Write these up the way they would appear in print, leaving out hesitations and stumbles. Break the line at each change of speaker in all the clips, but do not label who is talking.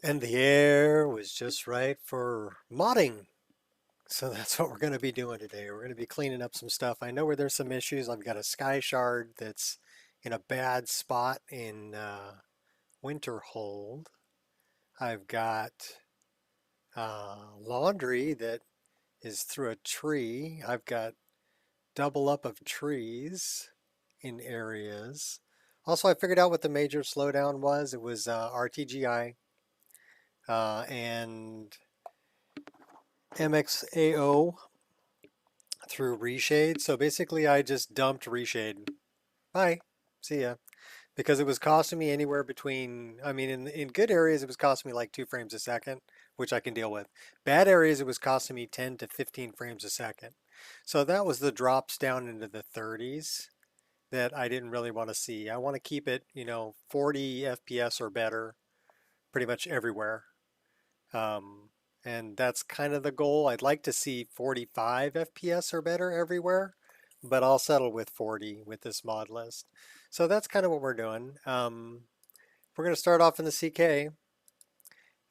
And the air was just right for modding. So that's what we're going to be doing today. We're going to be cleaning up some stuff. I know where there's some issues. I've got a sky shard that's in a bad spot in Winterhold. I've got laundry that is through a tree. I've got double up of trees in areas. Also, I figured out what the major slowdown was. It was RTGI and MXAO through reshade. So basically, I just dumped reshade. Bye. See ya. Because it was costing me anywhere between, I mean, in good areas, it was costing me like 2 frames a second, which I can deal with. Bad areas, it was costing me 10 to 15 frames a second. So that was the drops down into the 30s that I didn't really want to see. I want to keep it, 40 FPS or better pretty much everywhere. Um, and that's kind of the goal. I'd like to see 45 FPS or better everywhere, but I'll settle with 40 with this mod list. So that's kind of what we're doing. We're going to start off in the CK,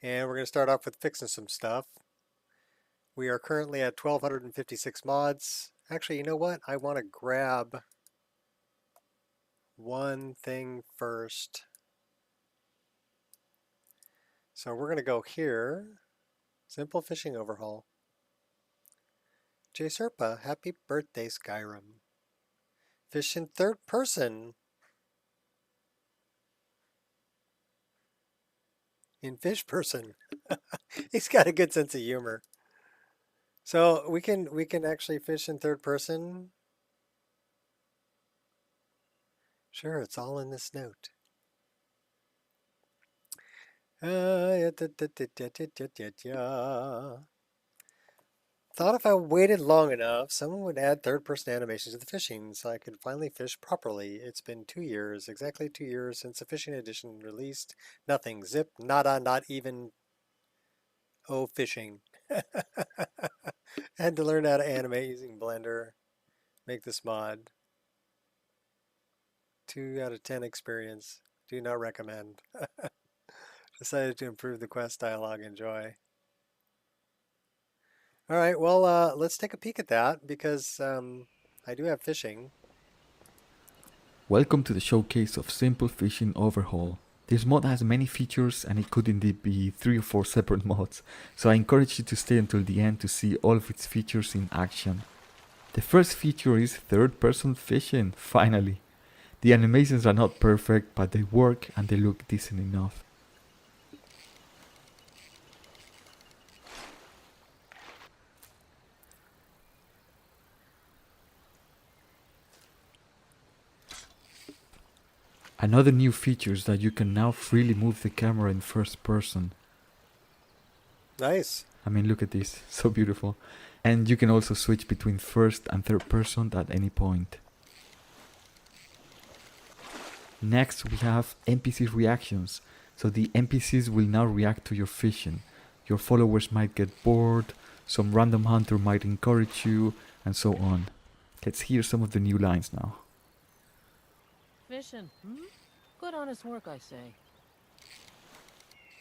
and we're going to start off with fixing some stuff. We are currently at 1,256 mods. Actually, you know what? I want to grab one thing first. So we're going to go here, simple fishing overhaul. J Serpa, happy birthday, Skyrim. Fish in third person. In fish person. He's got a good sense of humor. So we can actually fish in third person. Sure, it's all in this note. Thought if I waited long enough, someone would add third-person animations to the fishing so I could finally fish properly. It's been 2 years, exactly 2 years since the fishing edition released. Nothing, zip, nada, not even, oh, fishing. Had to learn how to animate using Blender. Make this mod. 2 out of 10 experience. Do not recommend. Decided to improve the quest dialogue. Enjoy. All right, well, let's take a peek at that because I do have fishing.
Welcome to the showcase of Simple Fishing Overhaul. This mod has many features and it could indeed be 3 or 4 separate mods, so I encourage you to stay until the end to see all of its features in action. The first feature is third person fishing, finally. The animations are not perfect, but they work and they look decent enough. Another new feature is that you can now freely move the camera in first person.
Nice.
I mean, look at this, so beautiful. And you can also switch between first and third person at any point. Next, we have NPC reactions. So the NPCs will now react to your fishing. Your followers might get bored, some random hunter might encourage you, and so on. Let's hear some of the new lines now.
Fishing, hmm? Good honest work, I say.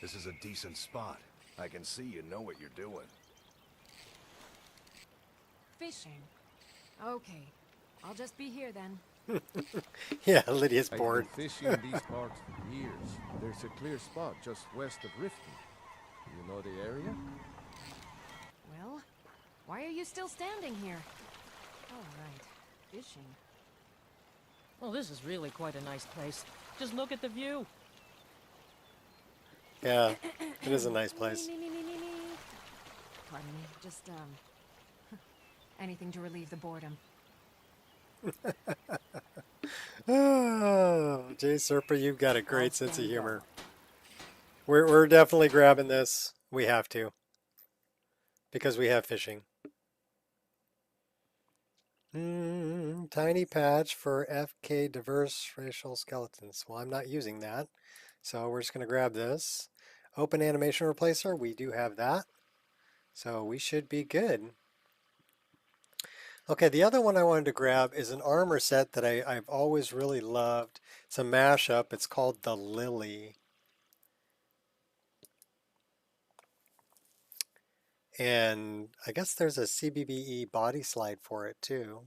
This is a decent spot. I can see you know what you're doing.
Fishing? Okay. I'll just be here then.
Yeah, Lydia's
I've
bored.
been fishing these parts for years. There's a clear spot just west of Riften. You know the area?
Well, why are you still standing here? All right. Fishing.
Well, this is really quite a nice place. Just look at the view.
Yeah, it is a nice place.
Me. Pardon me. Just, anything to relieve the boredom.
Oh, Jay Serpa, you've got a
I'll
great sense of
stand
humor.
guard.
We're definitely grabbing this. We have to. Because we have fishing. Tiny patch for FK diverse racial skeletons. Well, I'm not using that. So we're just going to grab this. Open animation replacer. We do have that. So we should be good. Okay, the other one I wanted to grab is an armor set that I've always really loved. It's a mashup. It's called the Lily. And I guess there's a CBBE body slide for it too.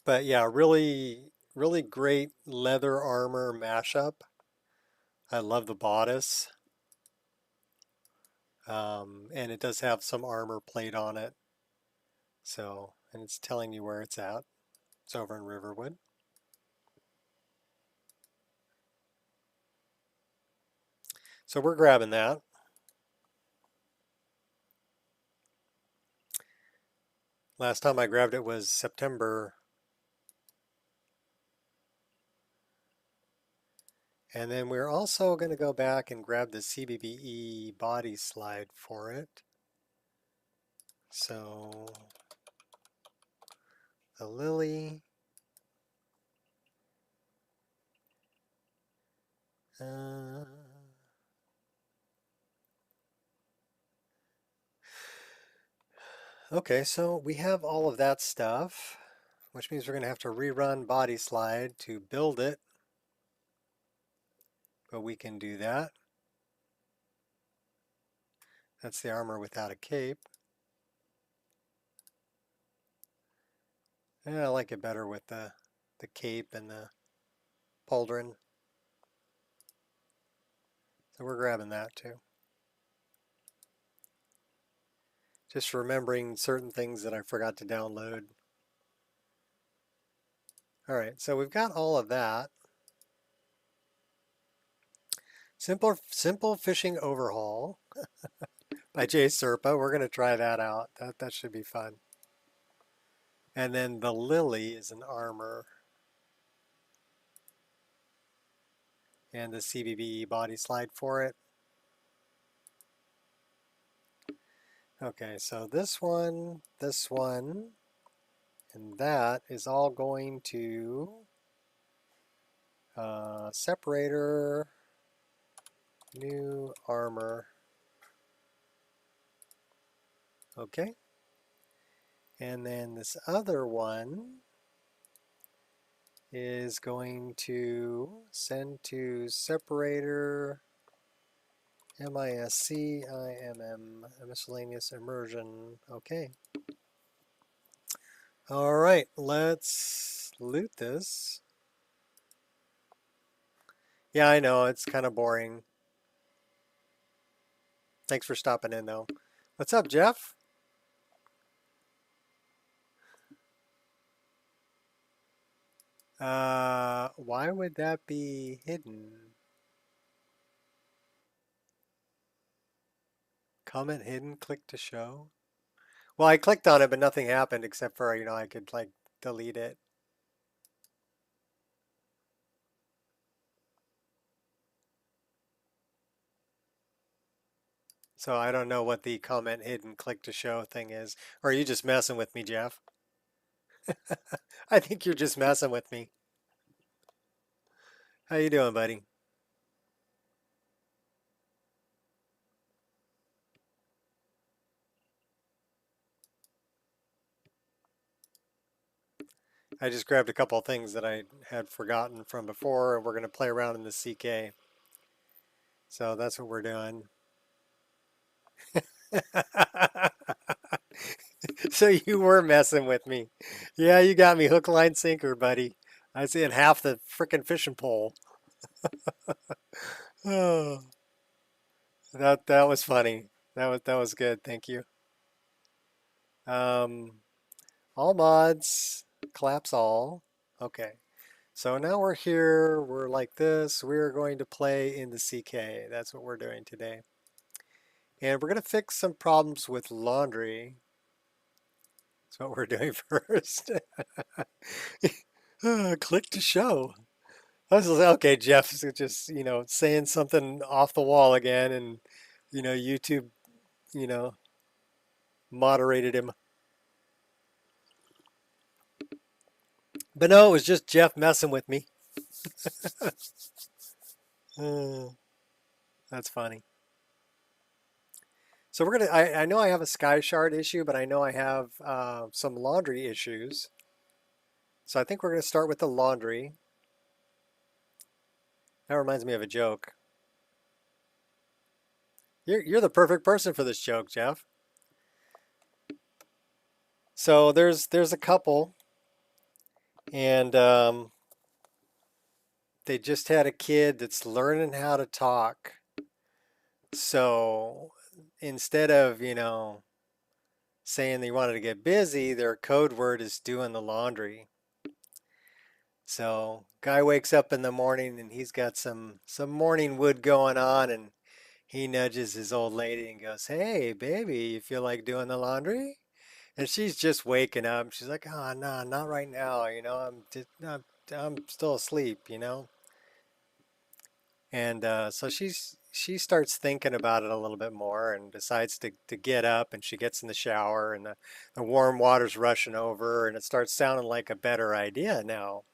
But yeah, really, really great leather armor mashup. I love the bodice. And it does have some armor plate on it. So, and it's telling you where it's at. It's over in Riverwood. So we're grabbing that. Last time I grabbed it was September. And then we're also going to go back and grab the CBBE body slide for it. So the Lily. Okay, so we have all of that stuff, which means we're going to have to rerun body slide to build it. But we can do that. That's the armor without a cape. Yeah, I like it better with the cape and the pauldron. So we're grabbing that too. Just remembering certain things that I forgot to download. All right, so we've got all of that. Simple fishing overhaul by Jay Serpa. We're going to try that out. That should be fun. And then the Lily is an armor. And the CBBE body slide for it. Okay, so this one, and that is all going to separator, new armor. Okay. And then this other one is going to send to separator, MISC, IMM, miscellaneous immersion. Okay. All right, let's loot this. Yeah, I know, it's kind of boring. Thanks for stopping in, though. What's up, Jeff? Why would that be hidden? Comment hidden, click to show. Well, I clicked on it, but nothing happened except for, I could like delete it. So I don't know what the comment hidden, click to show thing is. Or are you just messing with me, Jeff? I think you're just messing with me. How you doing, buddy? I just grabbed a couple of things that I had forgotten from before, and we're going to play around in the CK. So that's what we're doing. So you were messing with me. Yeah, you got me hook, line, sinker, buddy. I see in half the frickin' fishing pole. Oh, that was funny. That was good. Thank you. Um, all mods, collapse all. Okay. So now we're here. We're like this. We're going to play in the CK. That's what we're doing today. And we're going to fix some problems with laundry. That's what we're doing first. Click to show. I was like, okay, Jeff's just, saying something off the wall again, and, YouTube, you know, moderated him. But no, it was just Jeff messing with me. Uh, that's funny. So we're gonna. I know I have a sky shard issue, but I know I have some laundry issues. So I think we're gonna start with the laundry. That reminds me of a joke. You're the perfect person for this joke, Jeff. So there's a couple, and they just had a kid that's learning how to talk. So instead of, saying they wanted to get busy, their code word is doing the laundry. So guy wakes up in the morning and he's got some morning wood going on, and he nudges his old lady and goes, "Hey, baby, you feel like doing the laundry?" And she's just waking up. She's like, "Oh, no, not right now. I'm still asleep." And so she starts thinking about it a little bit more and decides to get up, and she gets in the shower, and the warm water's rushing over her, and it starts sounding like a better idea now.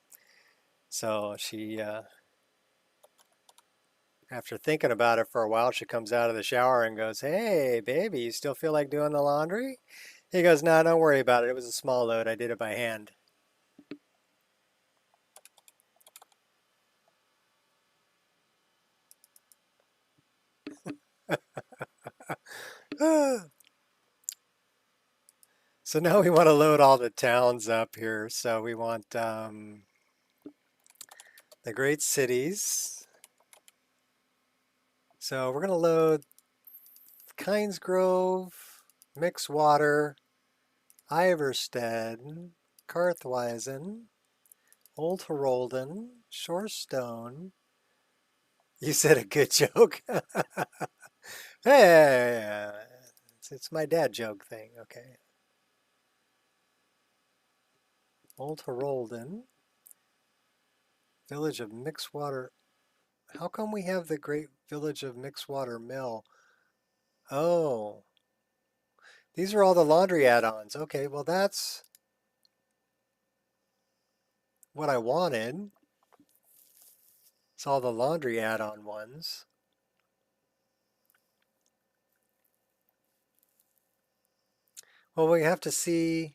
So after thinking about it for a while, she comes out of the shower and goes, "Hey, baby, you still feel like doing the laundry?" He goes, "No, don't worry about it. It was a small load. I did it by hand." So now we want to load all the towns up here. So we want the great cities. So we're going to load Kynesgrove, Mixwater, Iverstead, Carthweisen, Old Herolden, Shorestone. You said a good joke. Hey, it's my dad joke thing. Okay. Old Herolden, Village of Mixwater. How come we have the great Village of Mixwater Mill? Oh, these are all the laundry add-ons. Okay, well that's what I wanted. It's all the laundry add-on ones. Well, we have to see.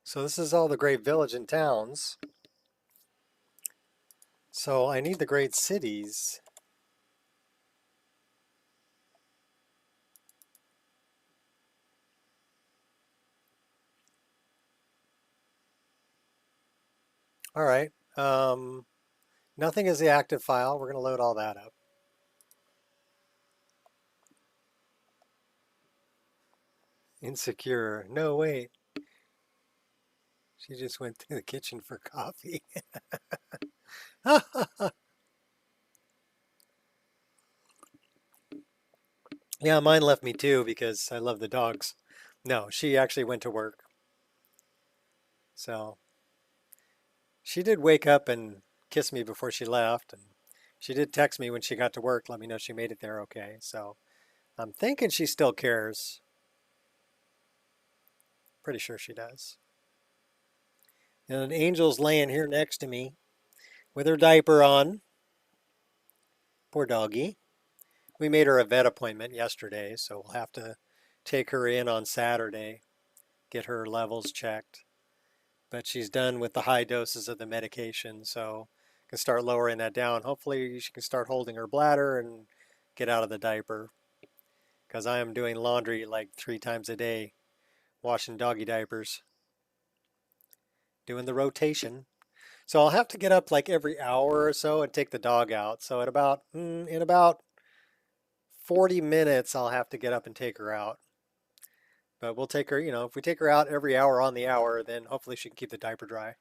So this is all the great village and towns. So I need the great cities. All right. Nothing is the active file. We're going to load all that up. Insecure. No, wait. She just went to the kitchen for coffee. Yeah, mine left me too because I love the dogs. No, she actually went to work. So she did wake up and kiss me before she left. And she did text me when she got to work, let me know she made it there okay. So I'm thinking she still cares. Pretty sure she does. And Angel's laying here next to me with her diaper on. Poor doggy. We made her a vet appointment yesterday, so we'll have to take her in on Saturday, get her levels checked. But she's done with the high doses of the medication, so can start lowering that down. Hopefully she can start holding her bladder and get out of the diaper. Because I am doing laundry like 3 times a day, washing doggy diapers, doing the rotation. So I'll have to get up like every hour or so and take the dog out. So in about 40 minutes, I'll have to get up and take her out. But we'll take her, if we take her out every hour on the hour, then hopefully she can keep the diaper dry.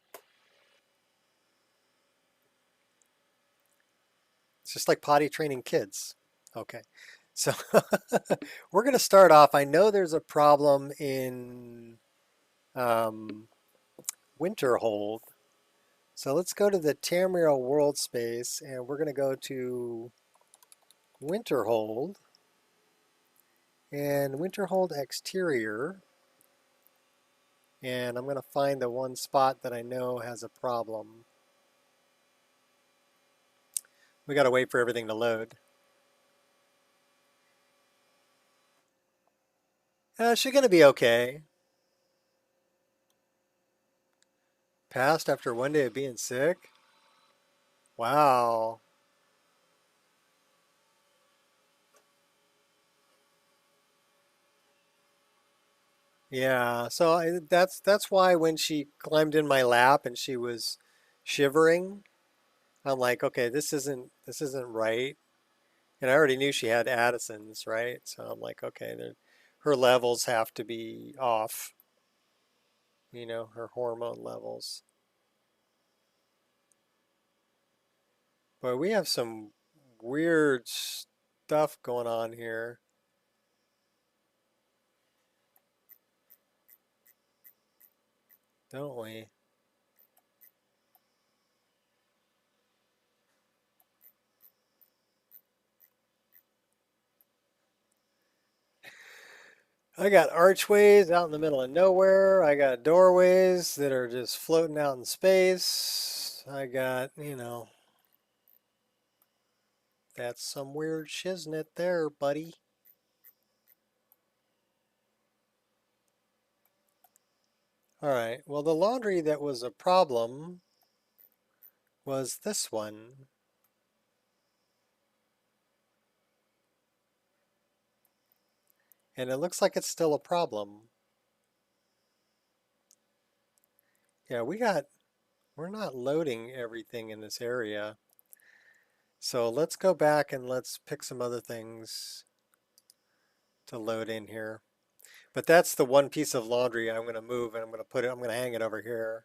It's just like potty training kids. Okay. So we're going to start off. I know there's a problem in Winterhold. So let's go to the Tamriel world space, and we're going to go to Winterhold and Winterhold exterior. And I'm going to find the one spot that I know has a problem. We got to wait for everything to load. She's going to be okay. Passed after one day of being sick? Wow. Yeah, so that's why when she climbed in my lap and she was shivering, I'm like, okay, this isn't right. And I already knew she had Addison's, right? So I'm like, okay, her levels have to be off, her hormone levels. But we have some weird stuff going on here, don't we? I got archways out in the middle of nowhere. I got doorways that are just floating out in space. I got, that's some weird shiznit there, buddy. All right, well, the laundry that was a problem was this one. And it looks like it's still a problem. Yeah, we're not loading everything in this area. So let's go back and let's pick some other things to load in here. But that's the one piece of laundry I'm going to move and I'm going to hang it over here.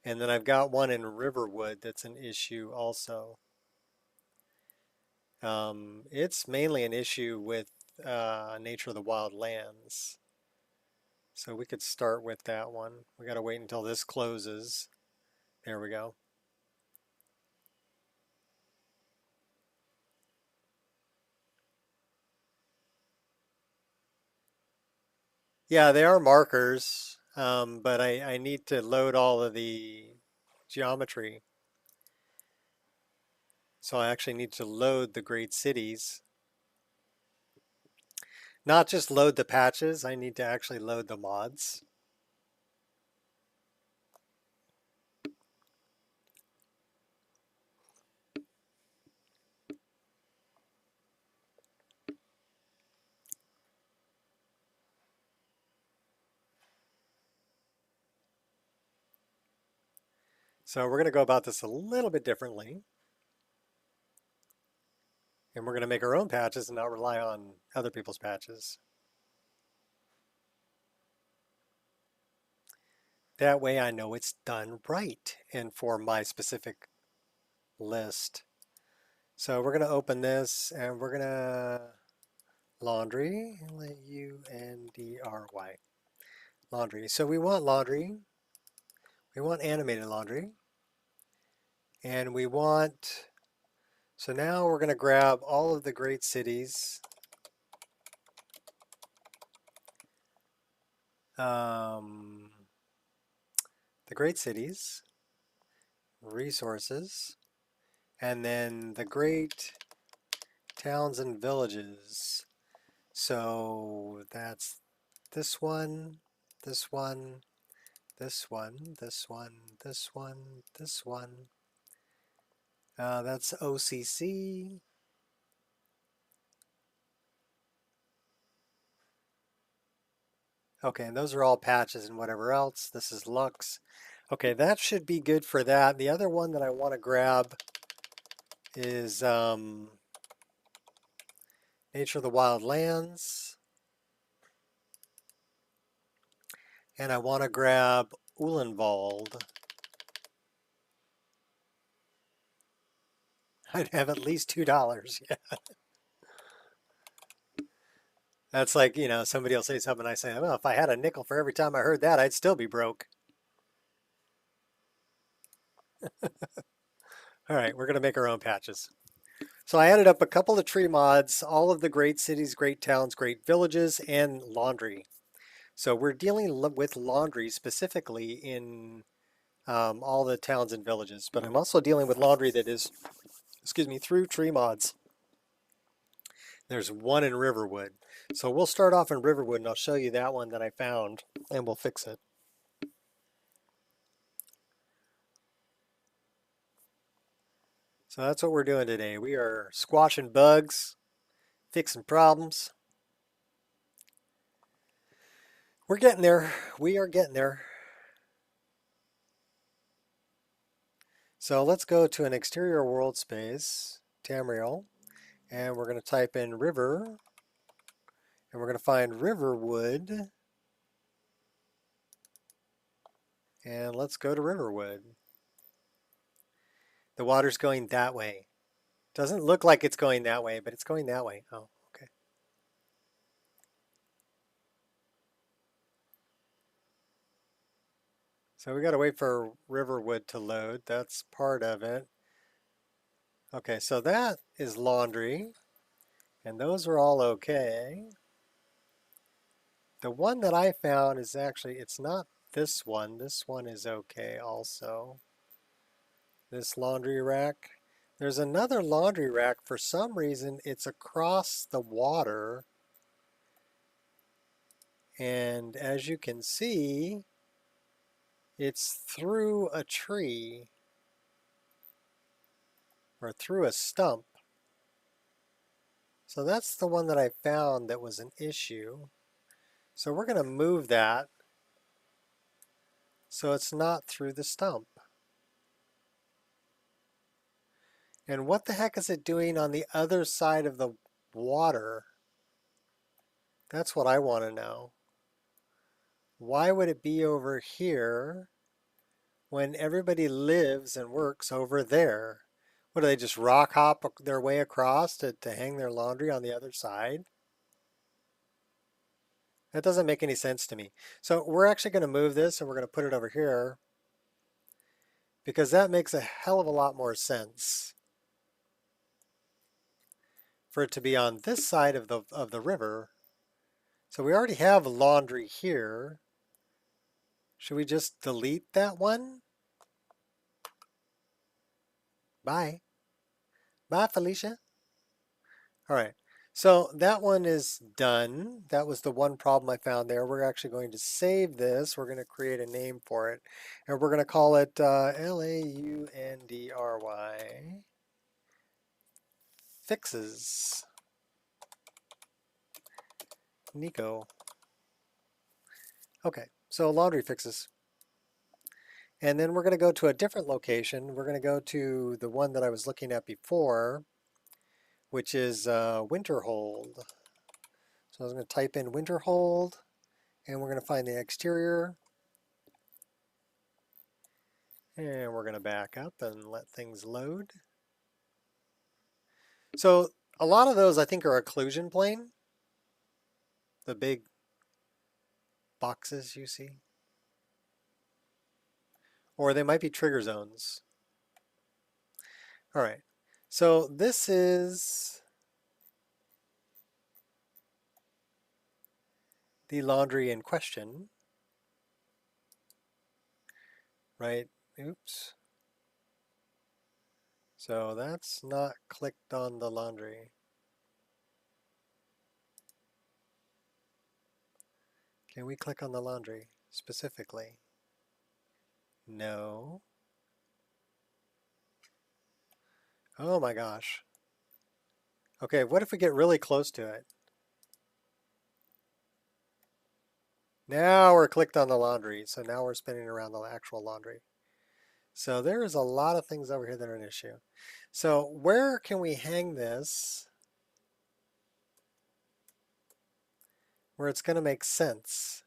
And then I've got one in Riverwood that's an issue also. It's mainly an issue with Nature of the Wild Lands. So we could start with that one. We got to wait until this closes. There we go. Yeah, they are markers, but I need to load all of the geometry. So I actually need to load the great cities. Not just load the patches, I need to actually load the mods. So we're going to go about this a little bit differently. And we're going to make our own patches and not rely on other people's patches. That way I know it's done right and for my specific list. So we're going to open this and we're going to laundry, L-A-U-N-D-R-Y, laundry. So we want laundry, we want animated laundry, and we want, so now we're going to grab all of the great cities. The great cities, resources, and then the great towns and villages. So that's this one, this one, this one, this one, this one, this one. That's OCC. Okay, and those are all patches and whatever else. This is Lux. Okay, that should be good for that. The other one that I want to grab is Nature of the Wild Lands. And I want to grab Uhlenwald. I'd have at least $2. Yeah. That's like, somebody will say something, I say, well, if I had a nickel for every time I heard that, I'd still be broke. All right, we're going to make our own patches. So I added up a couple of tree mods, all of the great cities, great towns, great villages, and laundry. So we're dealing with laundry specifically in all the towns and villages, but I'm also dealing with laundry that is, through tree mods. There's one in Riverwood. So we'll start off in Riverwood and I'll show you that one that I found and we'll fix it. So So that's what we're doing today. We are squashing bugs, fixing problems. We're getting there. We are getting there. So let's go to an exterior world space, Tamriel, and we're going to type in river, and we're going to find Riverwood, and let's go to Riverwood. The water's going that way. Doesn't look like it's going that way, but it's going that way. Oh, okay. So we got to wait for Riverwood to load. That's part of it. Okay, so that is laundry, and those are all okay. The one that I found is actually, it's not this one. This one is okay also. This laundry rack. There's another laundry rack. For some reason, it's across the water. And as you can see, it's through a tree or through a stump. So that's the one that I found that was an issue. So we're going to move that so it's not through the stump. And what the heck is it doing on the other side of the water? That's what I want to know. Why would it be over here when everybody lives and works over there? What, do they just rock hop their way across to hang their laundry on the other side? That doesn't make any sense to me. So we're actually going to move this and we're going to put it over here because that makes a hell of a lot more sense for it to be on this side of the river. So we already have laundry here. Should we just delete that one? Bye. Bye, Felicia. All right. So that one is done. That was the one problem I found there. We're actually going to save this. We're going to create a name for it. And we're going to call it Laundry Fixes. Nico. Okay, so laundry fixes. And then we're going to go to a different location. We're going to go to the one that I was looking at before, which is Winterhold. So I was going to type in Winterhold, and we're going to find the exterior. And we're going to back up and let things load. So a lot of those I think are occlusion plane. The big boxes you see. Or they might be trigger zones. All right, so this is the laundry in question, right? Oops. So that's not clicked on the laundry. Can we click on the laundry specifically? No. Oh my gosh. Okay, what if we get really close to it? Now we're clicked on the laundry, so now we're spinning around the actual laundry. So there is a lot of things over here that are an issue. So where can we hang this where it's going to make sense?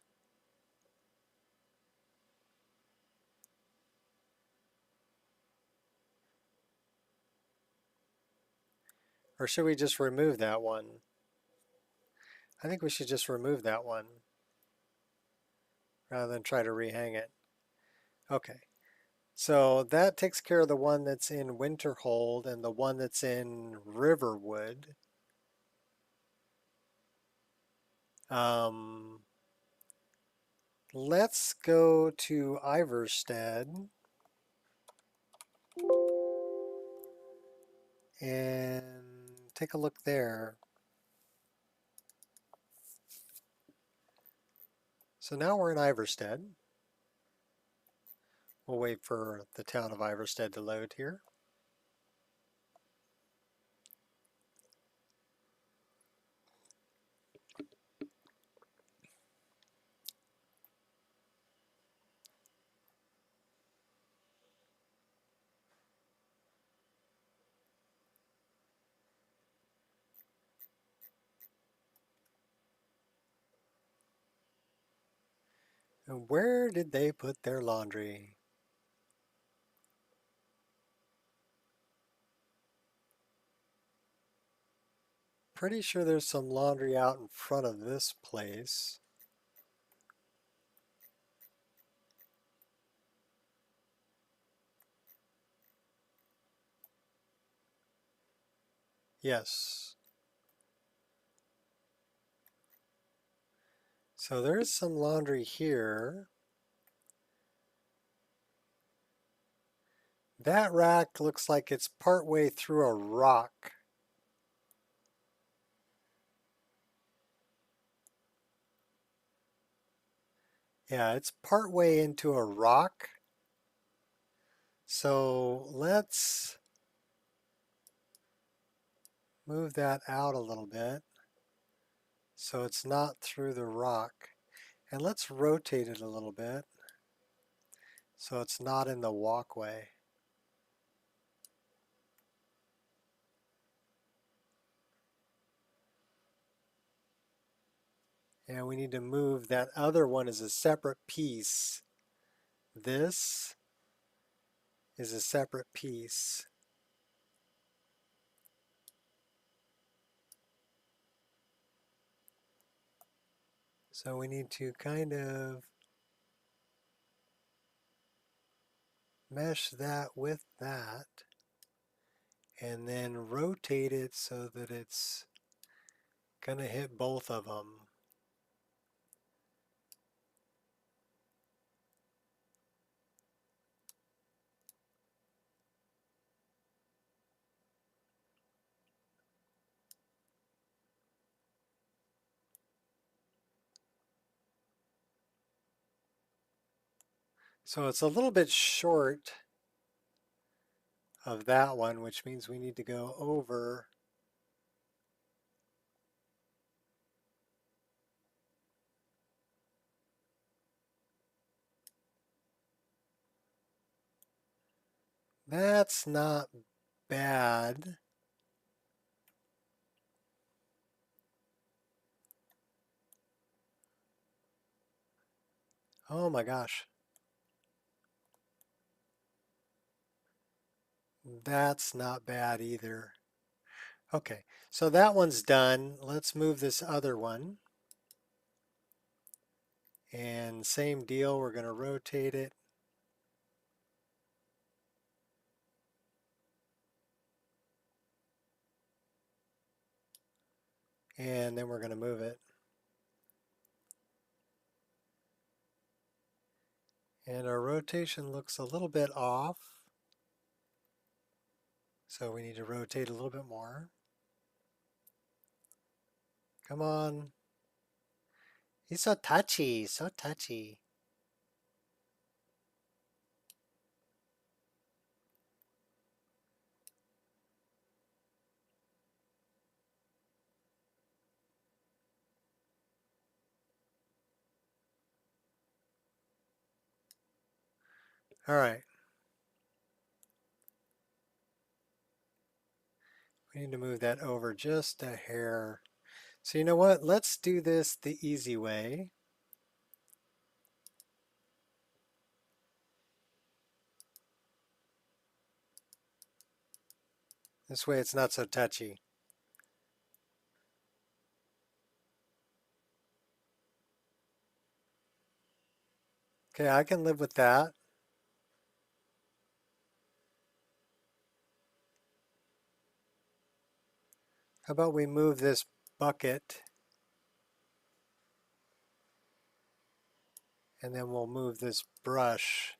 Or should we just remove that one? I think we should just remove that one rather than try to rehang it. Okay, so that takes care of the one that's in Winterhold and the one that's in Riverwood. Let's go to Iverstead and take a look there. So now we're in Iverstead. We'll wait for the town of Iverstead to load here. And where did they put their laundry? Pretty sure there's some laundry out in front of this place. Yes. So there's some laundry here. That rack looks like it's partway through a rock. Yeah, it's partway into a rock. So let's move that out a little bit so it's not through the rock. And let's rotate it a little bit so it's not in the walkway. And we need to move that other one as a separate piece. This is a separate piece. So we need to kind of mesh that with that and then rotate it so that it's going to hit both of them. So it's a little bit short of that one, which means we need to go over. That's not bad. Oh my gosh. That's not bad either. Okay, so that one's done. Let's move this other one. And same deal, we're going to rotate it. And then we're going to move it. And our rotation looks a little bit off. So we need to rotate a little bit more. Come on. He's so touchy, so touchy. All right. We need to move that over just a hair. So you know what? Let's do this the easy way. This way it's not so touchy. Okay, I can live with that. How about we move this bucket and then we'll move this brush.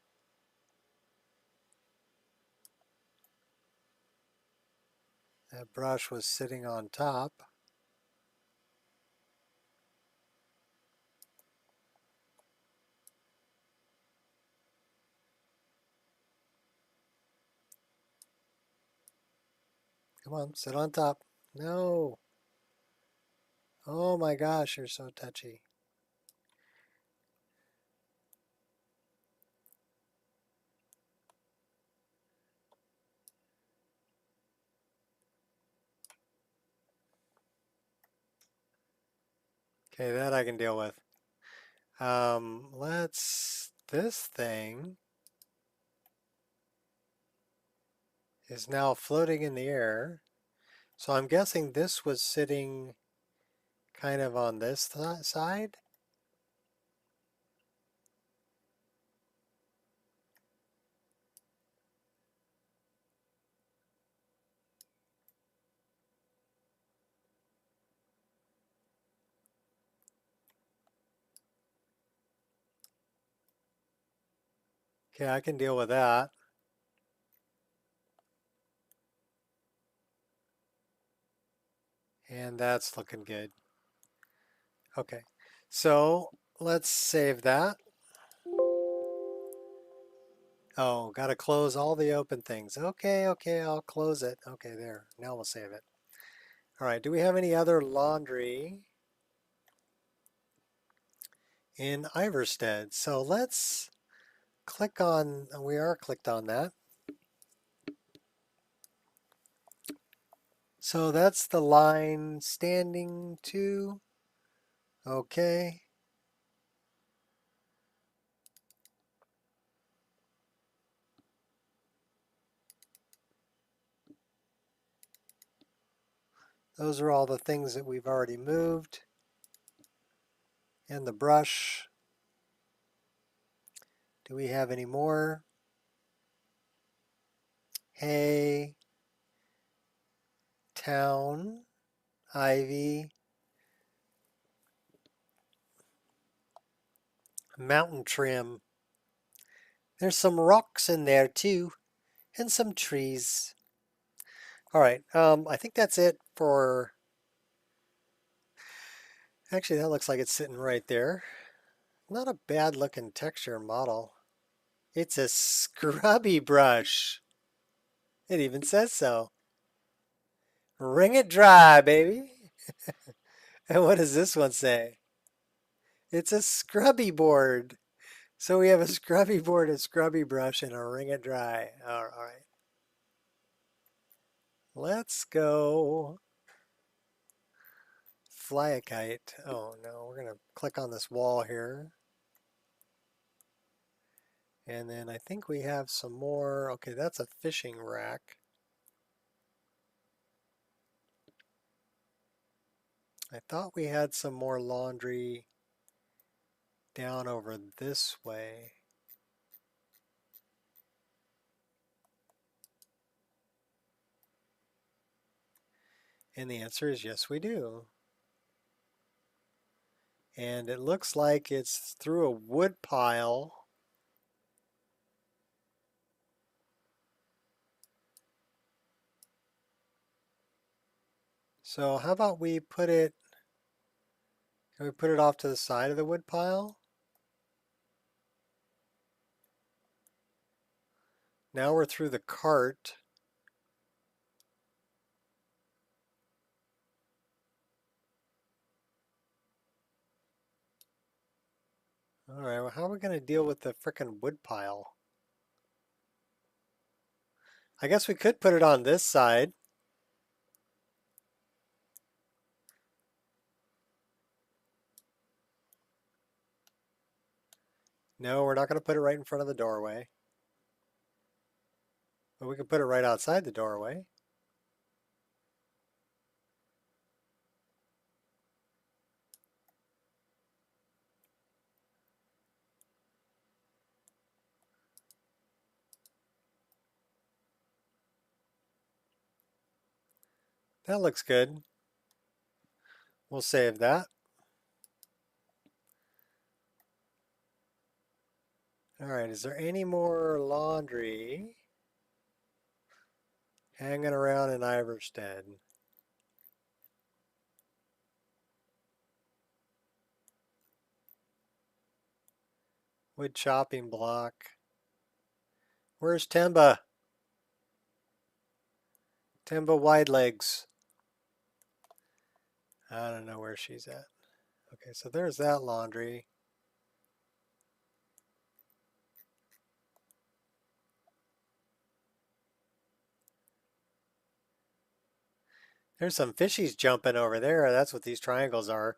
That brush was sitting on top. Come on, sit on top. No. Oh my gosh, you're so touchy. Okay, that I can deal with. This thing is now floating in the air. So I'm guessing this was sitting kind of on this side. Okay, I can deal with that. And that's looking good. Okay, so let's save that. Oh, got to close all the open things. Okay, I'll close it. Okay, there. Now we'll save it. All right, do we have any other laundry in Iverstead? So let's click on, we are clicked on that. So that's the line standing to. Okay. Those are all the things that we've already moved. And the brush. Do we have any more? Hay, town, ivy, mountain trim. There's some rocks in there too, and some trees. All right, I think that's it for, actually that looks like it's sitting right there. Not a bad looking texture model. It's a scrubby brush. It even says so. Wring it dry, baby. And what does this one say? It's a scrubby board. So we have a scrubby board, a scrubby brush, and a wring it dry. All right. Let's go fly a kite. Oh no, we're gonna click on this wall here. And then I think we have some more. Okay, that's a fishing rack. I thought we had some more laundry down over this way. And the answer is yes, we do. And it looks like it's through a wood pile. So how about we put it, can we put it off to the side of the wood pile? Now we're through the cart. All right, well, how are we going to deal with the frickin' wood pile? I guess we could put it on this side. No, we're not going to put it right in front of the doorway. But we can put it right outside the doorway. That looks good. We'll save that. All right, is there any more laundry hanging around in Iverstead? Wood chopping block. Where's Timba? Timba wide legs. I don't know where she's at. Okay, so there's that laundry. There's some fishies jumping over there. That's what these triangles are.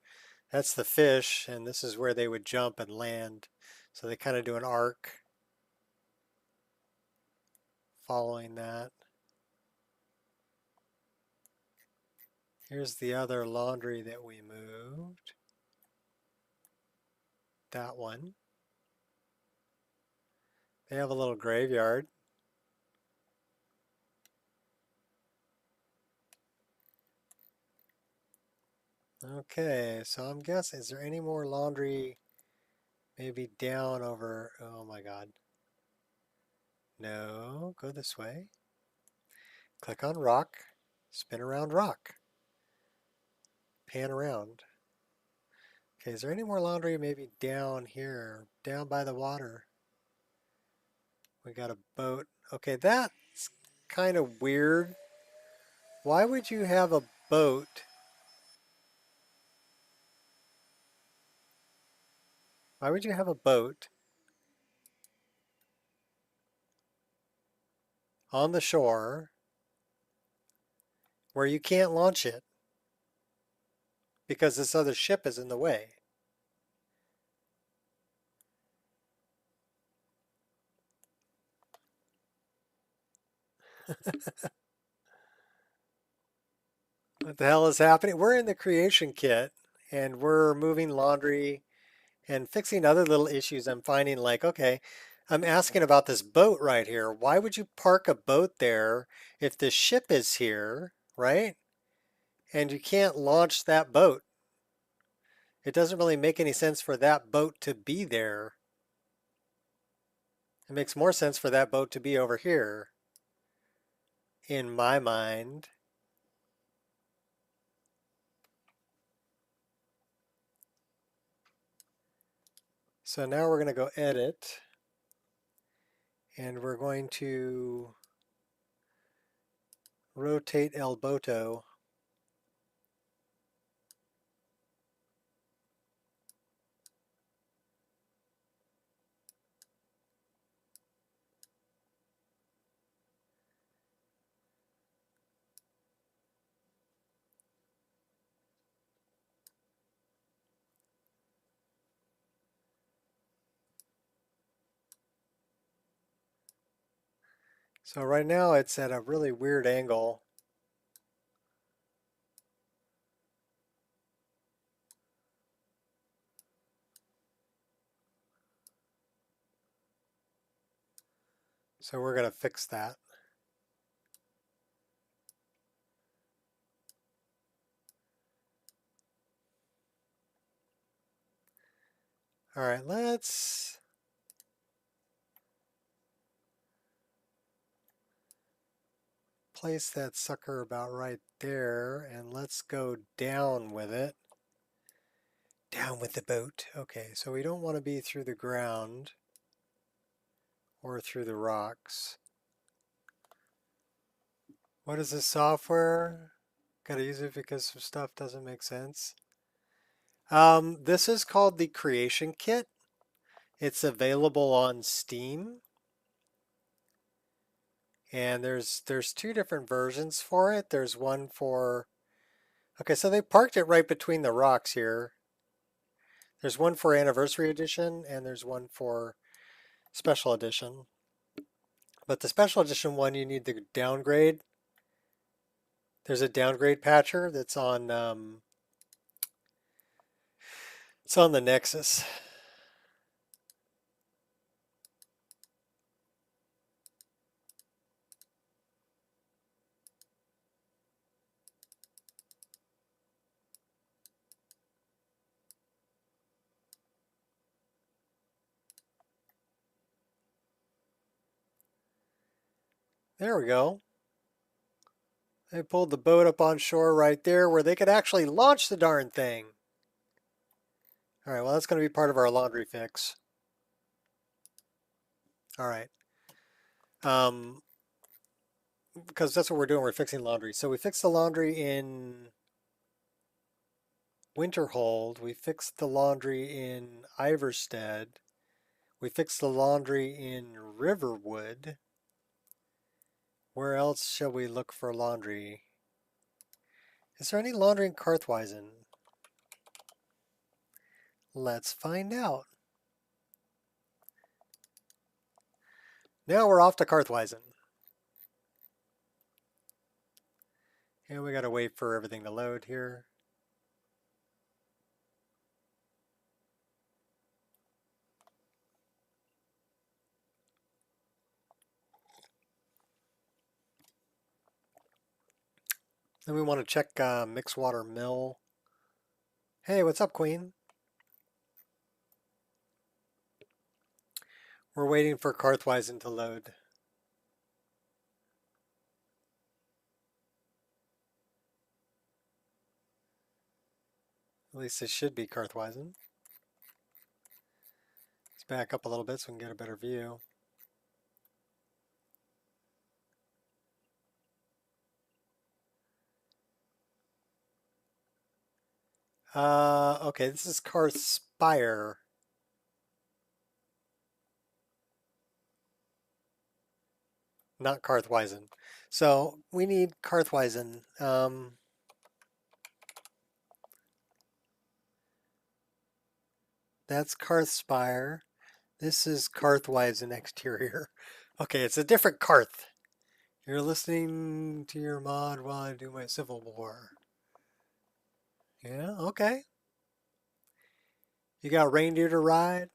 That's the fish, and this is where they would jump and land. So they kind of do an arc following that. Here's the other laundry that we moved. That one. They have a little graveyard. Okay, so I'm guessing, is there any more laundry maybe down over, oh my God. No, go this way. Click on rock, spin around rock, pan around. Okay, is there any more laundry maybe down here, down by the water? We got a boat. Okay, that's kind of weird. Why would you have a boat? Why would you have a boat on the shore where you can't launch it because this other ship is in the way? What the hell is happening? We're in the creation kit and we're moving laundry and fixing other little issues. I'm finding like, okay, I'm asking about this boat right here. Why would you park a boat there if the ship is here, right? And you can't launch that boat. It doesn't really make any sense for that boat to be there. It makes more sense for that boat to be over here, in my mind. So now we're going to go edit, and we're going to rotate El Boto. So right now it's at a really weird angle. So we're going to fix that. All right, let's place that sucker about right there, and let's go down with it. Down with the boat. Okay, so we don't want to be through the ground or through the rocks. What is this software? Gotta use it because some stuff doesn't make sense. This is called the Creation Kit. It's available on Steam. And there's two different versions for it. There's one for, okay, so they parked it right between the rocks here. There's one for Anniversary Edition and there's one for Special Edition. But the Special Edition one, you need the downgrade. There's a downgrade patcher that's on, it's on the Nexus. There we go. They pulled the boat up on shore right there where they could actually launch the darn thing. All right, well, that's going to be part of our laundry fix. All right. Because that's what we're doing. We're fixing laundry. So we fixed the laundry in Winterhold. We fixed the laundry in Iverstead. We fixed the laundry in Riverwood. Where else shall we look for laundry? Is there any laundry in Karthweisen? Let's find out. Now we're off to Karthweisen. And we gotta wait for everything to load here. Then we want to check Mixwater Mill. Hey, what's up, Queen? We're waiting for Karthweisen to load. At least it should be Karthweisen. Let's back up a little bit so we can get a better view. Okay, this is Karthspire. Not Karthweisen. So we need Karthweisen. That's Karthspire. This is Karthweisen exterior. Okay, it's a different Karth. You're listening to your mod while I do my Civil War. Yeah, okay. You got reindeer to ride?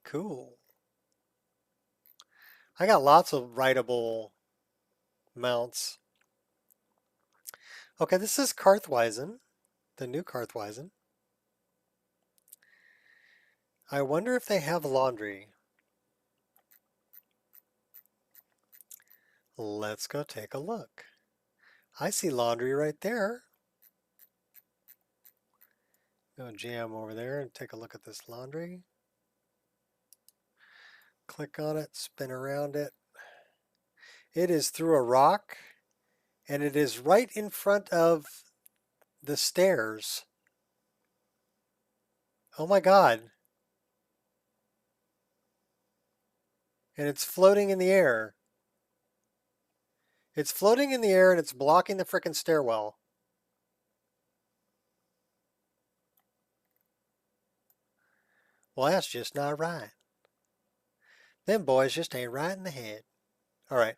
Cool. I got lots of rideable mounts. Okay, this is Karthweisen, the new Karthweisen. I wonder if they have laundry. Let's go take a look. I see laundry right there. Go jam over there and take a look at this laundry. Click on it, spin around it. It is through a rock, and it is right in front of the stairs. Oh my God. And it's floating in the air. It's floating in the air and it's blocking the frickin' stairwell. Well, that's just not right. Them boys just ain't right in the head. All right,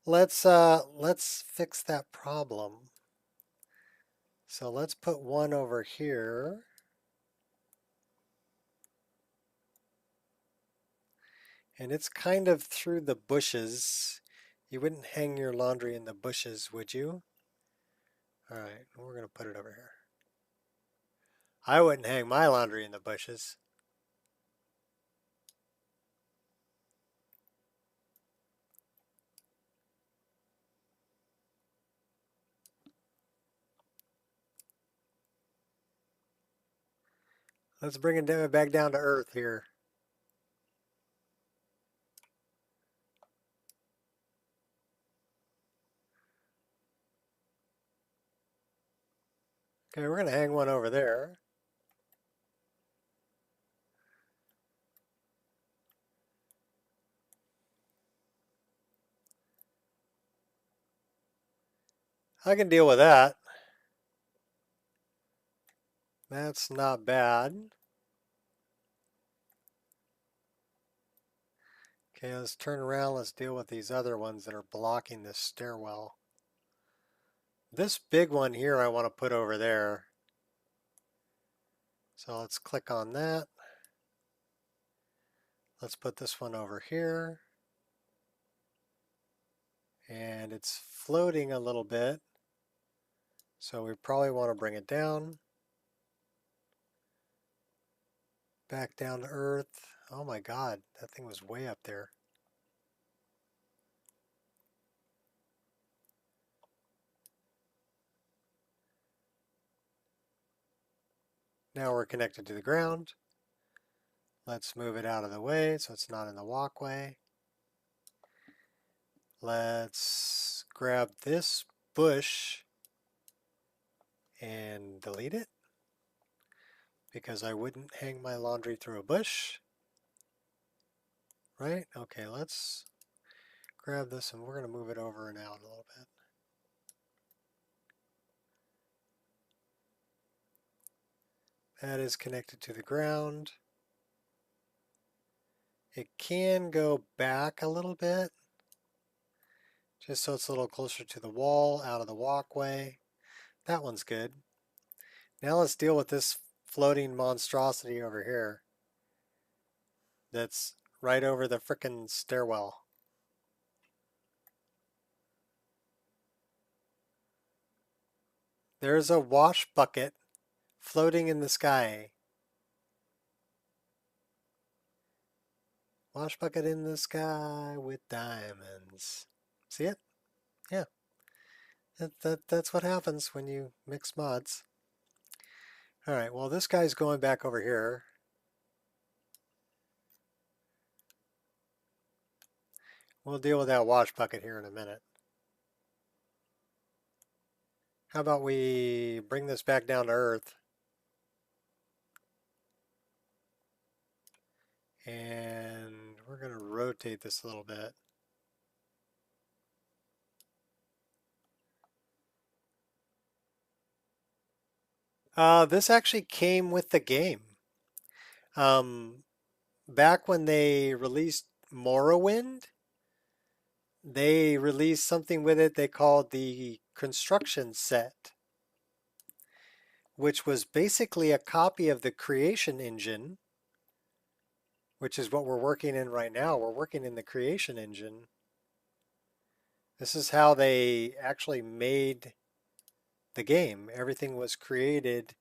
let's fix that problem. So let's put one over here. And it's kind of through the bushes. You wouldn't hang your laundry in the bushes, would you? All right, we're going to put it over here. I wouldn't hang my laundry in the bushes. Let's bring it back down to earth here. Okay, we're going to hang one over there. I can deal with that. That's not bad. Okay, let's turn around. Let's deal with these other ones that are blocking this stairwell. This big one here I want to put over there. So let's click on that. Let's put this one over here. And it's floating a little bit. So we probably want to bring it down. Back down to earth. Oh my God, that thing was way up there. Now we're connected to the ground. Let's move it out of the way so it's not in the walkway. Let's grab this bush and delete it because I wouldn't hang my laundry through a bush. Right? Okay, let's grab this and we're going to move it over and out a little bit. That is connected to the ground. It can go back a little bit, just so it's a little closer to the wall, out of the walkway. That one's good. Now let's deal with this floating monstrosity over here that's right over the frickin' stairwell. There's a wash bucket floating in the sky. Wash bucket in the sky with diamonds. See it? Yeah. That's what happens when you mix mods. Alright, well this guy's going back over here. We'll deal with that wash bucket here in a minute. How about we bring this back down to earth? And we're going to rotate this a little bit. This actually came with the game. Back when they released Morrowind, they released something with it they called the construction set, which was basically a copy of the creation engine, which is what we're working in right now. We're working in the creation engine. This is how they actually made the game. Everything was created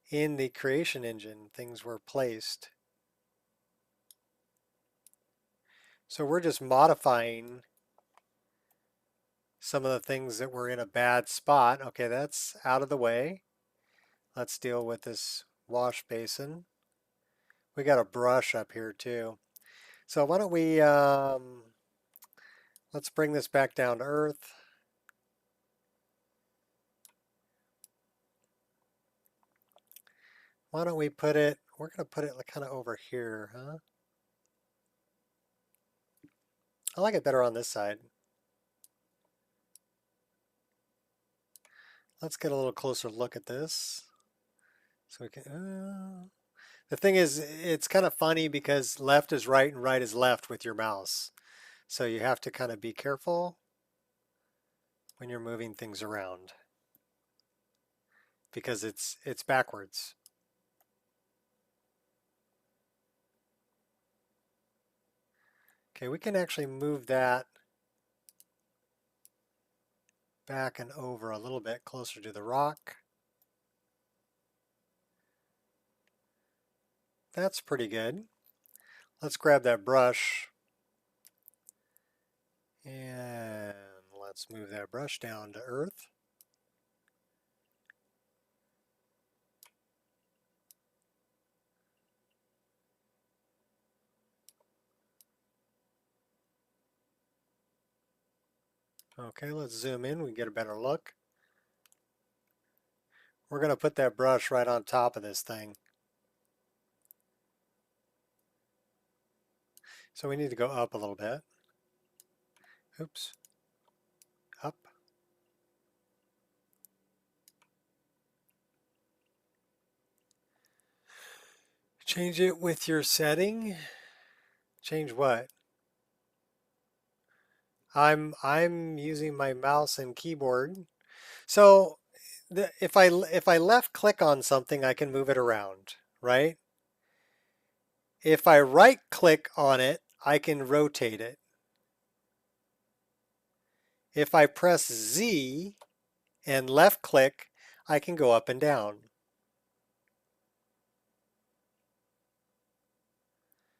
in the creation engine. Things were placed. So we're just modifying some of the things that were in a bad spot. Okay, that's out of the way. Let's deal with this wash basin. We got a brush up here too. So why don't we, let's bring this back down to earth. Why don't we put it, we're going to put it kind of over here, huh? I like it better on this side. Let's get a little closer look at this. So we can, the thing is, it's kind of funny because left is right and right is left with your mouse. So you have to kind of be careful when you're moving things around because it's backwards. Okay, we can actually move that back and over a little bit closer to the rock. That's pretty good. Let's grab that brush and let's move that brush down to earth. Okay, let's zoom in, we get a better look. We're going to put that brush right on top of this thing. So we need to go up a little bit. Oops. Up. Change it with your setting. Change what? I'm using my mouse and keyboard. So if I left click on something, I can move it around, right? If I right click on it, I can rotate it. If I press Z and left click, I can go up and down.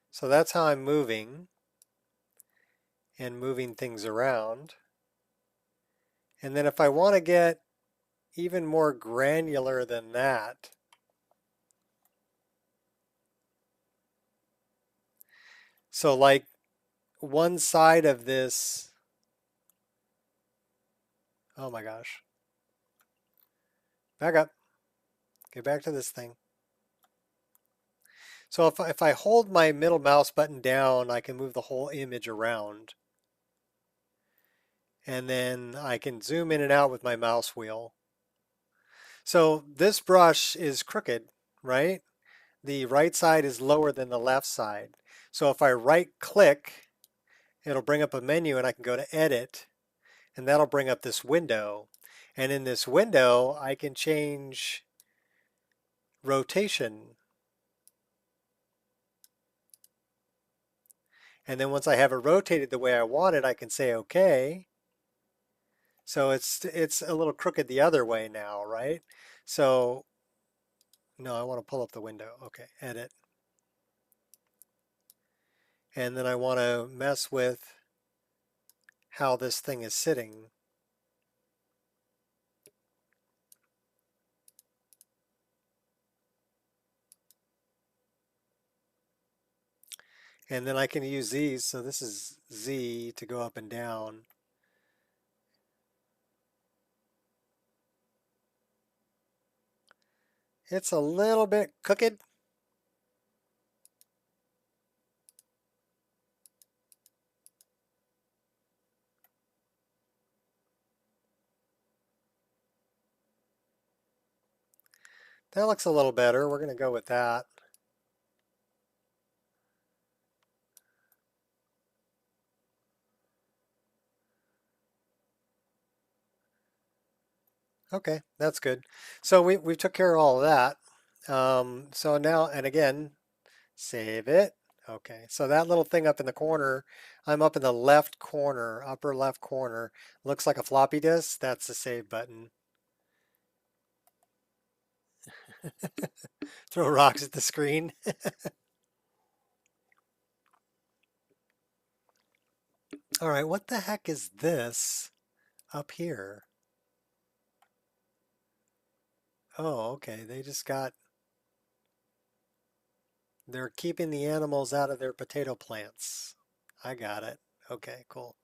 So that's how I'm moving and moving things around. And then if I want to get even more granular than that, so like one side of this, oh my gosh, back up, get back to this thing. So if I hold my middle mouse button down, I can move the whole image around. And then I can zoom in and out with my mouse wheel. So this brush is crooked right? The right side is lower than the left side. So if I right click, it'll bring up a menu and I can go to edit and that'll bring up this window. And in this window, I can change rotation. And then once I have it rotated the way I want it, I can say okay. So it's a little crooked the other way now, right? So no, I want to pull up the window. Okay, edit. And then I want to mess with how this thing is sitting. And then I can use these. So this is Z to go up and down. It's a little bit crooked. That looks a little better. We're going to go with that. Okay, that's good. So we took care of all of that. So now, and again, save it. Okay, so that little thing up in the corner, I'm up in the left corner, upper left corner. Looks like a floppy disk. That's the save button. Throw rocks at the screen. All right, what the heck is this up here? Oh, okay, they're keeping the animals out of their potato plants. I got it. Okay, cool.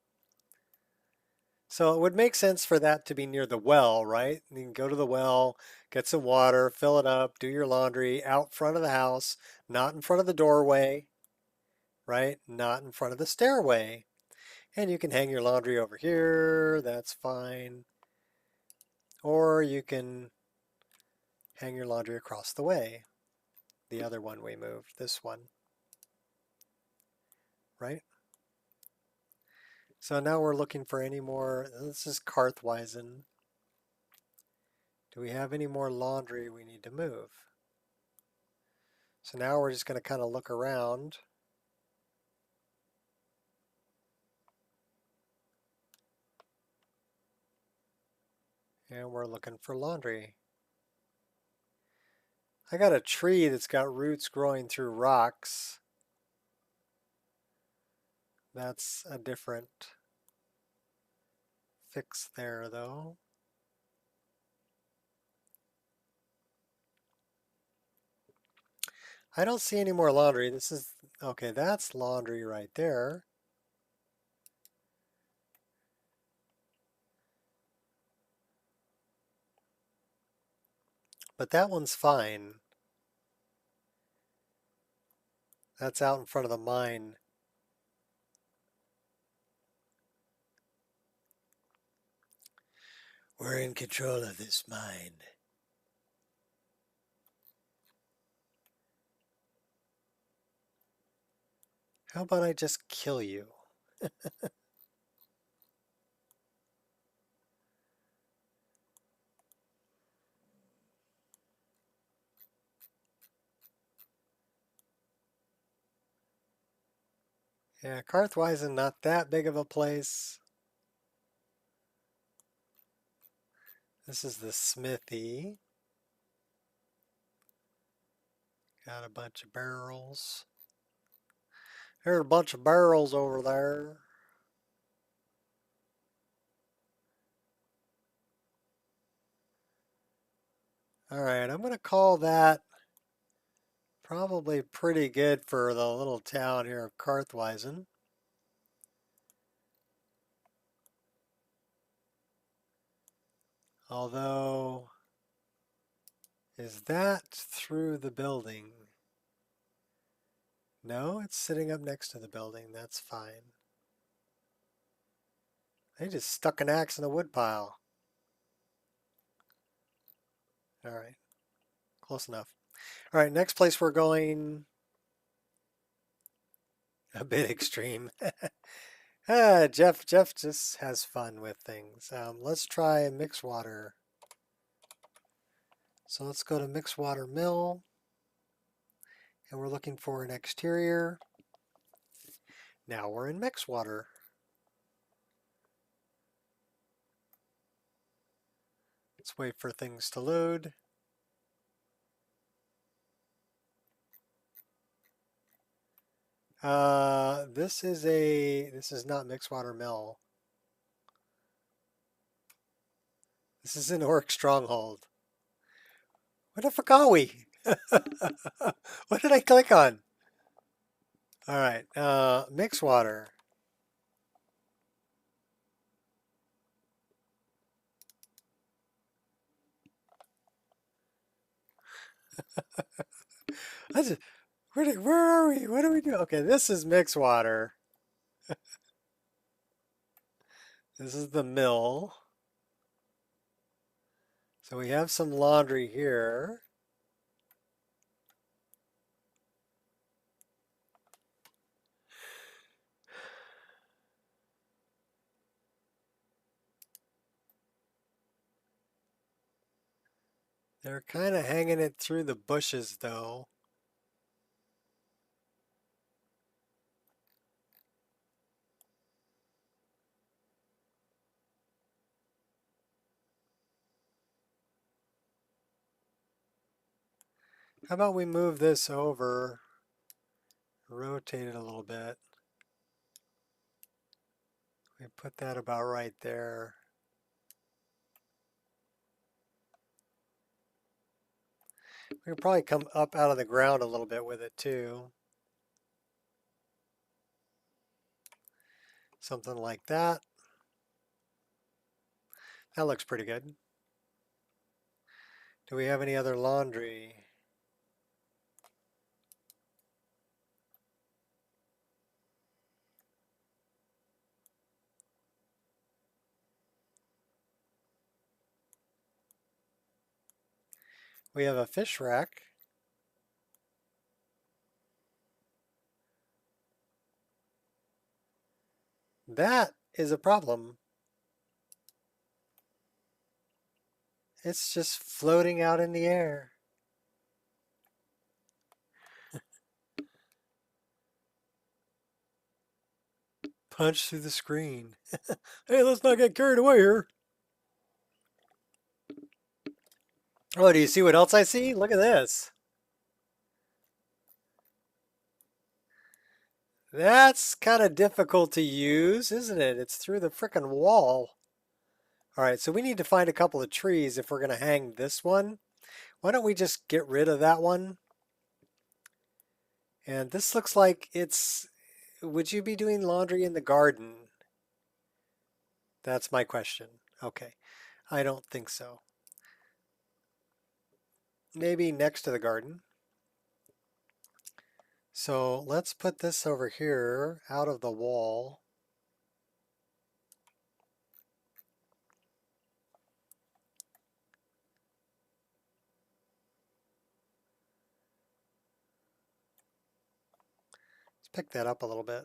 So it would make sense for that to be near the well, right? You can go to the well, get some water, fill it up, do your laundry out front of the house, not in front of the doorway, right? Not in front of the stairway. And you can hang your laundry over here, that's fine. Or you can hang your laundry across the way. The other one we moved, this one, right? So now we're looking for any more, this is Karthweisen. Do we have any more laundry we need to move? So now we're just going to kind of look around. And we're looking for laundry. I got a tree that's got roots growing through rocks. That's a different fix there though. I don't see any more laundry. This is, okay, that's laundry right there. But that one's fine. That's out in front of the mine. We're in control of this mine. How about I just kill you? Yeah, Karthweisen not that big of a place. This is the smithy. Got a bunch of barrels. There's a bunch of barrels over there. All right, I'm going to call that probably pretty good for the little town here of Karthweisen. Although, is that through the building? No, it's sitting up next to the building. That's fine. They just stuck an axe in a woodpile. All right, close enough. All right, next place we're going, a bit extreme. Jeff just has fun with things. Let's try mixed water. So let's go to mixed water mill, and we're looking for an exterior. Now we're in mixed water. Let's wait for things to load. This is not mixed water mill. This is an orc stronghold. What the fuck are we? What did I click on? All right, mixed water. Where are we? What do we do? Okay, this is mixed water. This is the mill. So we have some laundry here. They're kind of hanging it through the bushes though. How about we move this over, rotate it a little bit. We put that about right there. We can probably come up out of the ground a little bit with it too. Something like that. That looks pretty good. Do we have any other laundry? We have a fish rack. That is a problem. It's just floating out in the air. Punch through the screen. Hey, let's not get carried away here. Oh, do you see what else I see? Look at this. That's kind of difficult to use, isn't it? It's through the frickin' wall. All right, so we need to find a couple of trees if we're going to hang this one. Why don't we just get rid of that one? And this looks like it's... Would you be doing laundry in the garden? That's my question. Okay, I don't think so. Maybe next to the garden. So let's put this over here out of the wall. Let's pick that up a little bit.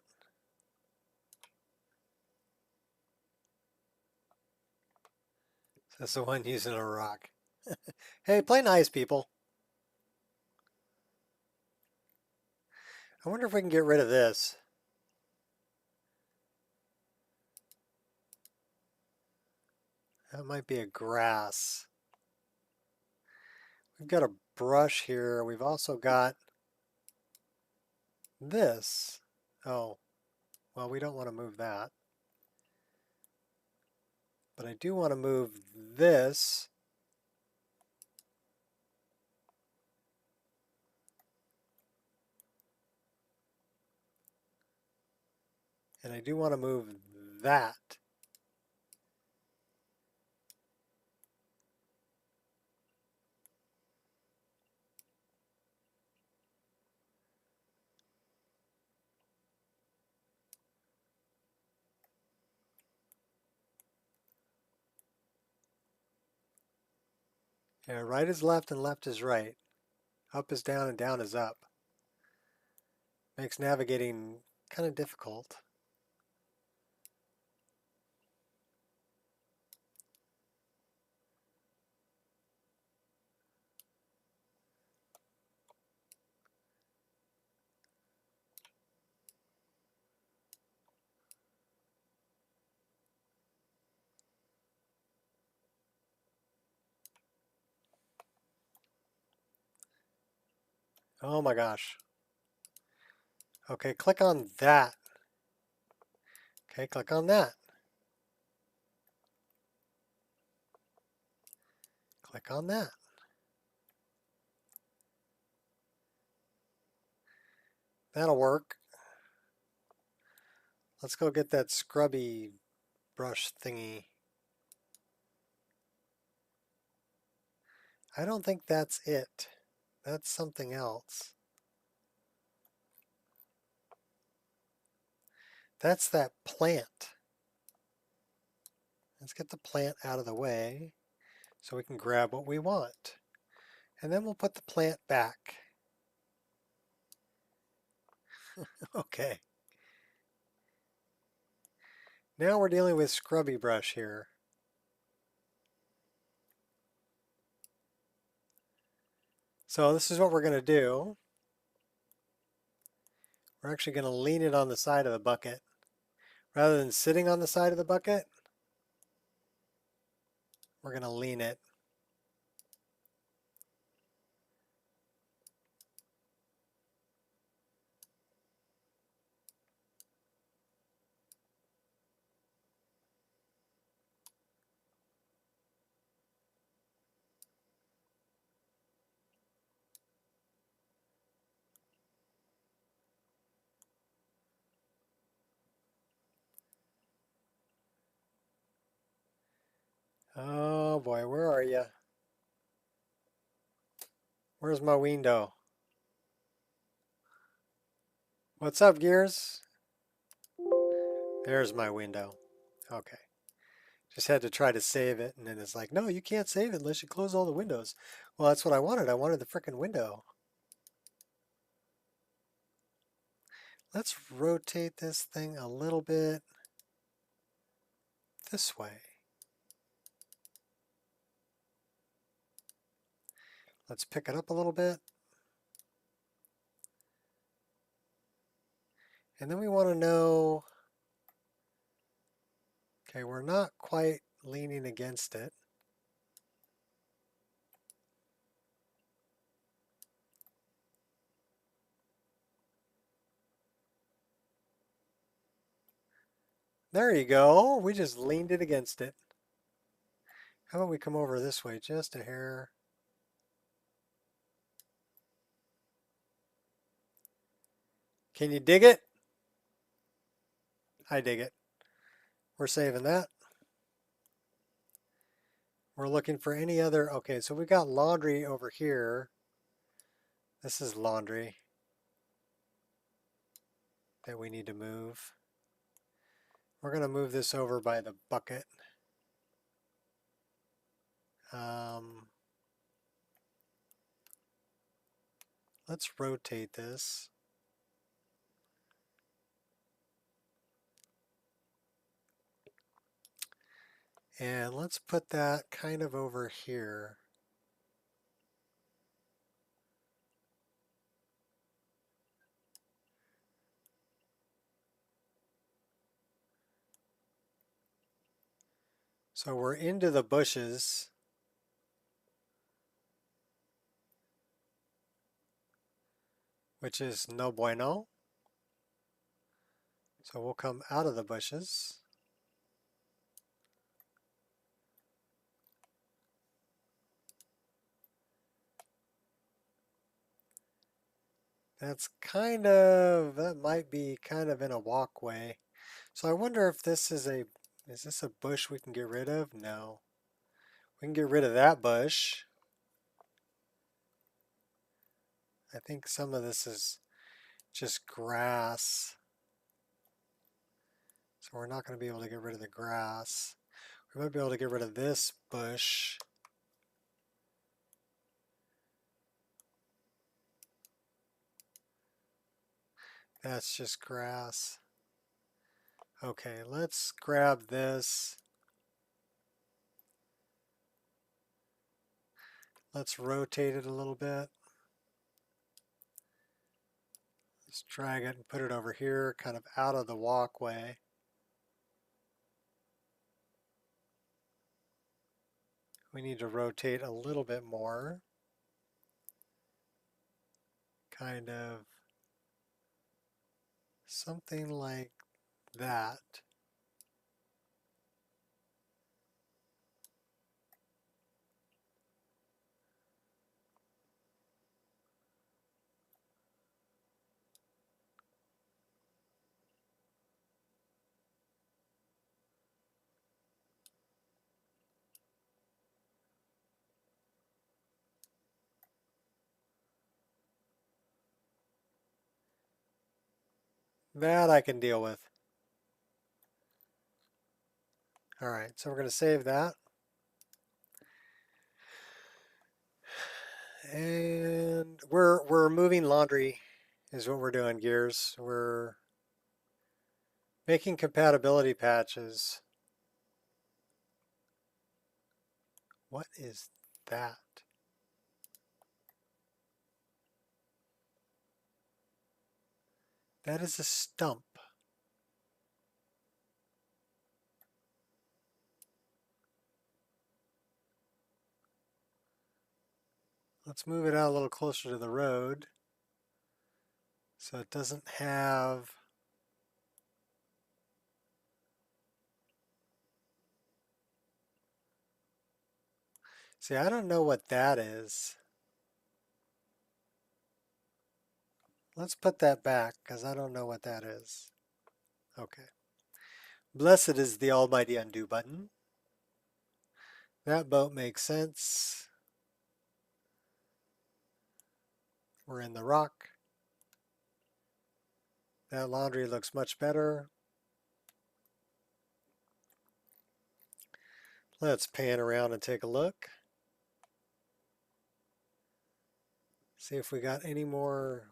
That's the one using a rock. Hey, play nice, people. I wonder if we can get rid of this. That might be a grass. We've got a brush here. We've also got this. Oh, well, we don't want to move that. But I do want to move this. And I do want to move that. Yeah, right is left and left is right. Up is down and down is up. Makes navigating kind of difficult. Oh my gosh. Okay, click on that. Okay, click on that. Click on that. That'll work. Let's go get that scrubby brush thingy. I don't think that's it. That's something else. That's that plant. Let's get the plant out of the way so we can grab what we want. And then we'll put the plant back. Okay. Now we're dealing with scrubby brush here. So this is what we're going to do. We're actually going to lean it on the side of the bucket. Rather than sitting on the side of the bucket, we're going to lean it. Oh boy, where are you? Where's my window? What's up, Gears? There's my window. Okay. Just had to try to save it, and then it's like, no, you can't save it unless you close all the windows. Well, that's what I wanted. I wanted the frickin' window. Let's rotate this thing a little bit this way. Let's pick it up a little bit. And then we want to know, okay, we're not quite leaning against it. There you go. We just leaned it against it. How about we come over this way just a hair? Can you dig it? I dig it. We're saving that. We're looking for any other, okay, so we've got laundry over here. This is laundry that we need to move. We're going to move this over by the bucket. Let's rotate this. And let's put that kind of over here. So we're into the bushes. Which is no bueno. So we'll come out of the bushes. That's kind of, that might be kind of in a walkway. So I wonder if this is this a bush we can get rid of? No. We can get rid of that bush. I think some of this is just grass. So we're not going to be able to get rid of the grass. We might be able to get rid of this bush. That's just grass. Okay, let's grab this. Let's rotate it a little bit. Let's drag it and put it over here, kind of out of the walkway. We need to rotate a little bit more. Kind of something like that. That I can deal with. All right, so we're going to save that. And we're moving laundry is what we're doing, Gears. We're making compatibility patches. What is that? That is a stump. Let's move it out a little closer to the road so it doesn't have. See, I don't know what that is. Let's put that back because I don't know what that is. Okay. Blessed is the almighty undo button. That boat makes sense. We're in the rock. That laundry looks much better. Let's pan around and take a look. See if we got any more.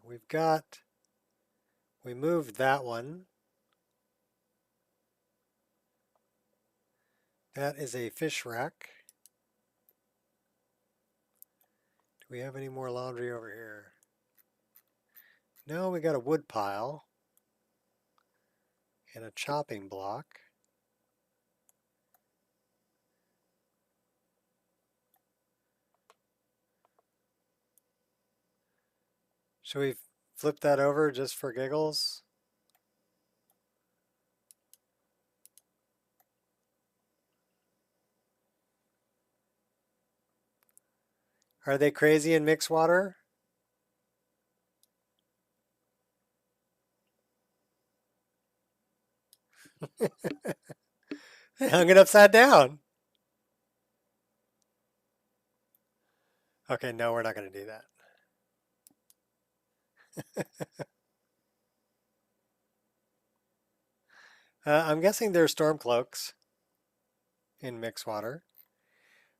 We moved that one. That is a fish rack. Do we have any more laundry over here? No, we got a wood pile and a chopping block. Should we flip that over just for giggles? Are they crazy in mixed water? They hung it upside down. Okay, no, we're not going to do that. I'm guessing they're storm cloaks in mixed water.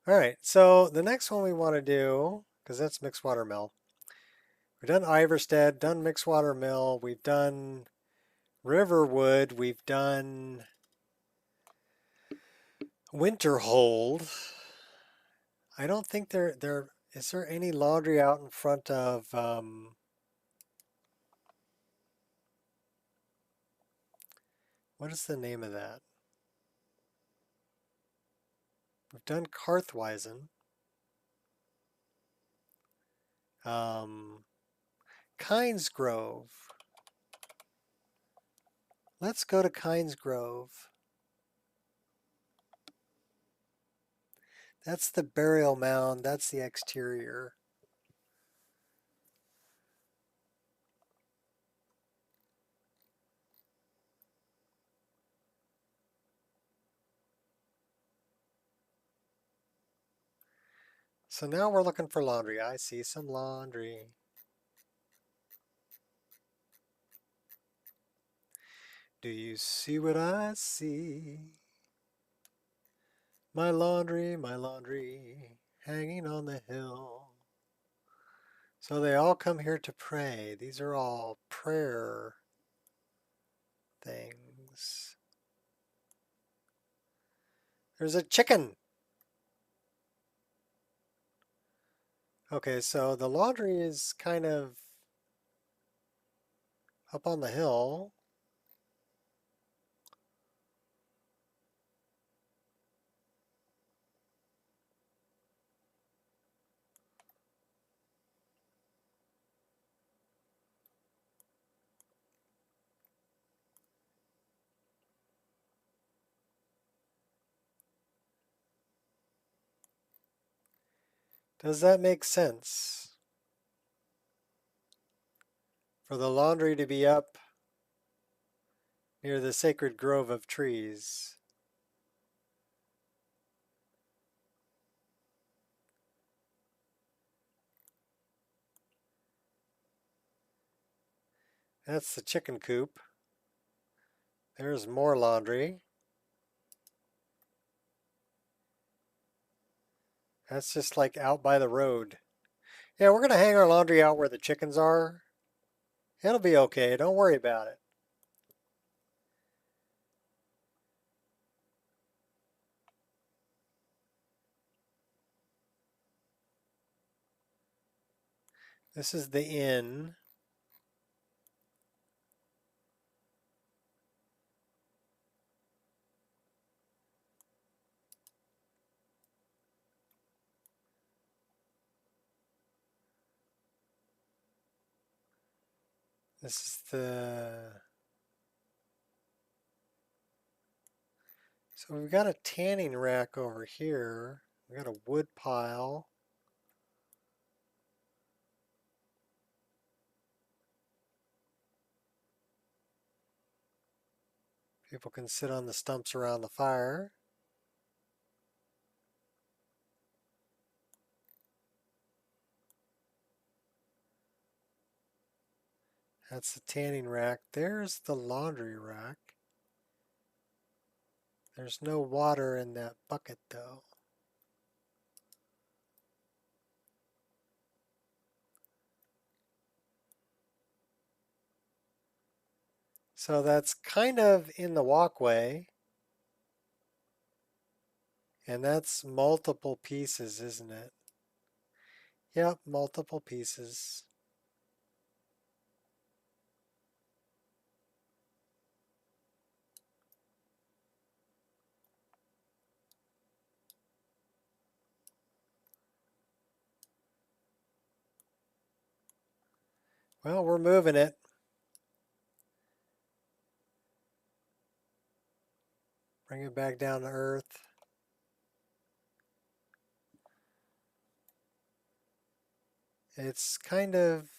All right, so the next one we want to do, because that's mixed water mill. We've done Iverstead, done mixed water mill, we've done Riverwood, we've done Winterhold. I don't think is there any laundry out in front of what is the name of that? We've done Carthweisen. Kynes Grove. Let's go to Kynes Grove. That's the burial mound. That's the exterior. So now we're looking for laundry. I see some laundry. Do you see what I see? My laundry, hanging on the hill. So they all come here to pray. These are all prayer things. There's a chicken. Okay, so the laundry is kind of up on the hill. Does that make sense? For the laundry to be up near the sacred grove of trees. That's the chicken coop. There's more laundry. That's just like out by the road. Yeah, we're going to hang our laundry out where the chickens are. It'll be okay. Don't worry about it. This is the inn. This is the... So we've got a tanning rack over here. We've got a wood pile. People can sit on the stumps around the fire. That's the tanning rack. There's the laundry rack. There's no water in that bucket though. So that's kind of in the walkway. And that's multiple pieces, isn't it? Yep, multiple pieces. Well, we're moving it. Bring it back down to earth. It's kind of...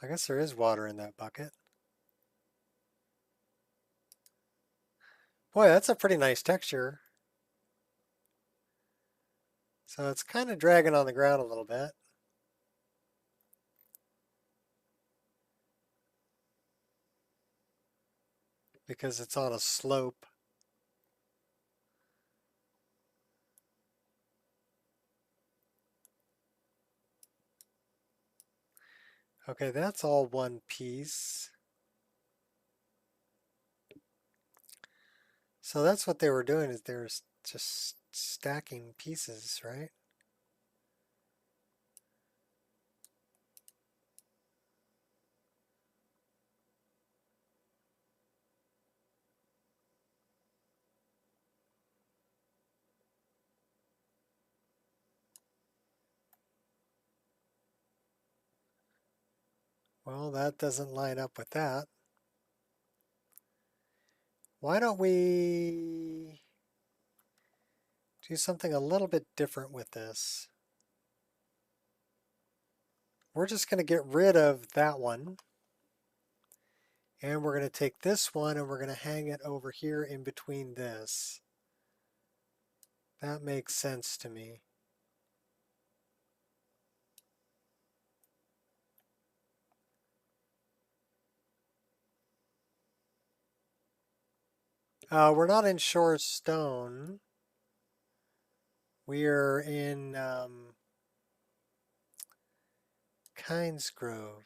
I guess there is water in that bucket. Boy, that's a pretty nice texture. So it's kind of dragging on the ground a little bit. Because it's on a slope. Okay, that's all one piece. So that's what they were doing, is they were just stacking pieces, right? Well, that doesn't line up with that. Why don't we do something a little bit different with this? We're just going to get rid of that one. And we're going to take this one and we're going to hang it over here in between this. That makes sense to me. We're not in shore stone. We're in Kynes Grove.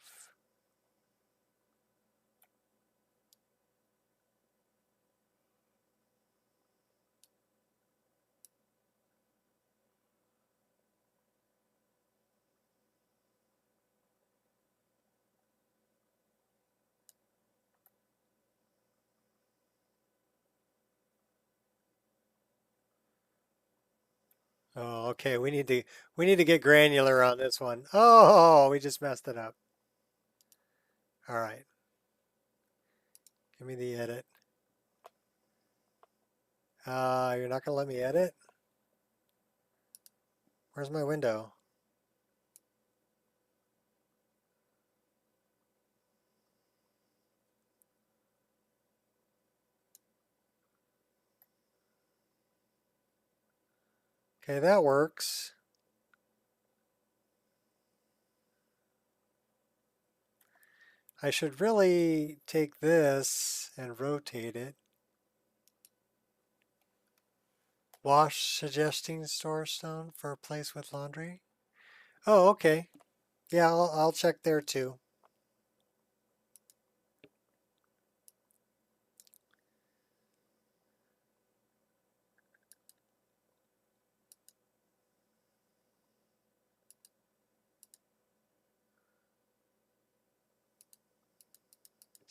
Oh, okay. We need to get granular on this one. Oh, we just messed it up. All right. Give me the edit. You're not gonna let me edit? Where's my window? Okay, that works. I should really take this and rotate it. Wash suggesting store stone for a place with laundry. Oh, okay. Yeah, I'll check there too.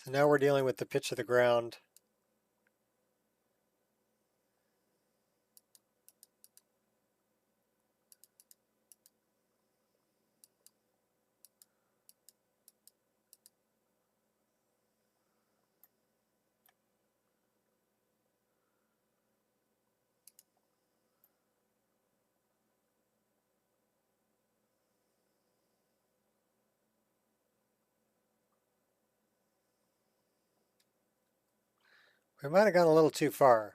So now we're dealing with the pitch of the ground. We might have gone a little too far.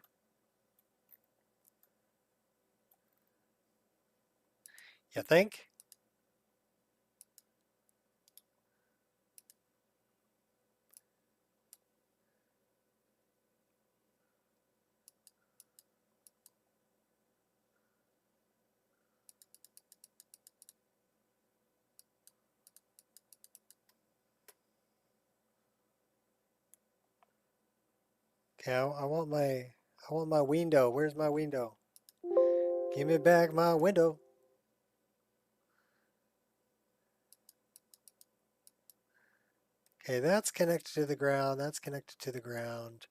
You think? Okay, I want my window. Where's my window? Give me back my window. Okay, that's connected to the ground. That's connected to the ground.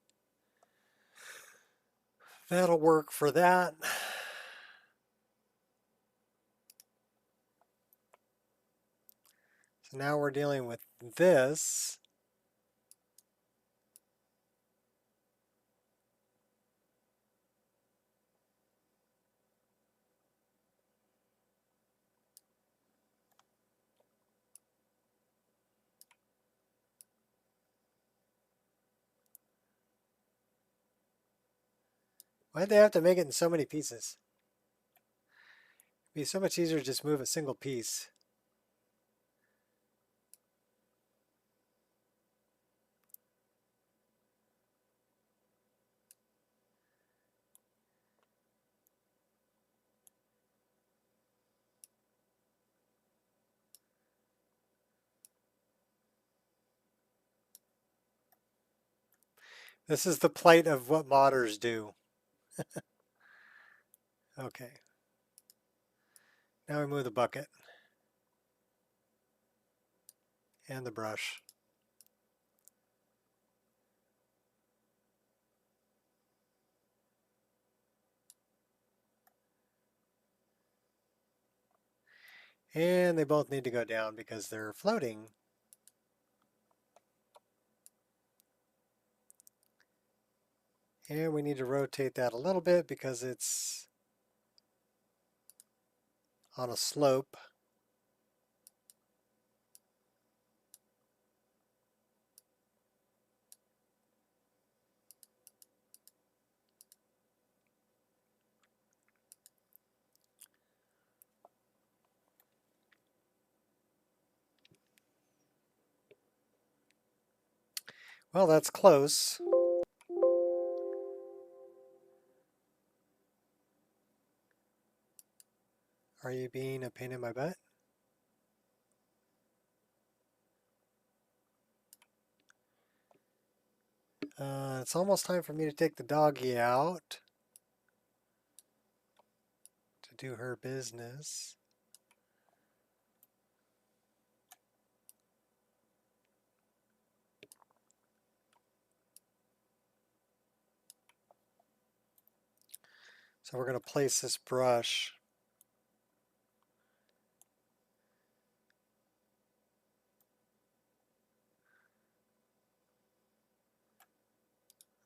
That'll work for that. So now we're dealing with this. Why'd they have to make it in so many pieces? It'd be so much easier to just move a single piece. This is the plight of what modders do. Okay. Now we move the bucket and the brush. And they both need to go down because they're floating. And we need to rotate that a little bit because it's on a slope. Well, that's close. Are you being a pain in my butt? It's almost time for me to take the doggy out to do her business. So we're going to place this brush.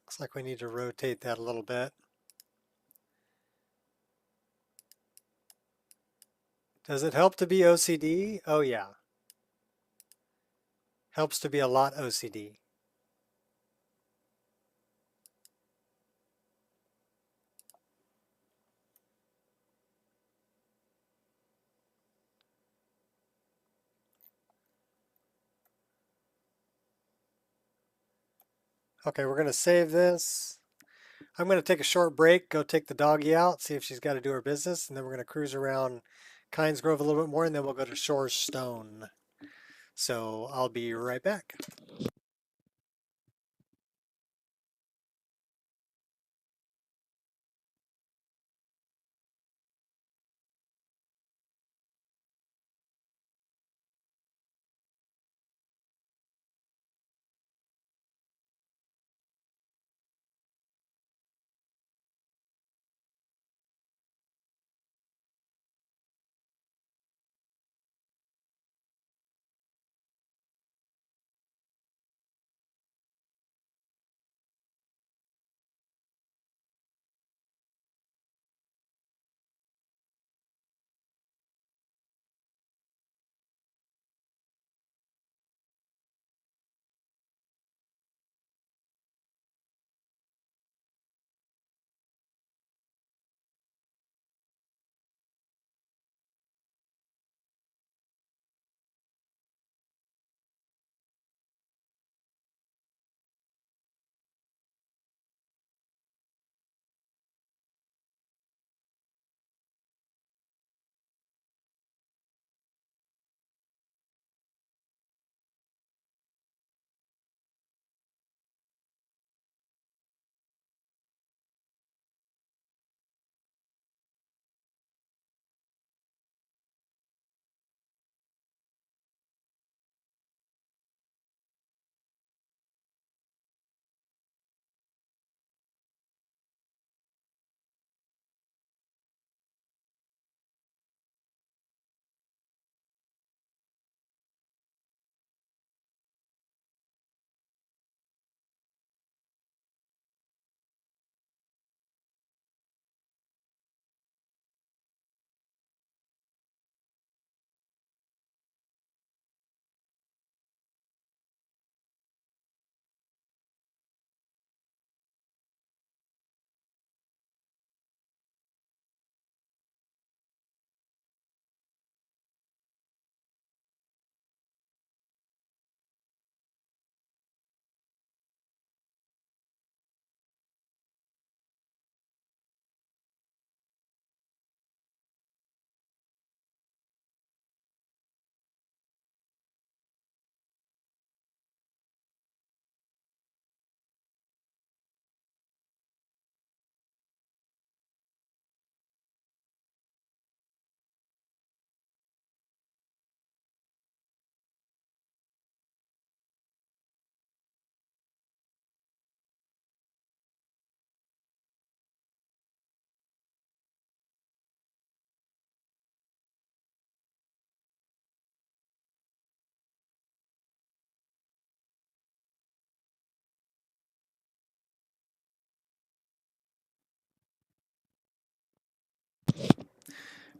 Looks like we need to rotate that a little bit. Does it help to be OCD? Oh yeah. Helps to be a lot OCD. Okay, we're going to save this. I'm going to take a short break, go take the doggy out, see if she's got to do her business, and then we're going to cruise around Kynes Grove a little bit more, and then we'll go to Shore Stone. So I'll be right back.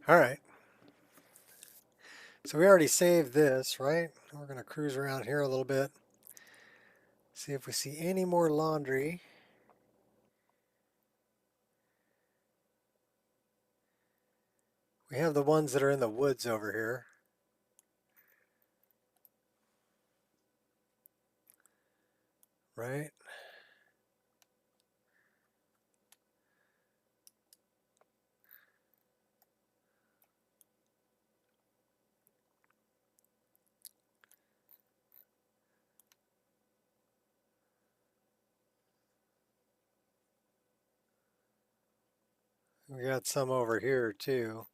All right. So we already saved this, right? We're going to cruise around here a little bit. See if we see any more laundry. We have the ones that are in the woods over here. Right? We got some over here too.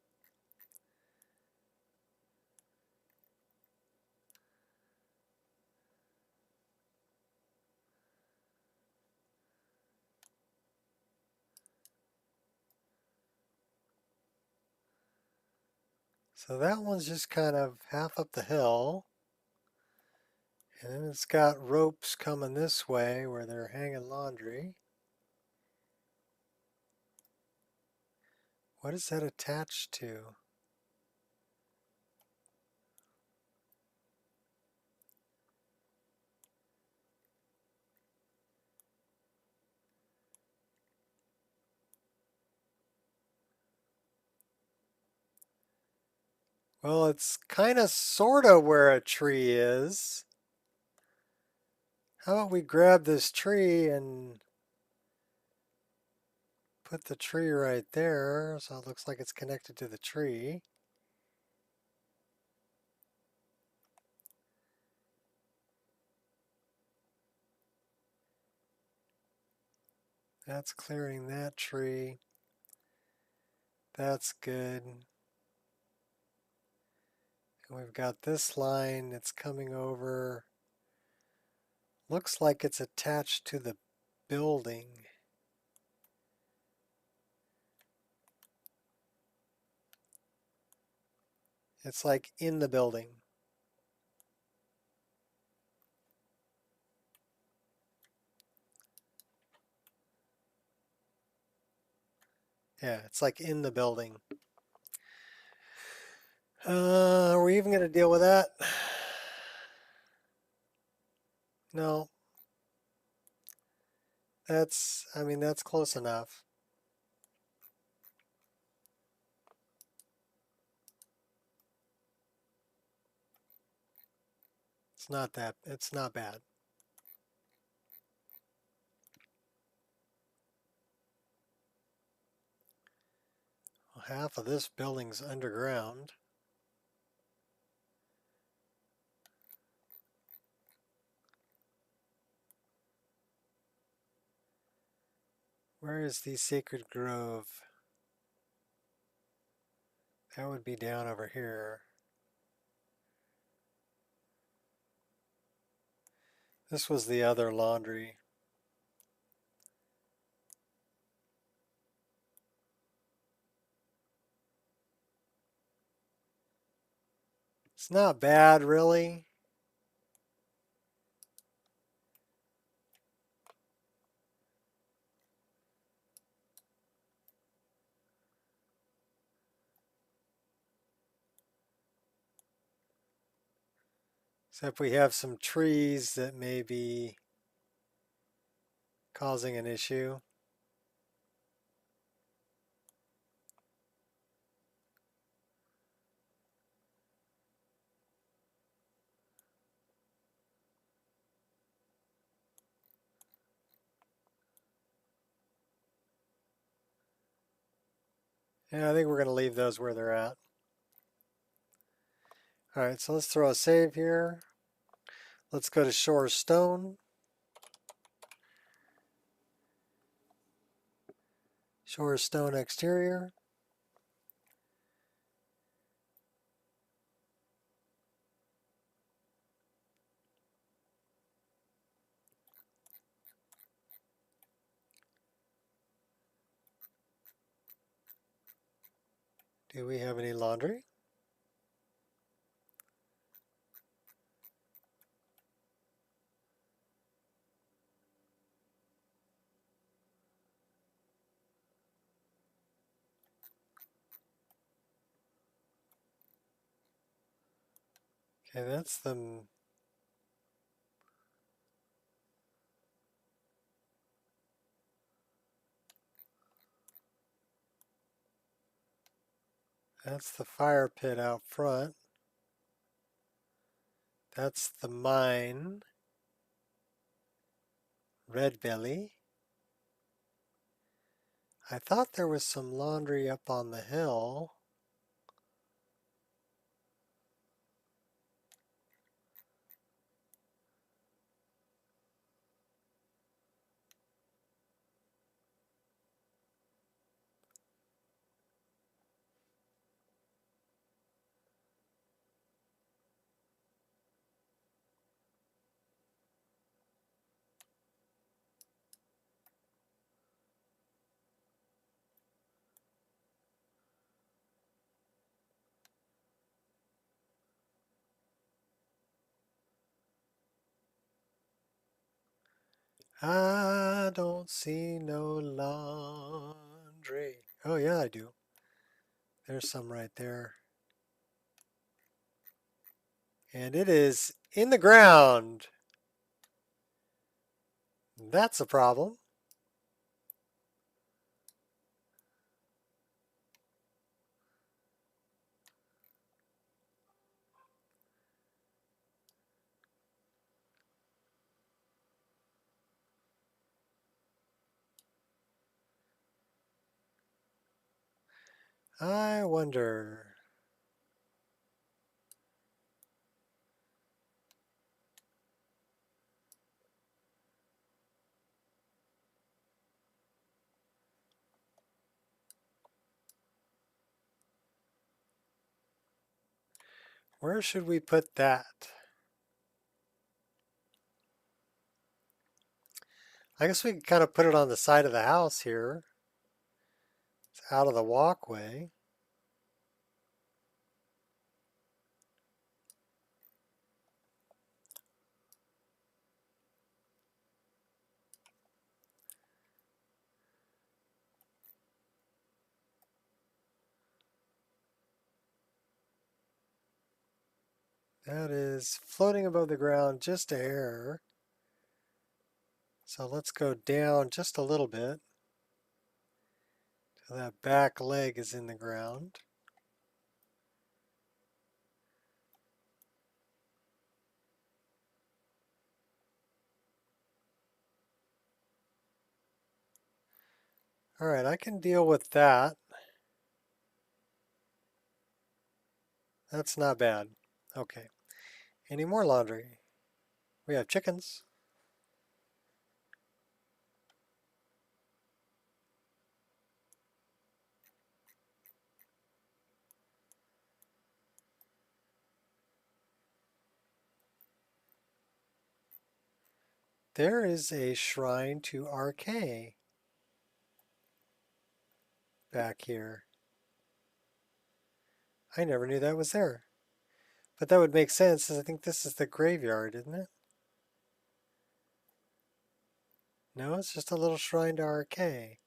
So that one's just kind of half up the hill. And then it's got ropes coming this way where they're hanging laundry. What is that attached to? Well, it's kind of sort of where a tree is. How about we grab this tree and put the tree right there so it looks like it's connected to the tree. That's clearing that tree. That's good. And we've got this line that's coming over. Looks like it's attached to the building. It's like in the building. Yeah, it's like in the building. Are we even going to deal with that? No. I mean, that's close enough. It's not bad. Well, half of this building's underground. Where is the sacred grove? That would be down over here. This was the other laundry. It's not bad, really. Except we have some trees that may be causing an issue. Yeah, I think we're going to leave those where they're at. All right, so let's throw a save here. Let's go to Shore Stone. Shore Stone exterior. Do we have any laundry? Okay, that's the fire pit out front. That's the mine. Red Belly. I thought there was some laundry up on the hill. I don't see no laundry. Oh yeah, I do. There's some right there. And it is in the ground. That's a problem. I wonder. Where should we put that? I guess we can kind of put it on the side of the house here. It's out of the walkway. That is floating above the ground just a hair. So let's go down just a little bit. So that back leg is in the ground. All right, I can deal with that. That's not bad. Okay. Any more laundry? We have chickens. There is a shrine to RK back here. I never knew that was there. But that would make sense, as I think this is the graveyard, isn't it? No, it's just a little shrine to RK.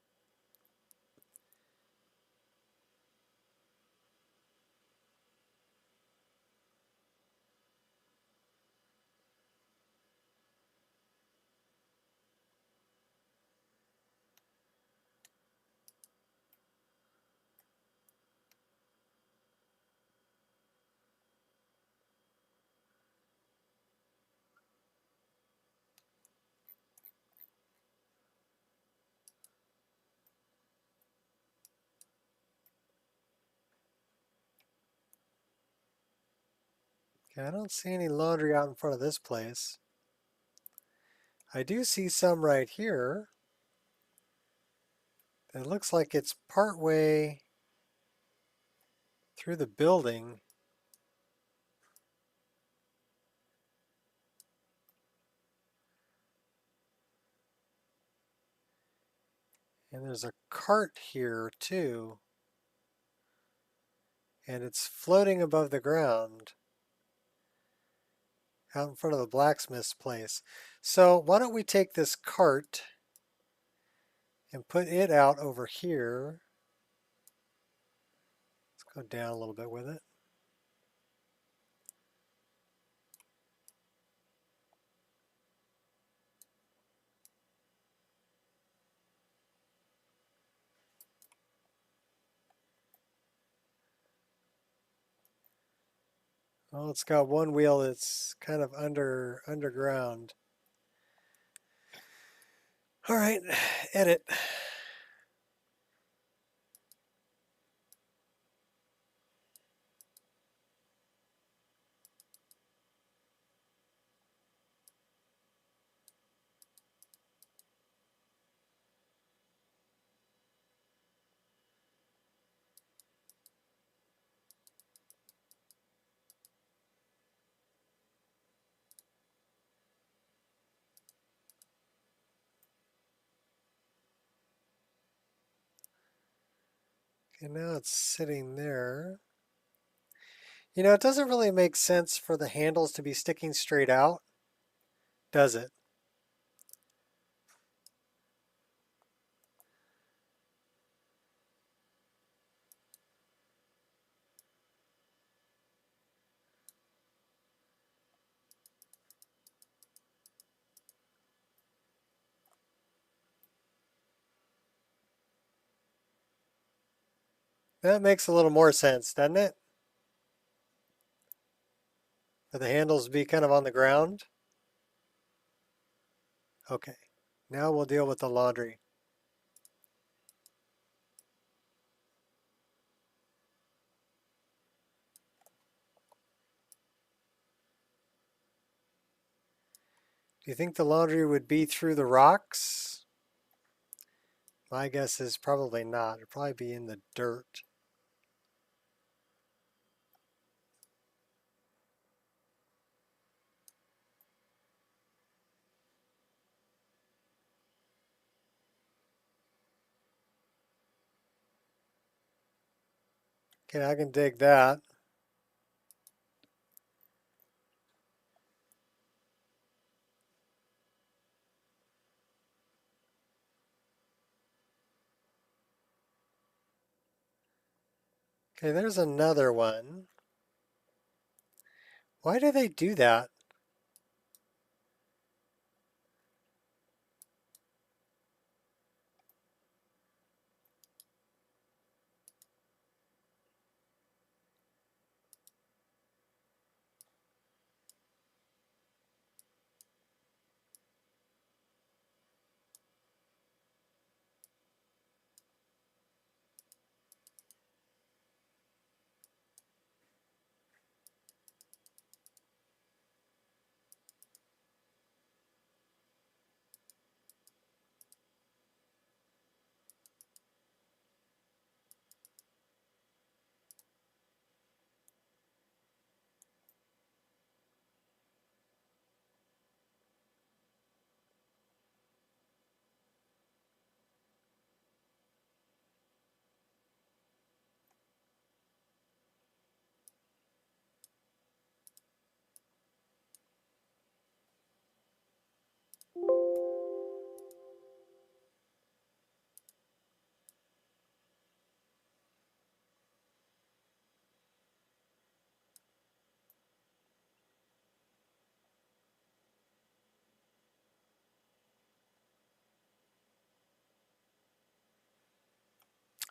Okay, I don't see any laundry out in front of this place. I do see some right here. It looks like it's part way through the building. And there's a cart here too. And it's floating above the ground out in front of the blacksmith's place. So why don't we take this cart and put it out over here. Let's go down a little bit with it. Well, it's got one wheel that's kind of underground. All right, edit. Okay, now it's sitting there. You know, it doesn't really make sense for the handles to be sticking straight out, does it? That makes a little more sense, doesn't it? For the handles to be kind of on the ground. Okay, now we'll deal with the laundry. Do you think the laundry would be through the rocks? My guess is probably not. It'd probably be in the dirt. Okay, I can dig that. Okay, there's another one. Why do they do that?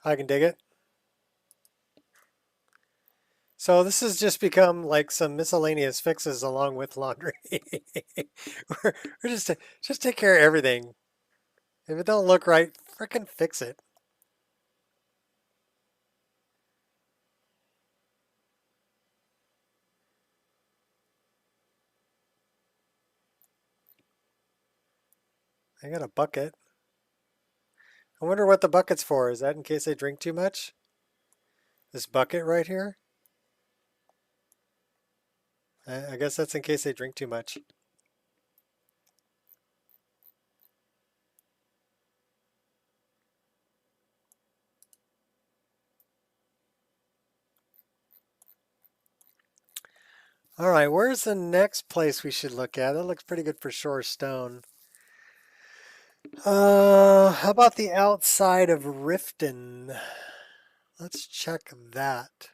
I can dig it. So this has just become like some miscellaneous fixes along with laundry. we're just take care of everything. If it don't look right, frickin' fix it. I got a bucket. I wonder what the bucket's for. Is that in case I drink too much? This bucket right here? I guess that's in case they drink too much. All right, where's the next place we should look at? That looks pretty good for shore stone. How about the outside of Riften? Let's check that.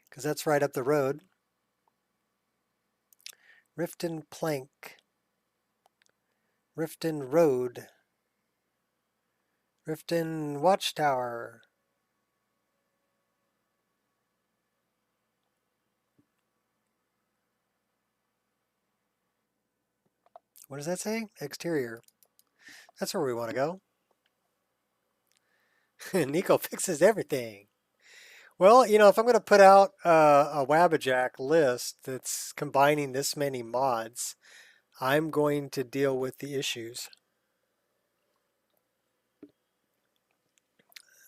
Because that's right up the road. Riften Plank. Riften Road. Riften Watchtower. What does that say? Exterior. That's where we want to go. Nico fixes everything. Well, you know, if I'm going to put out a Wabajack list that's combining this many mods, I'm going to deal with the issues.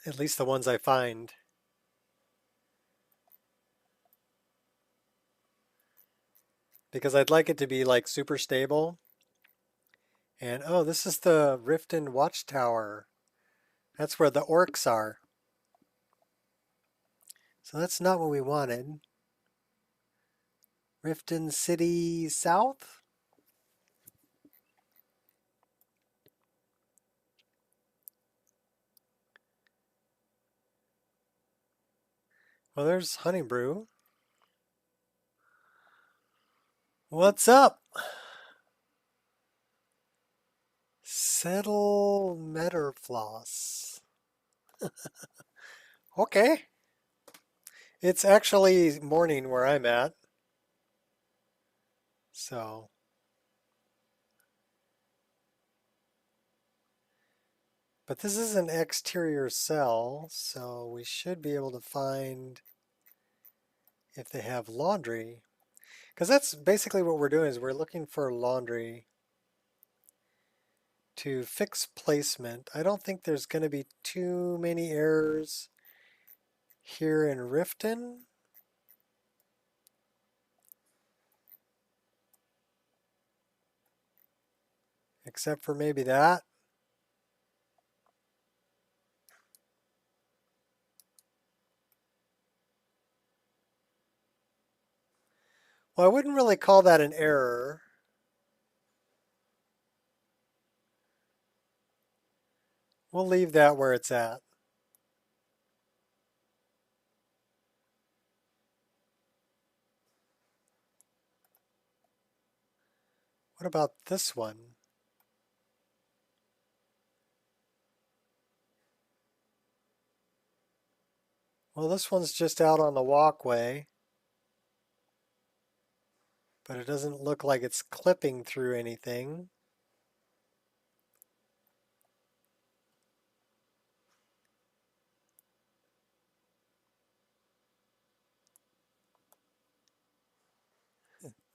At least the ones I find. Because I'd like it to be like super stable. And oh, this is the Riften Watchtower. That's where the orcs are. So that's not what we wanted. Riften City South? Well, there's Honeybrew. What's up? Settle Metterfloss. Okay. It's actually morning where I'm at. So, but this is an exterior cell, so we should be able to find if they have laundry. Because that's basically what we're doing is we're looking for laundry to fix placement. I don't think there's going to be too many errors here in Riften. Except for maybe that. Well, I wouldn't really call that an error. We'll leave that where it's at. What about this one? Well, this one's just out on the walkway, but it doesn't look like it's clipping through anything.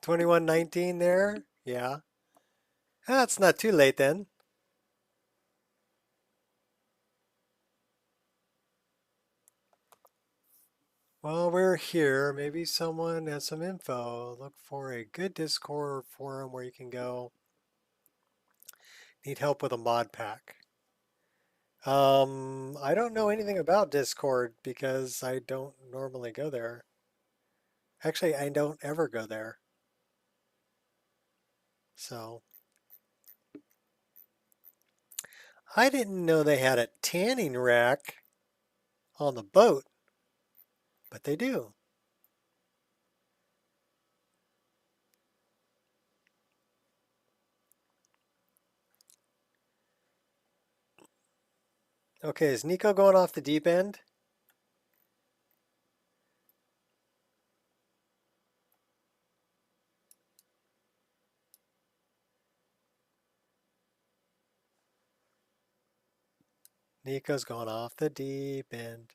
$21.19 there? Yeah. It's not too late then. While we're here, maybe someone has some info. Look for a good Discord forum where you can go. Need help with a mod pack. I don't know anything about Discord because I don't normally go there. Actually, I don't ever go there. So, I didn't know they had a tanning rack on the boat, but they do. Okay, is Nico going off the deep end? Nico's going off the deep end.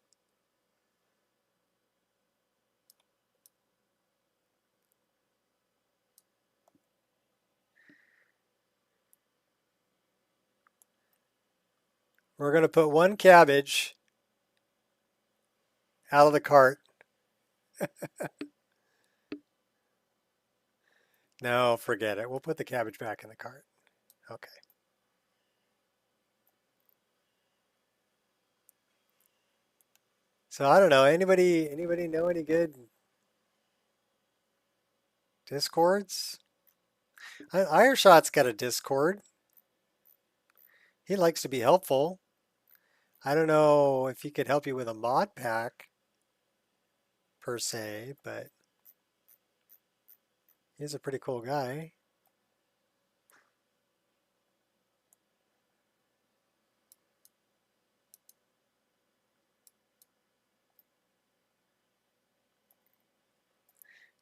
We're going to put one cabbage out of the cart. No, forget it. We'll put the cabbage back in the cart. Okay. So I don't know. Anybody know any good Discords? Ireshot's got a Discord. He likes to be helpful. I don't know if he could help you with a mod pack per se, but he's a pretty cool guy.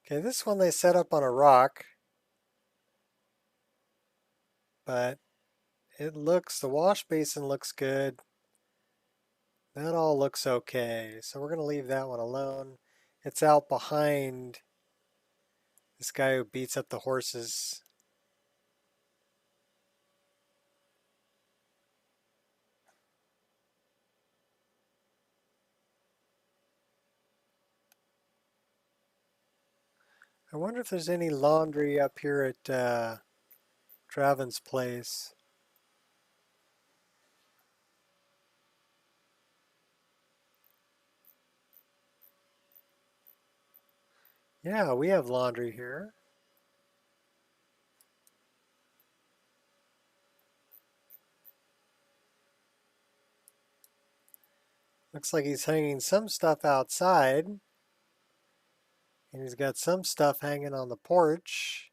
Okay, this one they set up on a rock, but the wash basin looks good. That all looks okay. So we're going to leave that one alone. It's out behind this guy who beats up the horses. I wonder if there's any laundry up here at Draven's place. Yeah, we have laundry here. Looks like he's hanging some stuff outside. And he's got some stuff hanging on the porch.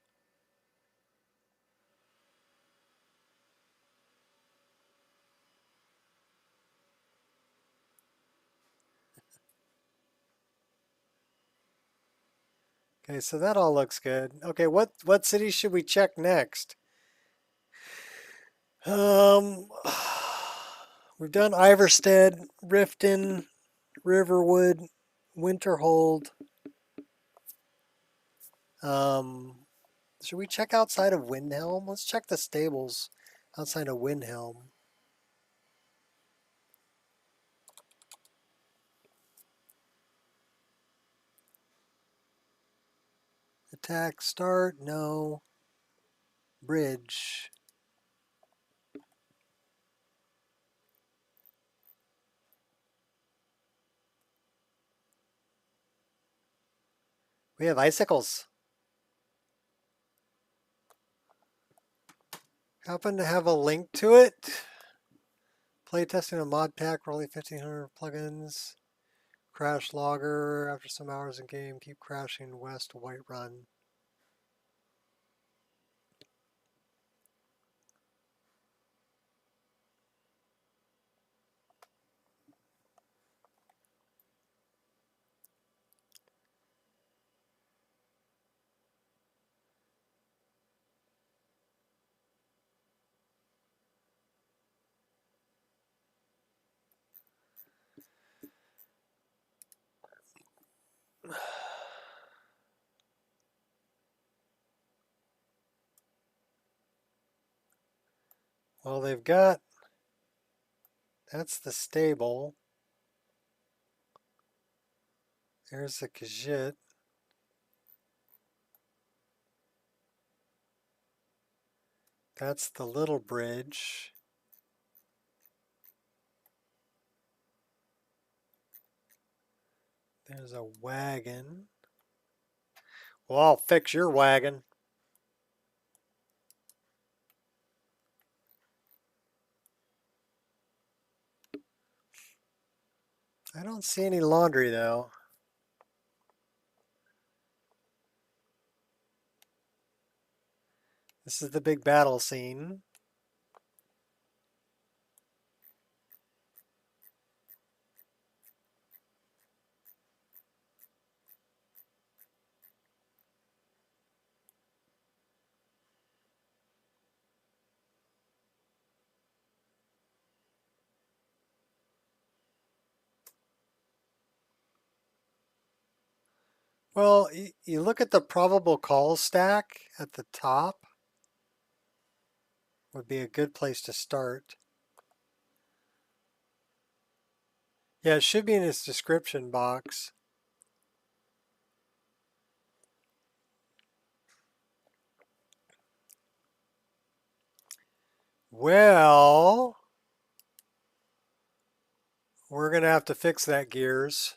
Okay, so that all looks good. Okay, what cities should we check next? Um, we've done Iverstead, Riften, Riverwood, Winterhold. Um, should we check outside of Windhelm? Let's check the stables outside of Windhelm. Attack, start, no. Bridge. We have icicles. Happen to have a link to it. Playtesting a mod pack, roughly 1,500 plugins. Crash logger. After some hours in game, keep crashing west Whiterun. Well, they've got, that's the stable. There's the Khajiit. That's the little bridge. There's a wagon. Well, I'll fix your wagon. I don't see any laundry though. This is the big battle scene. Well, you look at the probable call stack at the top, would be a good place to start. Yeah, it should be in its description box. Well, we're going to have to fix that, Gears.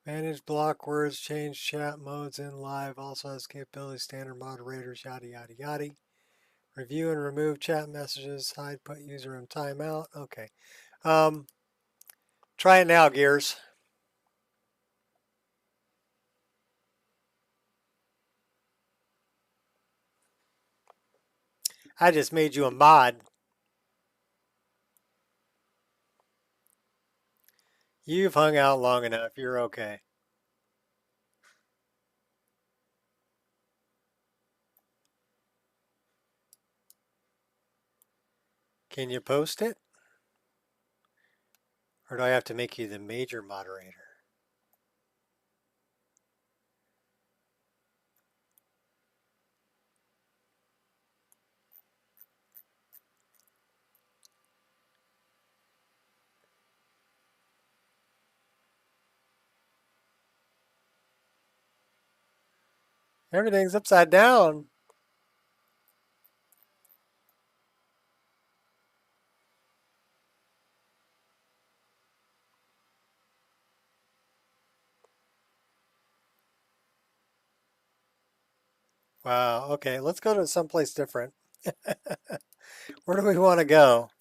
Manage block words, change chat modes in live, also has capability, standard moderators, yada, yada, yada. Review and remove chat messages, hide, put user in timeout. Okay. Try it now, Gears. I just made you a mod. You've hung out long enough. You're okay. Can you post it? Or do I have to make you the major moderator? Everything's upside down. Wow. Okay, let's go to someplace different. Where do we want to go?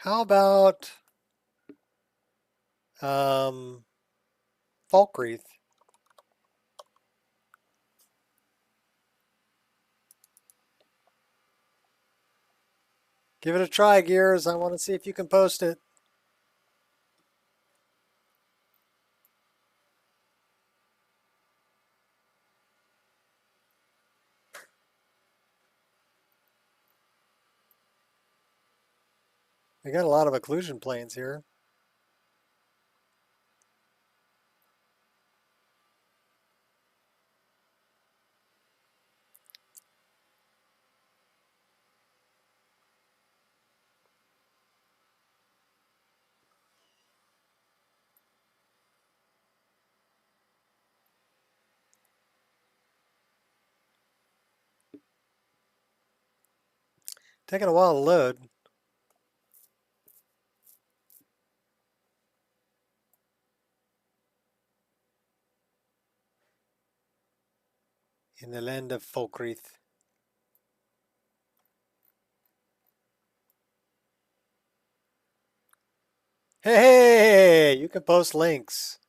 How about um, Falkreath? Give it a try, Gears. I want to see if you can post it. We got a lot of occlusion planes here. Taking a while to load. In the land of Falkreath. Hey, you can post links.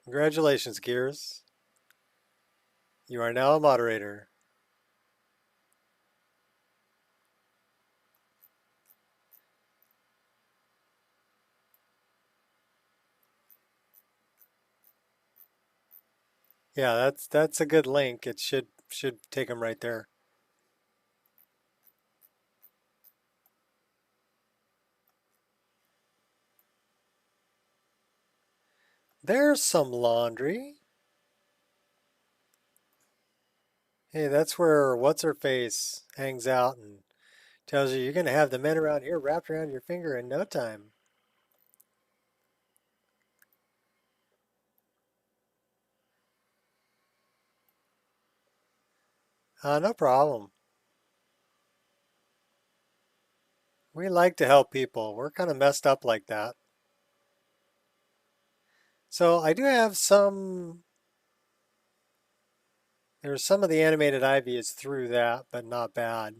Congratulations, Gears. You are now a moderator. Yeah, that's a good link. It should take them right there. There's some laundry. Hey, that's where what's her face hangs out and tells you you're gonna have the men around here wrapped around your finger in no time. No problem. We like to help people. We're kind of messed up like that. So I do have some. There's some of the animated ivy is through that, but not bad.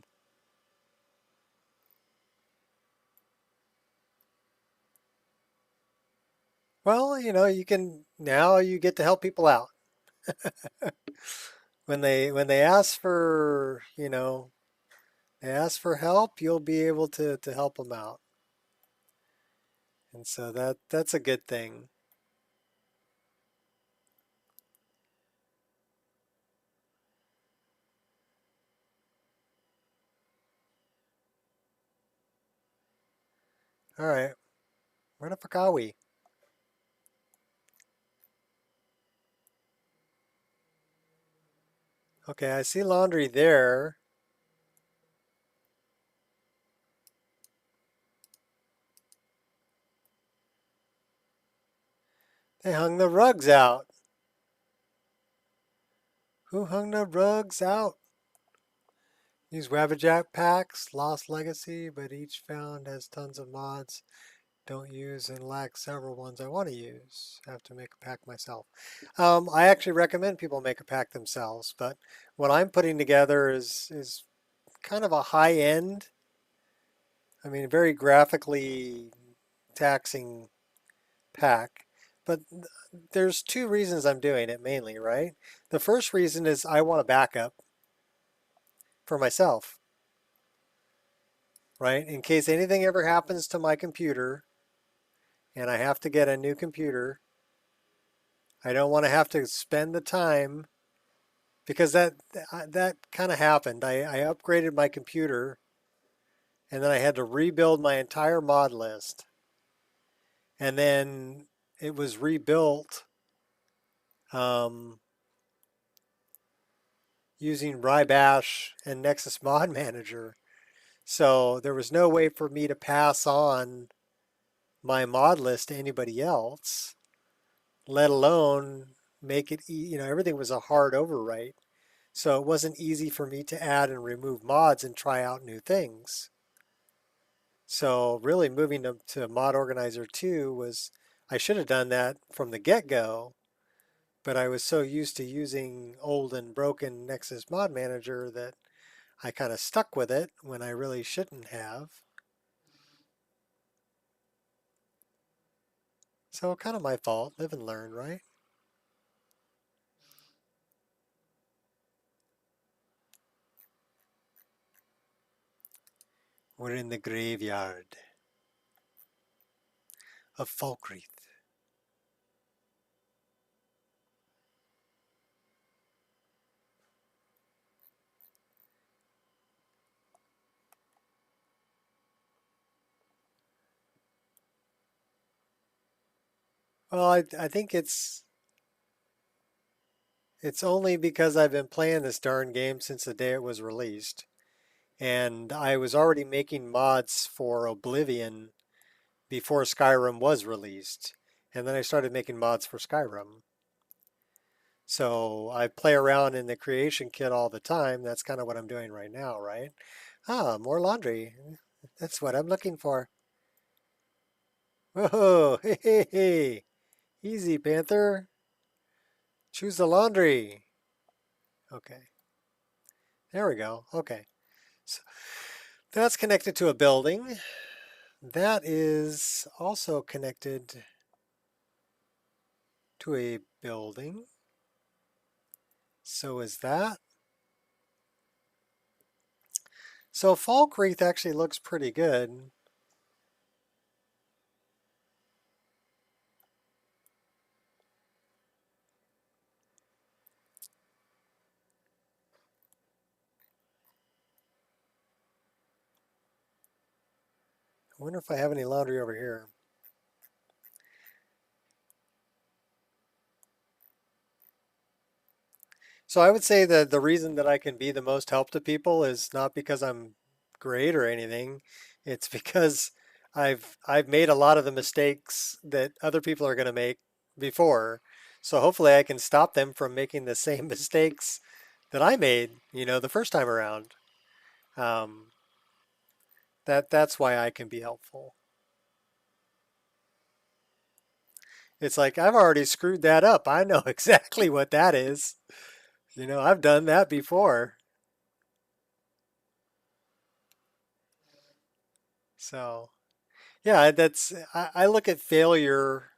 Well, you can now you get to help people out. When they ask for, they ask for help, you'll be able to help them out. And so that's a good thing. All right. Where the fuck are we? Okay, I see laundry there. They hung the rugs out. Who hung the rugs out? These Wabbajack packs, Lost Legacy, but each found has tons of mods. Don't use and lack several ones I want to use. I have to make a pack myself. I actually recommend people make a pack themselves, but what I'm putting together is kind of a high end, I mean, very graphically taxing pack. But there's two reasons I'm doing it mainly, right? The first reason is I want a backup for myself, right? In case anything ever happens to my computer and I have to get a new computer, I don't want to have to spend the time because that kind of happened. I upgraded my computer and then I had to rebuild my entire mod list. And then it was rebuilt um, using Wrye Bash and Nexus Mod Manager. So there was no way for me to pass on my mod list to anybody else, let alone make it, everything was a hard overwrite. So it wasn't easy for me to add and remove mods and try out new things. So really moving to Mod Organizer 2 was, I should have done that from the get-go, but I was so used to using old and broken Nexus Mod Manager that I kind of stuck with it when I really shouldn't have. So kind of my fault. Live and learn, right? We're in the graveyard of Falkreath. Well, I think it's only because I've been playing this darn game since the day it was released. And I was already making mods for Oblivion before Skyrim was released. And then I started making mods for Skyrim. So I play around in the creation kit all the time. That's kind of what I'm doing right now, right? Ah, more laundry. That's what I'm looking for. Whoa, hey, hey, hey. Easy, Panther. Choose the laundry. Okay, there we go. Okay, so that's connected to a building. That is also connected to a building. So is that. So Falkreath actually looks pretty good. I wonder if I have any laundry over here. So I would say that the reason that I can be the most help to people is not because I'm great or anything. It's because I've made a lot of the mistakes that other people are going to make before. So hopefully I can stop them from making the same mistakes that I made, the first time around. Um, that's why I can be helpful. It's like I've already screwed that up. I know exactly what that is. I've done that before. So, yeah, I look at failure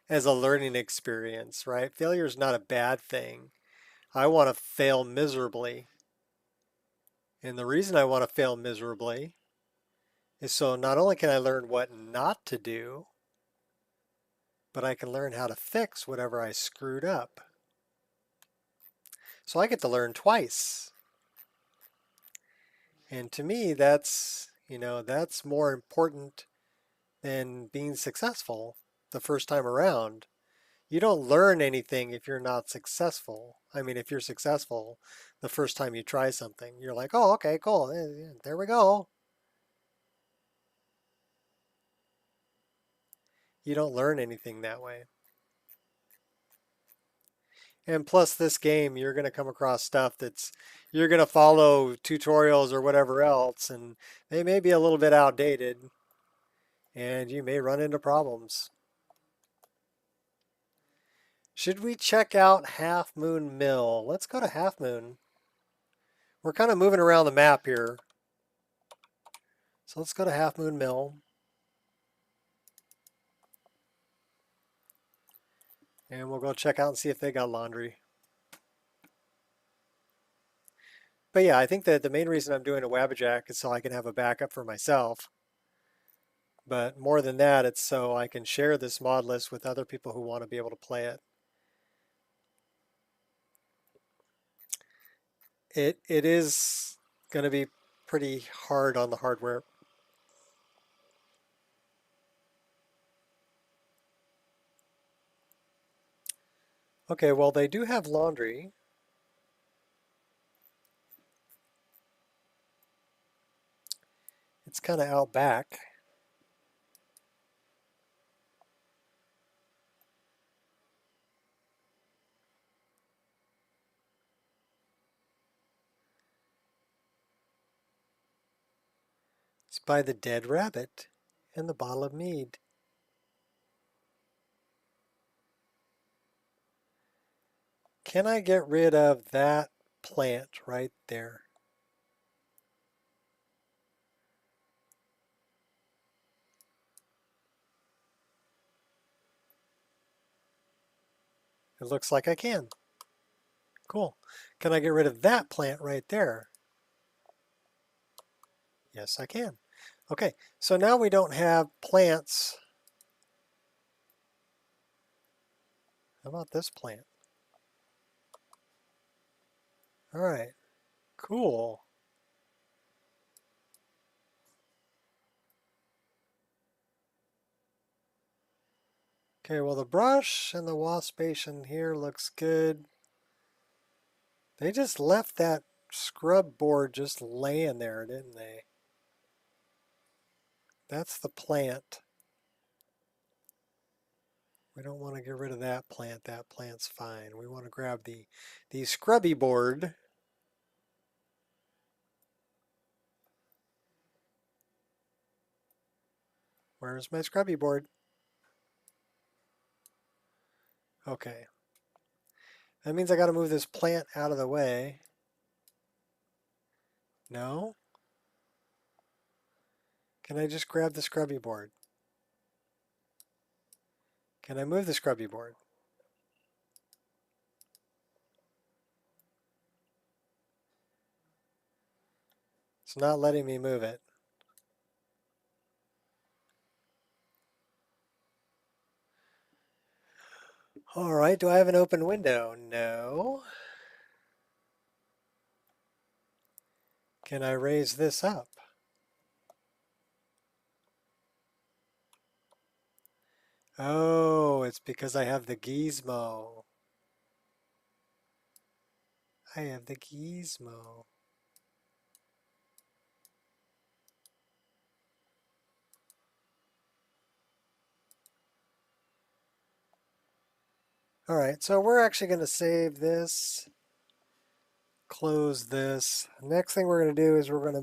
as a learning experience, right? Failure is not a bad thing. I want to fail miserably. And the reason I want to fail miserably is so not only can I learn what not to do, but I can learn how to fix whatever I screwed up. So I get to learn twice. And to me, that's more important than being successful the first time around. You don't learn anything if you're not successful. I mean, if you're successful the first time you try something, you're like, oh, okay, cool. There we go. You don't learn anything that way. And plus, this game, you're going to come across stuff you're going to follow tutorials or whatever else, and they may be a little bit outdated, and you may run into problems. Should we check out Half Moon Mill? Let's go to Half Moon. We're kind of moving around the map here. So let's go to Half Moon Mill. And we'll go check out and see if they got laundry. But yeah, I think that the main reason I'm doing a Wabbajack is so I can have a backup for myself. But more than that, it's so I can share this mod list with other people who want to be able to play it. It is going to be pretty hard on the hardware. Okay, well, they do have laundry. It's kind of out back. It's by the dead rabbit and the bottle of mead. Can I get rid of that plant right there? It looks like I can. Cool. Can I get rid of that plant right there? Yes, I can. Okay, so now we don't have plants. How about this plant? All right, cool. Okay, well the brush and the waspation here looks good. They just left that scrub board just laying there, didn't they? That's the plant. We don't want to get rid of that plant. That plant's fine. We want to grab the scrubby board. Where's my scrubby board? Okay. That means I got to move this plant out of the way. No? Can I just grab the scrubby board? Can I move the scrubby board? It's not letting me move it. All right, do I have an open window? No. Can I raise this up? Oh, it's because I have the gizmo. I have the gizmo. All right, so we're actually going to save this, close this. Next thing we're going to do is we're going to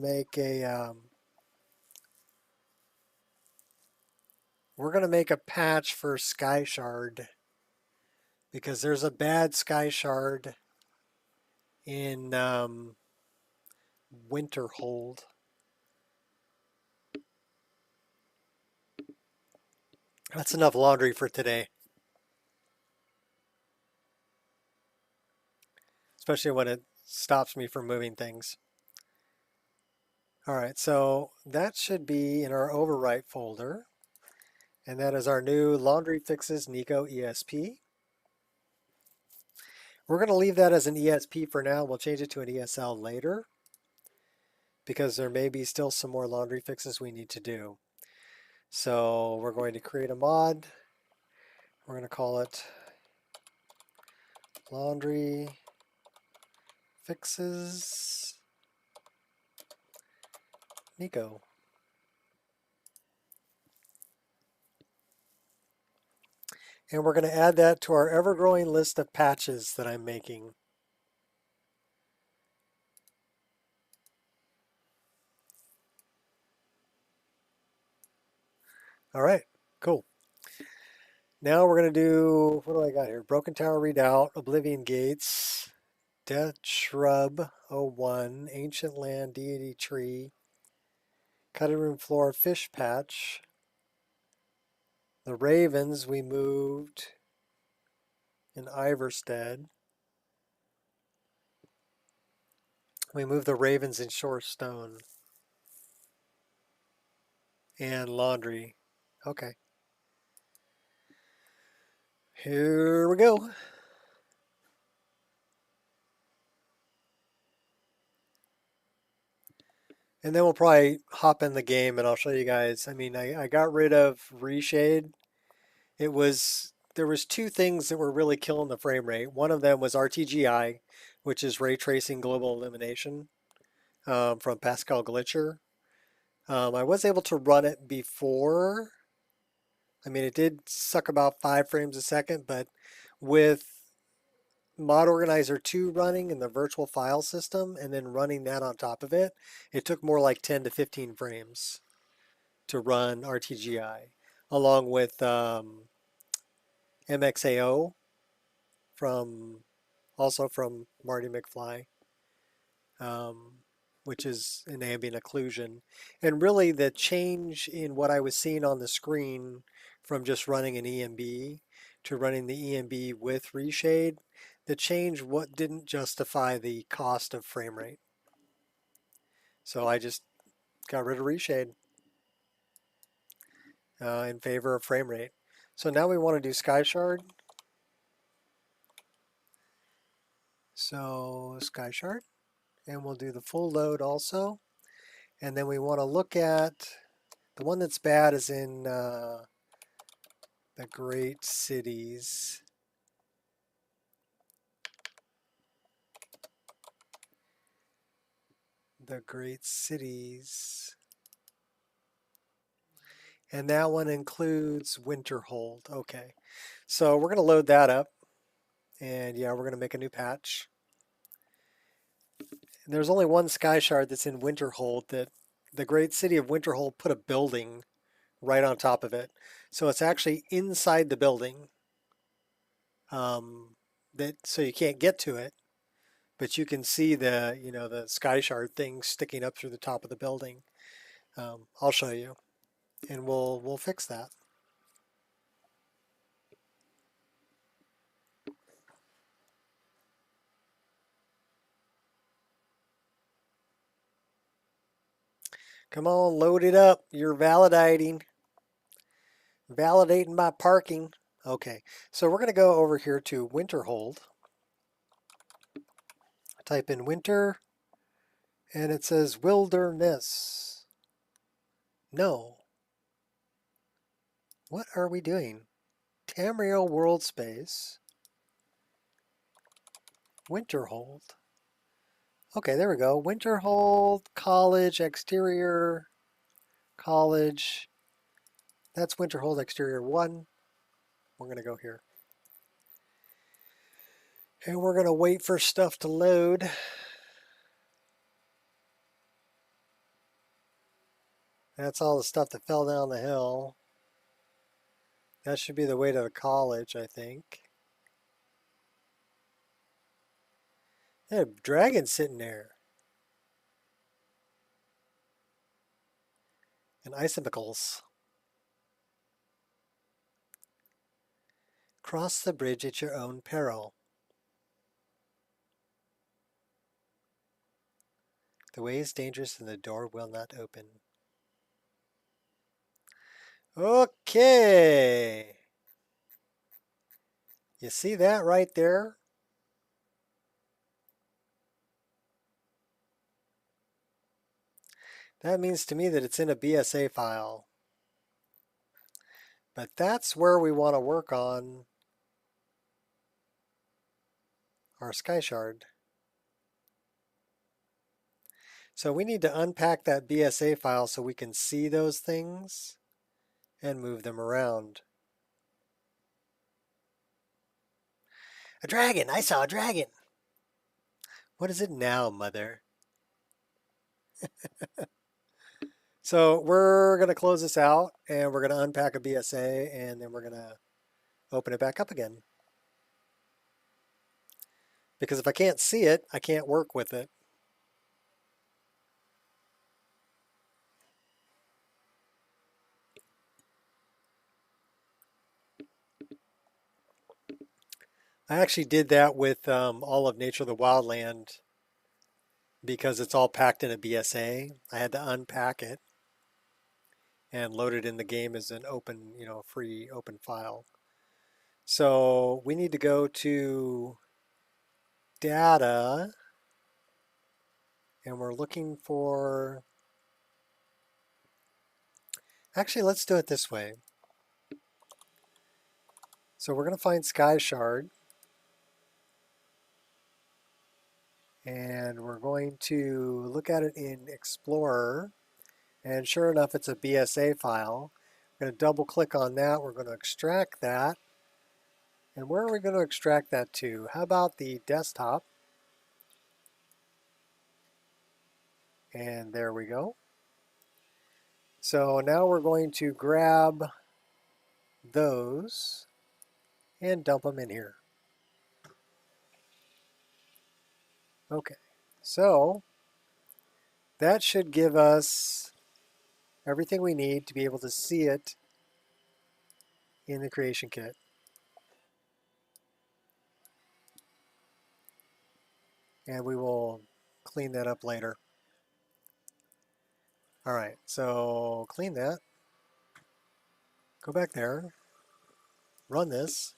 make a patch for Sky Shard because there's a bad Sky Shard in Winterhold. That's enough laundry for today, especially when it stops me from moving things. All right, so that should be in our overwrite folder. And that is our new Laundry Fixes Nico ESP. We're going to leave that as an ESP for now. We'll change it to an ESL later because there may be still some more laundry fixes we need to do. So we're going to create a mod. We're going to call it Laundry Fixes Nico. And we're going to add that to our ever-growing list of patches that I'm making. All right, cool. Now we're going to do, what do I got here? Broken Tower Redoubt, Oblivion Gates, Death Shrub 01, Ancient Land, Deity Tree, Cutting Room Floor, Fish Patch. The Ravens we moved in Iverstead. We moved the Ravens in Shore Stone. And Laundry. Okay. Here we go. And then we'll probably hop in the game and I'll show you guys. I mean, I got rid of Reshade. There was two things that were really killing the frame rate. One of them was RTGI, which is Ray Tracing Global Illumination from Pascal Glitcher. I was able to run it before. I mean, it did suck about 5 frames a second, but with Mod Organizer 2 running in the virtual file system and then running that on top of it, it took more like 10 to 15 frames to run RTGI, along with MXAO also from Marty McFly, which is an ambient occlusion. And really the change in what I was seeing on the screen from just running an EMB to running the EMB with reshade. The change what didn't justify the cost of frame rate. So I just got rid of reshade in favor of frame rate. So now we want to do SkyShard. So SkyShard, and we'll do the full load also. And then we want to look at the one that's bad is in the great cities. The great cities. And that one includes Winterhold. Okay. So we're going to load that up. And yeah, we're going to make a new patch. And there's only one sky shard that's in Winterhold that the great city of Winterhold put a building right on top of it. So it's actually inside the building. So you can't get to it, but you can see the the sky shard thing sticking up through the top of the building. I'll show you, and we'll fix that. Come on, load it up. You're validating my parking. Okay, so we're going to go over here to Winterhold. Type in winter, and it says wilderness. No. What are we doing? Tamriel World Space. Winterhold. Okay, there we go. Winterhold, college, exterior, college. That's Winterhold exterior 1. We're going to go here. And we're going to wait for stuff to load. That's all the stuff that fell down the hill. That should be the way to the college, I think. There's a dragon sitting there. And icicles. Cross the bridge at your own peril. The way is dangerous and the door will not open. Okay. You see that right there? That means to me that it's in a BSA file. But that's where we want to work on our SkyShard. So we need to unpack that BSA file so we can see those things and move them around. A dragon! I saw a dragon! What is it now, mother? So we're going to close this out and we're going to unpack a BSA and then we're going to open it back up again. Because if I can't see it, I can't work with it. I actually did that with all of Nature of the Wildland because it's all packed in a BSA. I had to unpack it and load it in the game as an open, free open file. So we need to go to data and we're looking for, actually let's do it this way. So we're going to find SkyShard and we're going to look at it in Explorer, and sure enough it's a BSA file. We're going to double click on that, we're going to extract that, and where are we going to extract that to? How about the desktop? And there we go. So now we're going to grab those and dump them in here. Okay, so that should give us everything we need to be able to see it in the creation kit. and we will clean that up later. All right, so clean that. Go back there. Run this.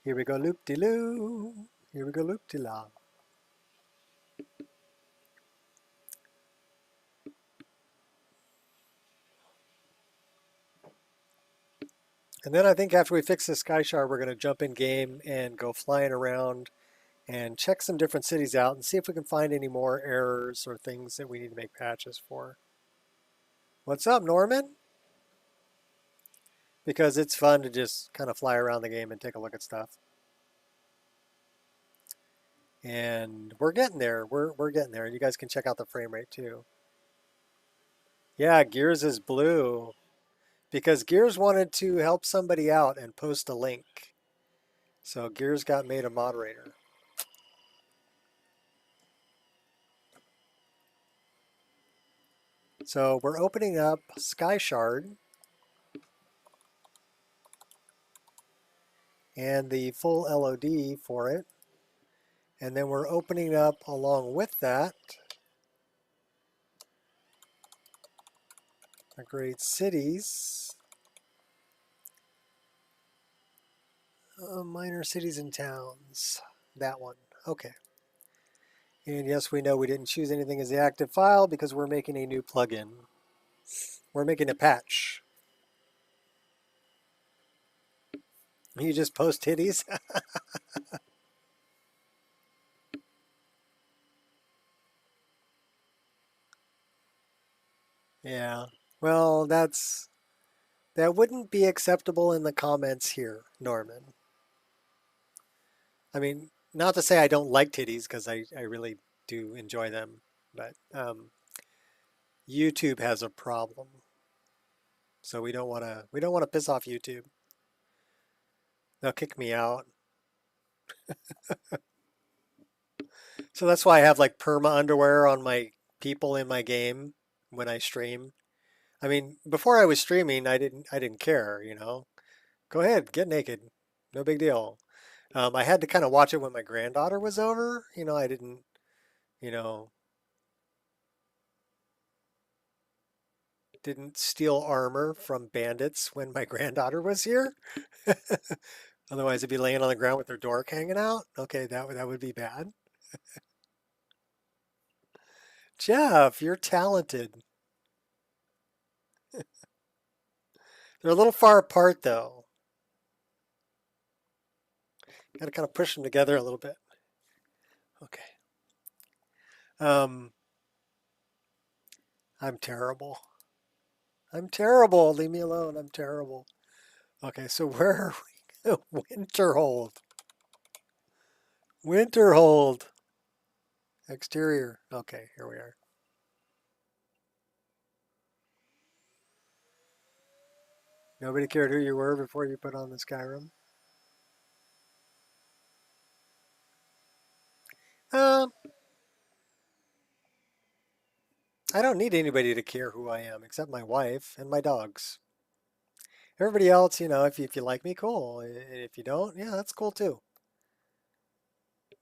Here we go, loop-de-loo. Here we go, loop-de-la. And then I think after we fix the Sky Shard, we're going to jump in game and go flying around and check some different cities out and see if we can find any more errors or things that we need to make patches for. What's up, Norman? Because it's fun to just kind of fly around the game and take a look at stuff. And we're getting there. We're getting there. You guys can check out the frame rate too. Yeah, Gears is blue because Gears wanted to help somebody out and post a link. So Gears got made a moderator. So we're opening up Sky Shard and the full LOD for it. And then we're opening up along with that the great cities, minor cities and towns. That one. Okay. And yes, we know we didn't choose anything as the active file because we're making a new plugin. We're making a patch. You just post titties? Yeah. Well, that wouldn't be acceptable in the comments here, Norman. I mean, not to say I don't like titties because I really do enjoy them, but YouTube has a problem. So we don't want to piss off YouTube. They'll kick me out. So that's why I have like perma underwear on my people in my game when I stream. I mean, before I was streaming, I didn't care, you know. Go ahead, get naked. No big deal. I had to kind of watch it when my granddaughter was over. You know, I didn't, you know, didn't steal armor from bandits when my granddaughter was here. Otherwise, it'd be laying on the ground with her dork hanging out. Okay, that would be bad. Jeff, you're talented. They're a little far apart though. Got to kind of push them together a little bit. Okay. Um, I'm terrible. I'm terrible. Leave me alone. I'm terrible. Okay, so where are we? Winterhold. Winterhold. Exterior. Okay, here we are. Nobody cared who you were before you put on the Skyrim? Um, I don't need anybody to care who I am except my wife and my dogs. Everybody else, you know, if you like me, cool. If you don't, yeah, that's cool too.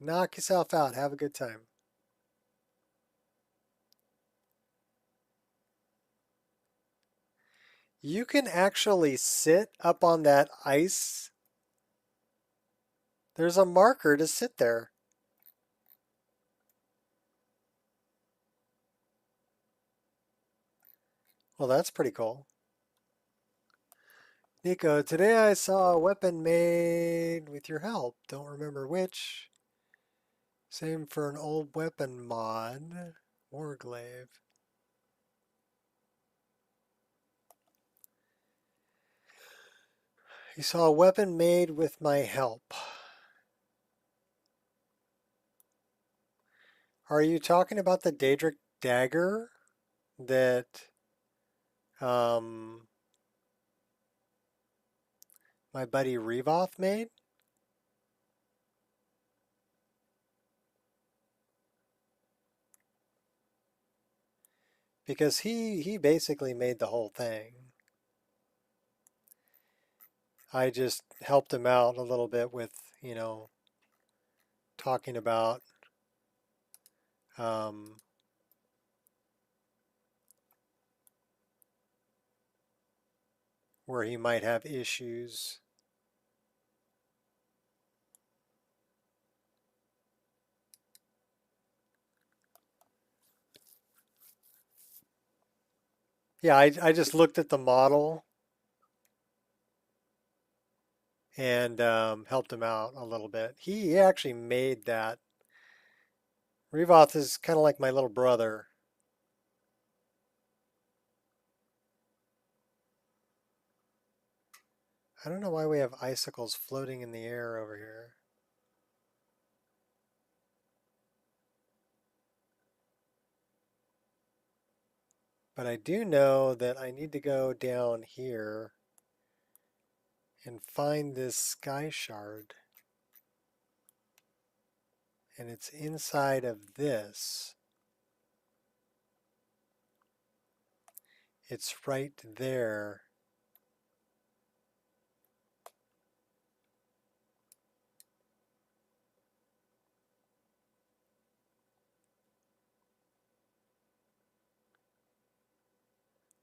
Knock yourself out. Have a good time. You can actually sit up on that ice. There's a marker to sit there. Well, that's pretty cool. Nico, today I saw a weapon made with your help. Don't remember which. Same for an old weapon mod. Warglaive. You saw a weapon made with my help. Are you talking about the Daedric dagger that um, my buddy Revoth made? Because he basically made the whole thing. I just helped him out a little bit with, you know, talking about um, where he might have issues. Yeah, I just looked at the model and helped him out a little bit. He actually made that. Revoth is kind of like my little brother. I don't know why we have icicles floating in the air over here. But I do know that I need to go down here and find this sky shard. And it's inside of this. It's right there.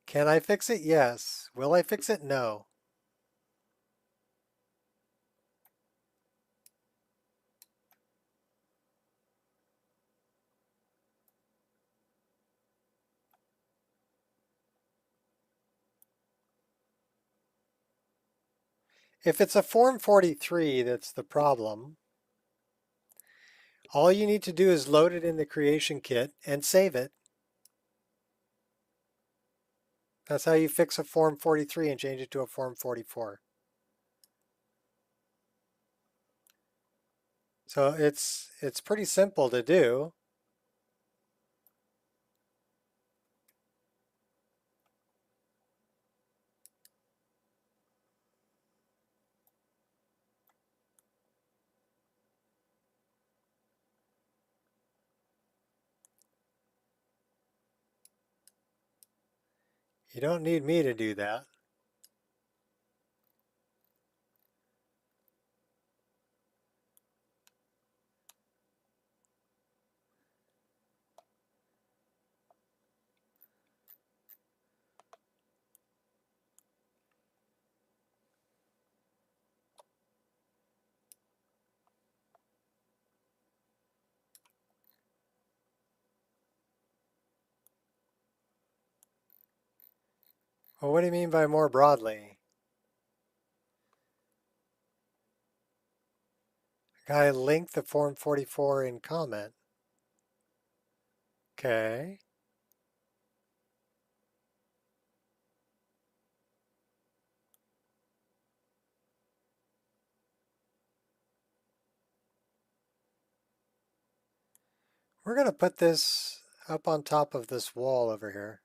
Can I fix it? Yes. Will I fix it? No. If it's a Form 43 that's the problem, all you need to do is load it in the creation kit and save it. That's how you fix a Form 43 and change it to a Form 44. So it's pretty simple to do. You don't need me to do that. Well, what do you mean by more broadly? I linked the Form 44 in comment. Okay. We're going to put this up on top of this wall over here.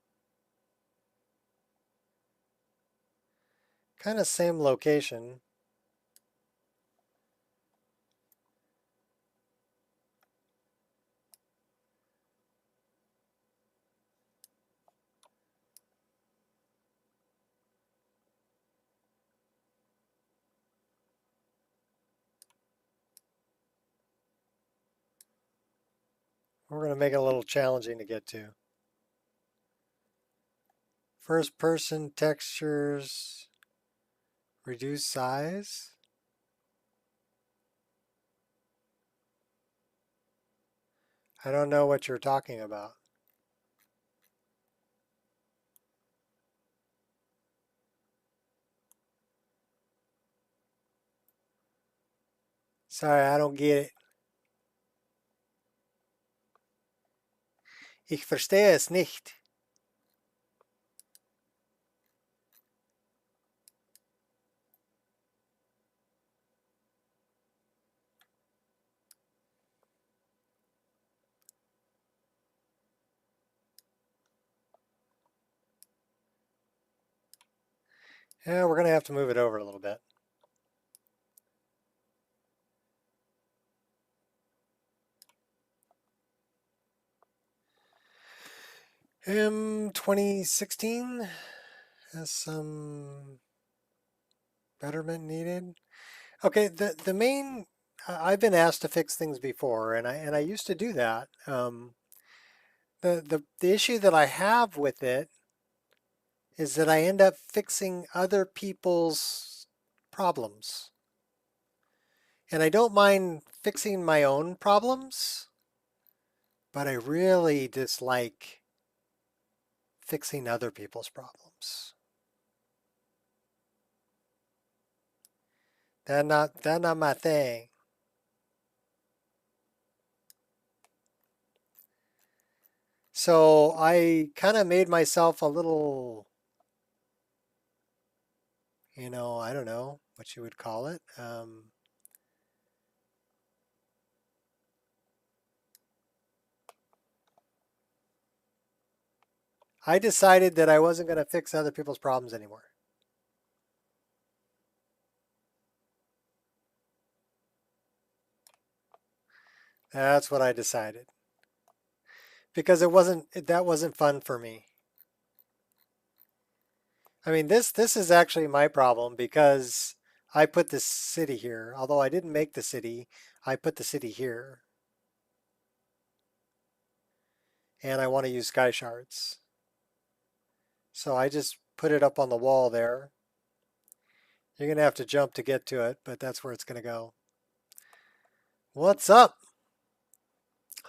Kind of same location. We're going to make it a little challenging to get to. First person textures, reduce size. I don't know what you're talking about. Sorry, I don't get it. Ich verstehe es nicht. Yeah, we're going to have to move it over a little bit. M 2016 has some Betterment needed. Okay, the main I've been asked to fix things before, and I used to do that. The issue that I have with it is that I end up fixing other people's problems. And I don't mind fixing my own problems, but I really dislike fixing other people's problems. That not my thing. So I kind of made myself a little, I don't know what you would call it. I decided that I wasn't going to fix other people's problems anymore. That's what I decided. Because that wasn't fun for me. I mean, this is actually my problem because I put this city here. Although I didn't make the city, I put the city here. And I want to use sky shards. So I just put it up on the wall there. You're going to have to jump to get to it, but that's where it's going to go. What's up?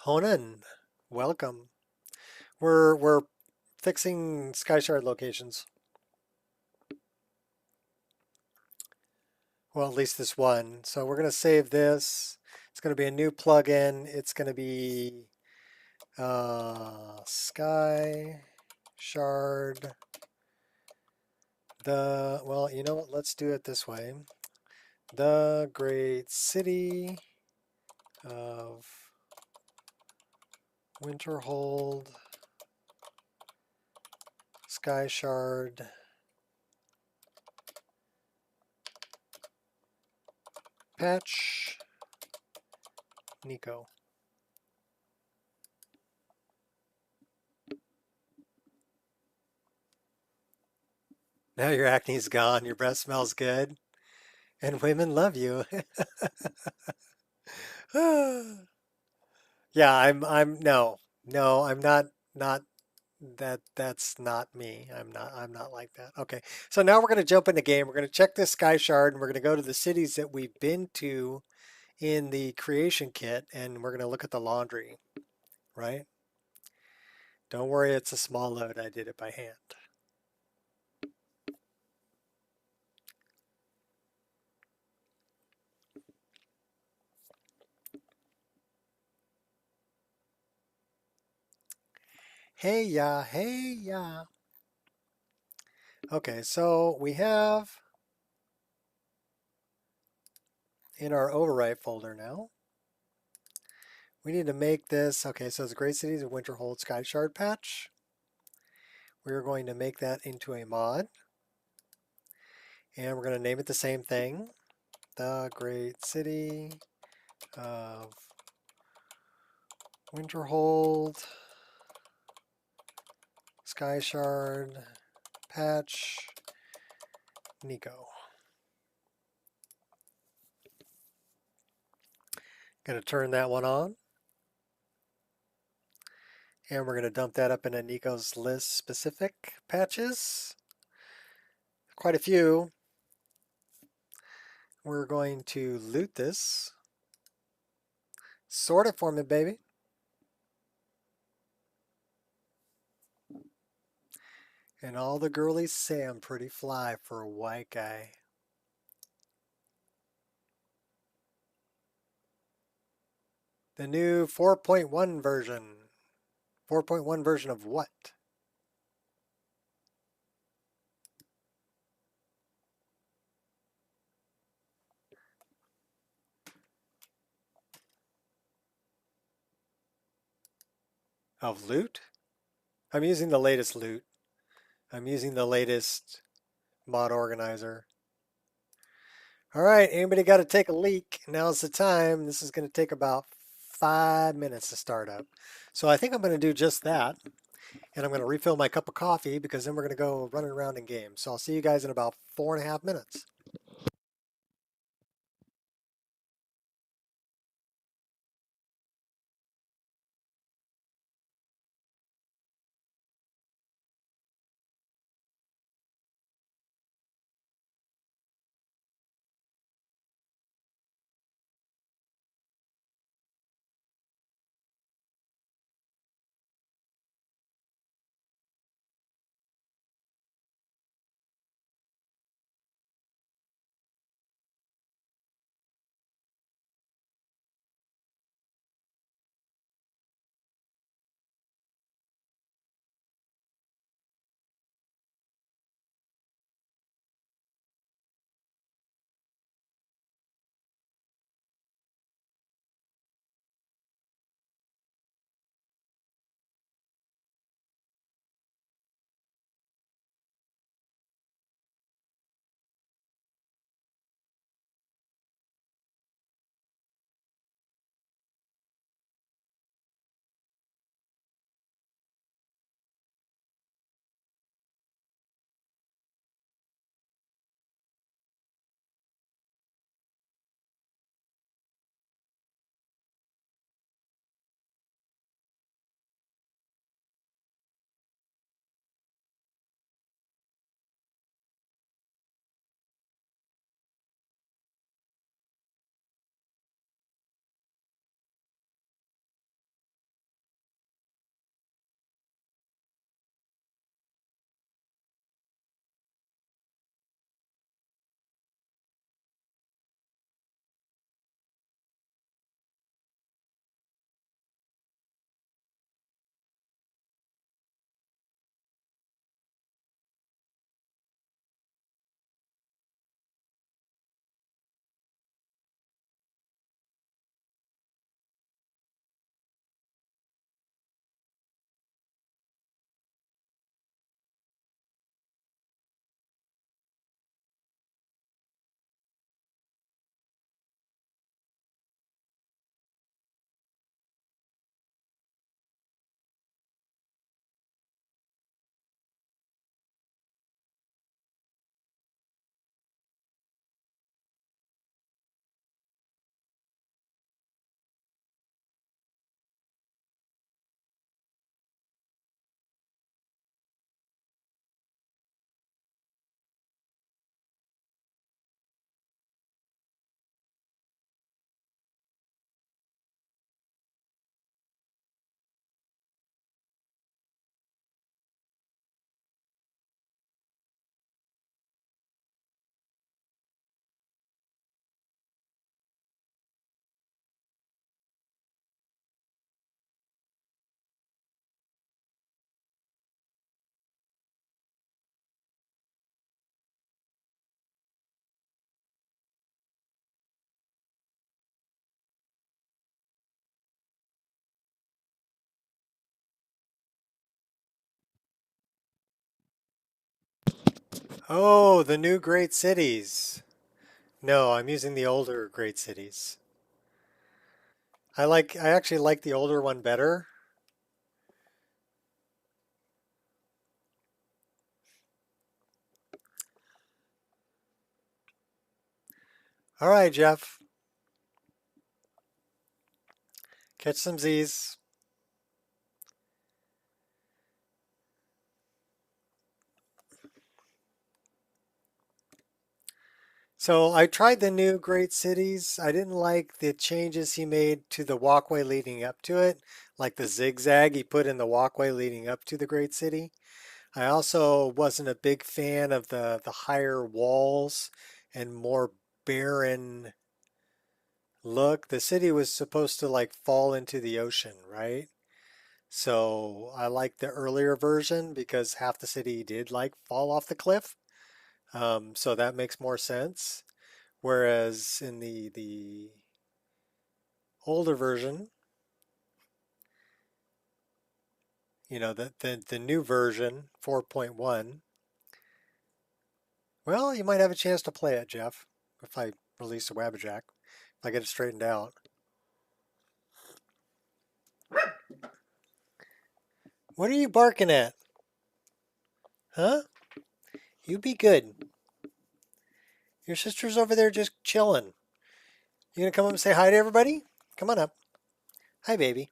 Honan, welcome. We're fixing sky shard locations. Well, at least this one. So we're going to save this. It's going to be a new plugin. It's going to be sky shard. Well, you know what? Let's do it this way. The great city of Winterhold sky shard patch Nico. Now your acne's gone, your breath smells good, and women love you. Yeah, no, I'm not that's not me. I'm not like that. Okay. So now we're going to jump in the game. We're going to check this sky shard and we're going to go to the cities that we've been to in the creation kit and we're going to look at the laundry, right? Don't worry, it's a small load. I did it by hand. Hey ya, hey ya. Okay, so we have in our overwrite folder now. We need to make this, okay, so it's Great Cities of Winterhold Sky Shard Patch. We're going to make that into a mod. And we're going to name it the same thing. The Great City of Winterhold Sky Shard Patch Nico. Going to turn that one on. And we're going to dump that up into Nico's list specific patches. Quite a few. We're going to loot this. Sort it for me, baby. And all the girlies say I'm pretty fly for a white guy. The new 4.1 version. 4.1 version of what? Of loot? I'm using the latest loot. I'm using the latest mod organizer. All right, anybody got to take a leak? Now's the time. This is going to take about 5 minutes to start up. So I think I'm going to do just that. And I'm going to refill my cup of coffee because then we're going to go running around in game. So I'll see you guys in about 4.5 minutes. Oh, the new great cities. No, I'm using the older great cities. I actually like the older one better. All right, Jeff. Catch some Z's. So I tried the new great cities. I didn't like the changes he made to the walkway leading up to it, like the zigzag he put in the walkway leading up to the great city. I also wasn't a big fan of the higher walls and more barren look. The city was supposed to like fall into the ocean, right? So I like the earlier version because half the city did like fall off the cliff. So that makes more sense. Whereas in the older version, the new version 4.1, well, you might have a chance to play it, Jeff, if I release a Wabbajack, if I get it straightened out. What are you barking at? Huh? You be good. Your sister's over there just chilling. You gonna come up and say hi to everybody? Come on up. Hi, baby.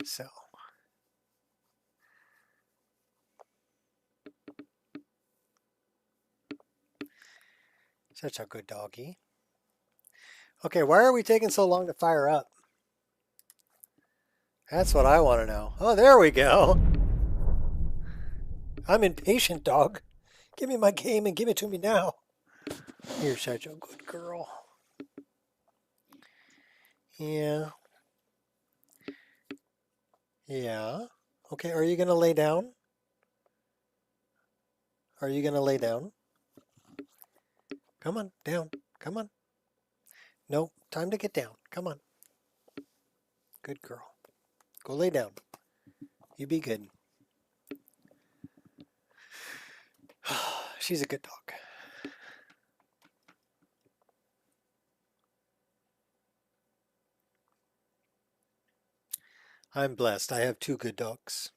So, such a good doggy. Okay, why are we taking so long to fire up? That's what I want to know. Oh, there we go. I'm impatient, dog. Give me my game and give it to me now. You're such a good girl. Yeah. Yeah. Okay, are you going to lay down? Are you going to lay down? Come on, down. Come on. No, time to get down. Come on. Good girl. Go lay down. You be good. She's a good dog. I'm blessed. I have two good dogs.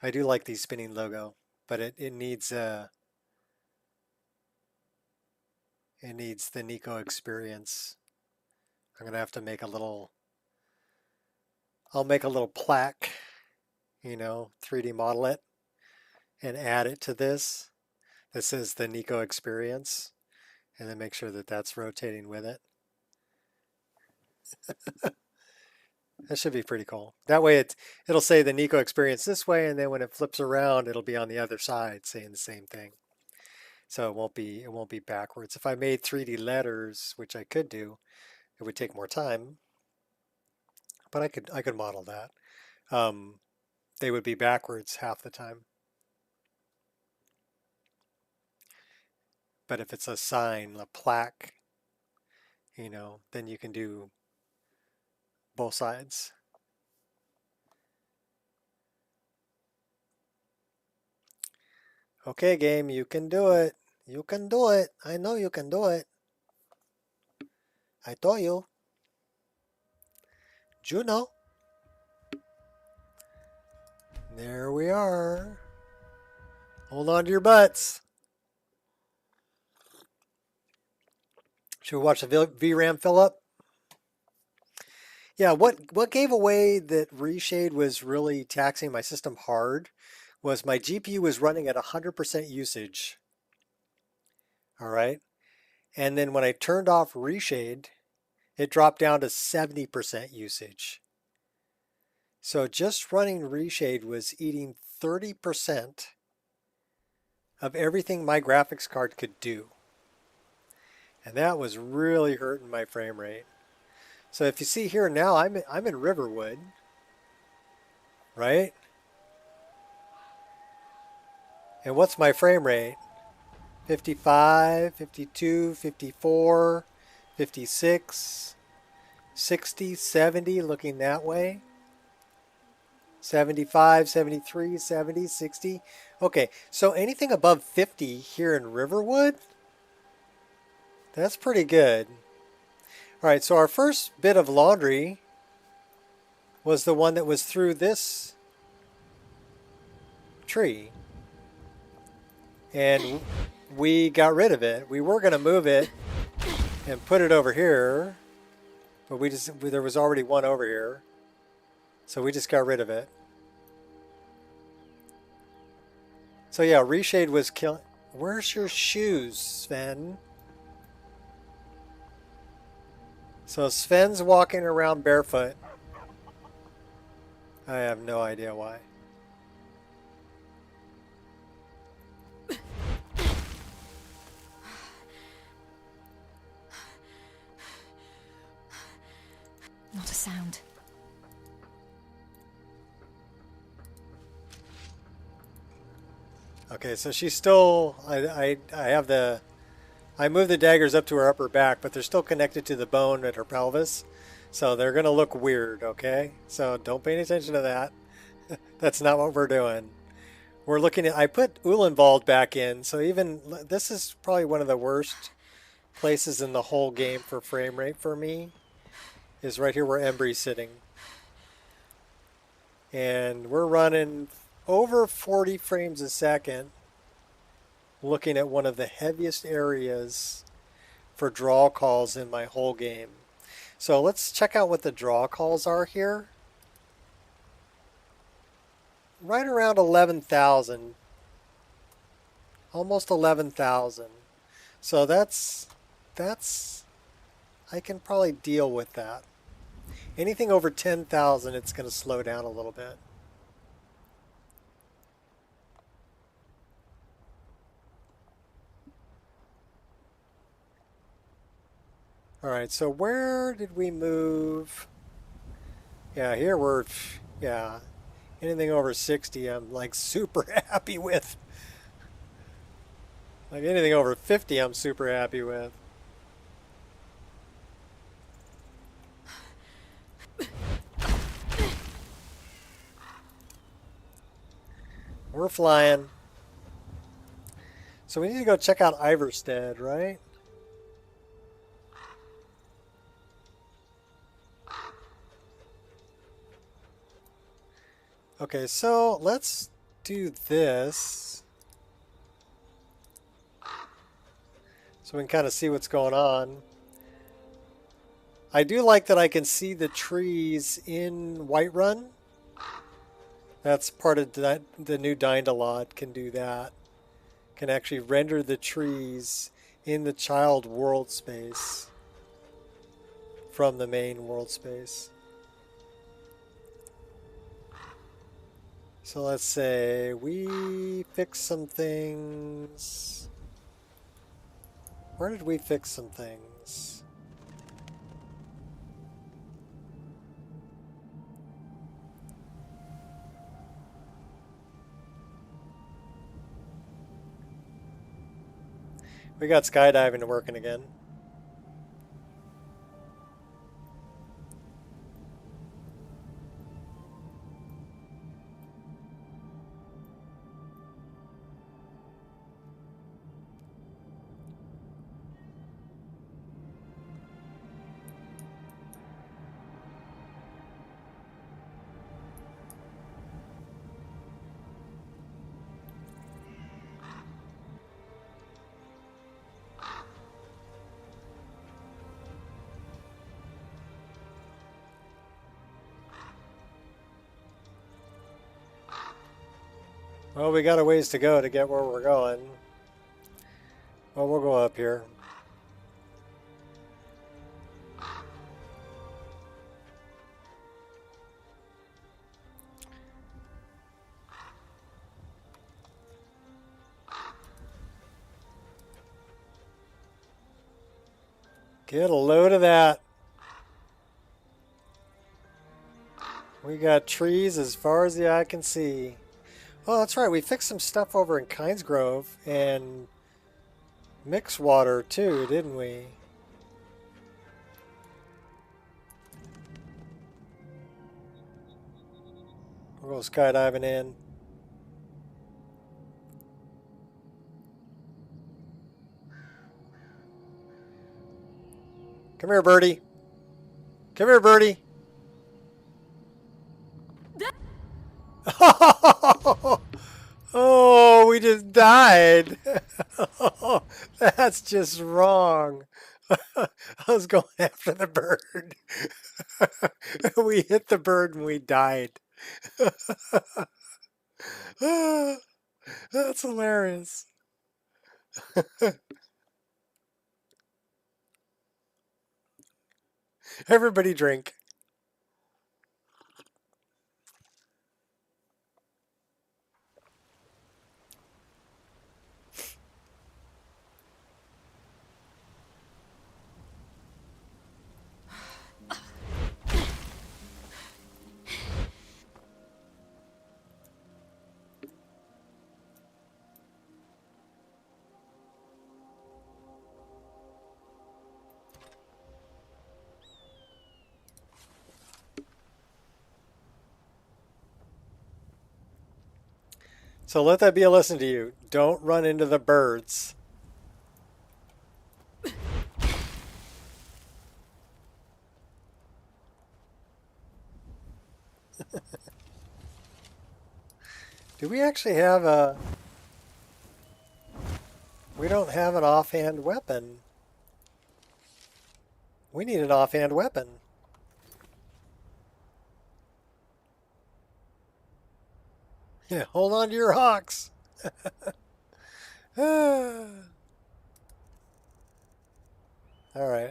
I do like the spinning logo, but it needs the Nico experience. I'm gonna have to make a little. I'll make a little plaque, 3D model it and add it to this. This is the Nico experience, and then make sure that that's rotating with it. That should be pretty cool. That way it'll say the Nico experience this way, and then when it flips around, it'll be on the other side saying the same thing. So it won't be backwards. If I made 3D letters, which I could do, it would take more time, but I could model that. They would be backwards half the time. But if it's a sign, a plaque, then you can do both sides. Okay, game, you can do it. You can do it. I know you can do it. I told you. Juno. There we are. Hold on to your butts. Should we watch the VRAM fill up? Yeah, what gave away that reshade was really taxing my system hard was my GPU was running at 100% usage. All right. And then when I turned off reshade, it dropped down to 70% usage. So just running reshade was eating 30% of everything my graphics card could do. And that was really hurting my frame rate. So if you see here now, I'm in Riverwood, right? And what's my frame rate? 55, 52, 54, 56, 60, 70 looking that way. 75, 73, 70, 60. Okay, so anything above 50 here in Riverwood, that's pretty good. All right, so our first bit of laundry was the one that was through this tree. And we got rid of it. We were going to move it and put it over here, but there was already one over here. So we just got rid of it. So yeah, Reshade was killing. Where's your shoes, Sven? So Sven's walking around barefoot. I have no idea why.
Not a sound.
Okay, so she's still. I have the. I moved the daggers up to her upper back, but they're still connected to the bone at her pelvis. So they're going to look weird, okay? So don't pay any attention to that. That's not what we're doing. We're looking at... I put Ulenwald back in, so even... This is probably one of the worst places in the whole game for frame rate for me. Is right here where Embry's sitting. And we're running over 40 frames a second. Looking at one of the heaviest areas for draw calls in my whole game. So let's check out what the draw calls are here. Right around 11,000. Almost 11,000. So that's I can probably deal with that. Anything over 10,000, it's going to slow down a little bit. All right, so where did we move? Yeah, here we're, yeah, anything over 60 I'm like super happy with. Like anything over 50 I'm super happy with. We're flying. So we need to go check out Iverstead, right? Okay, so let's do this. So we can kind of see what's going on. I do like that I can see the trees in Whiterun. That's part of the new Dynalot can do that. Can actually render the trees in the child world space from the main world space. So let's say we fix some things. Where did we fix some things? We got skydiving working again. Well, we got a ways to go to get where we're going. Well, we'll go up here. Get a load of that. We got trees as far as the eye can see. Oh, that's right. We fixed some stuff over in Kinesgrove and Mixwater too, didn't we? We'll go skydiving in. Come here, birdie. Come here, birdie. Oh, we just died. That's just wrong. I was going after the bird. We hit the bird and we died. That's hilarious. Everybody drink. So let that be a lesson to you. Don't run into the birds. Do we actually have a... We don't have an offhand weapon. We need an offhand weapon. Yeah, hold on to your hawks. Alright,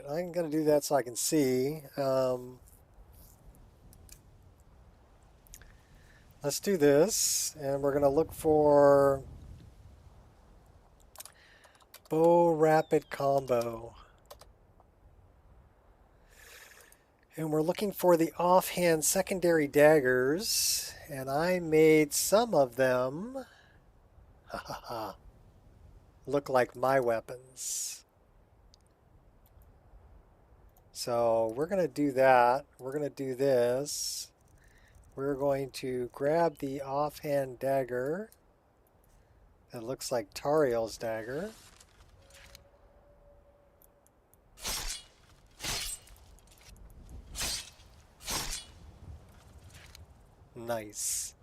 I'm going to do that so I can see. Let's do this, and we're going to look for bow rapid combo. And we're looking for the offhand secondary daggers, and I made some of them look like my weapons. So we're going to do that. We're going to do this. We're going to grab the offhand dagger that looks like Tariel's dagger. Nice.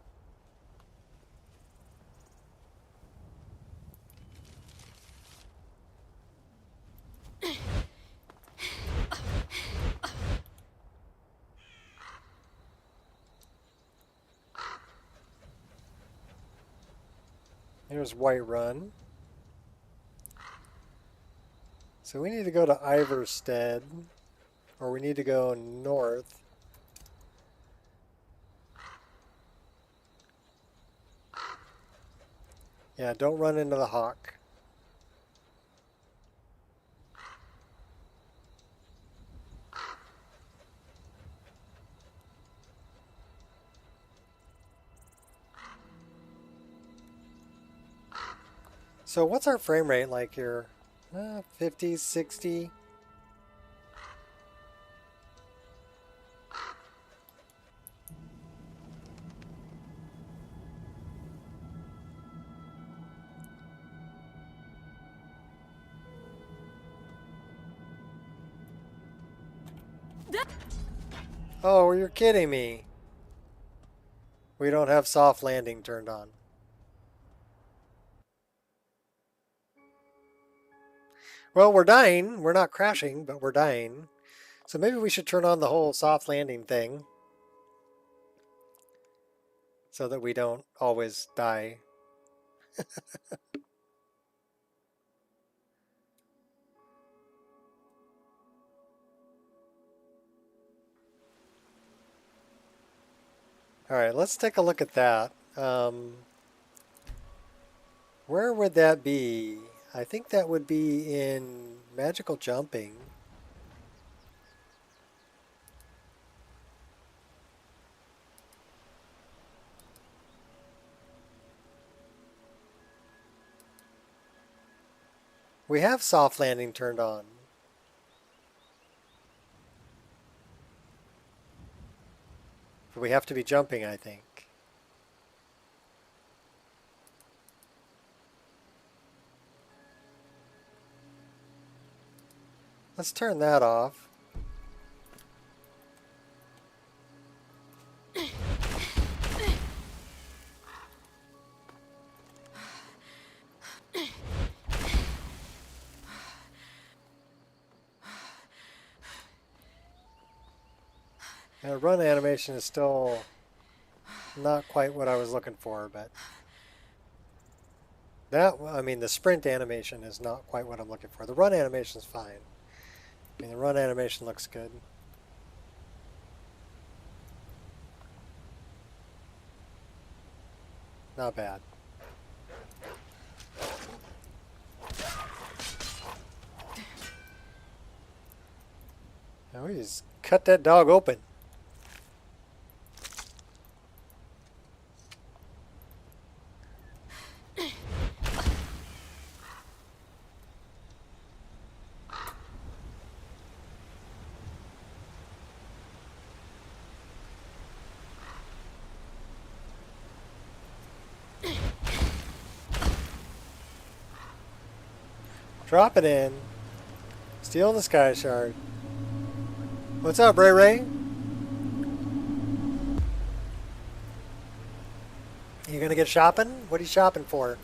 There's Whiterun. So we need to go to Iverstead, or we need to go north. Yeah, don't run into the hawk. So what's our frame rate like here? 50, 60? Oh, you're kidding me. We don't have soft landing turned on. Well, we're dying. We're not crashing, but we're dying. So maybe we should turn on the whole soft landing thing so that we don't always die. All right, let's take a look at that. Where would that be? I think that would be in magical jumping. We have soft landing turned on. But we have to be jumping, I think. Let's turn that off. Now, run animation is still not quite what I was looking for, but that, I mean, the sprint animation is not quite what I'm looking for. The run animation is fine. I mean, the run animation looks good. Not bad. Now we just cut that dog open. Drop it in. Steal the sky shard. What's up, Ray Ray? You gonna get shopping? What are you shopping for?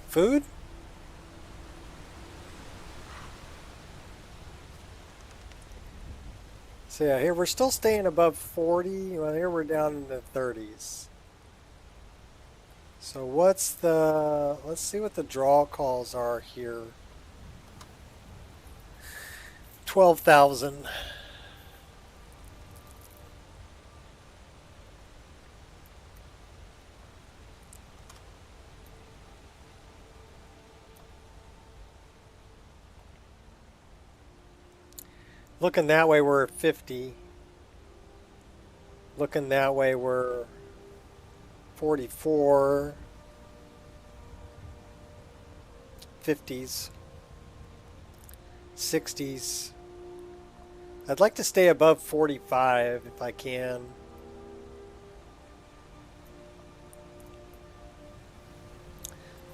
Food? So yeah, here we're still staying above 40. Well, here we're down in the 30s. So what's the, let's see what the draw calls are here. 12,000. Looking that way, we're at 50. Looking that way, we're 44. 50s. 60s. I'd like to stay above 45 if I can.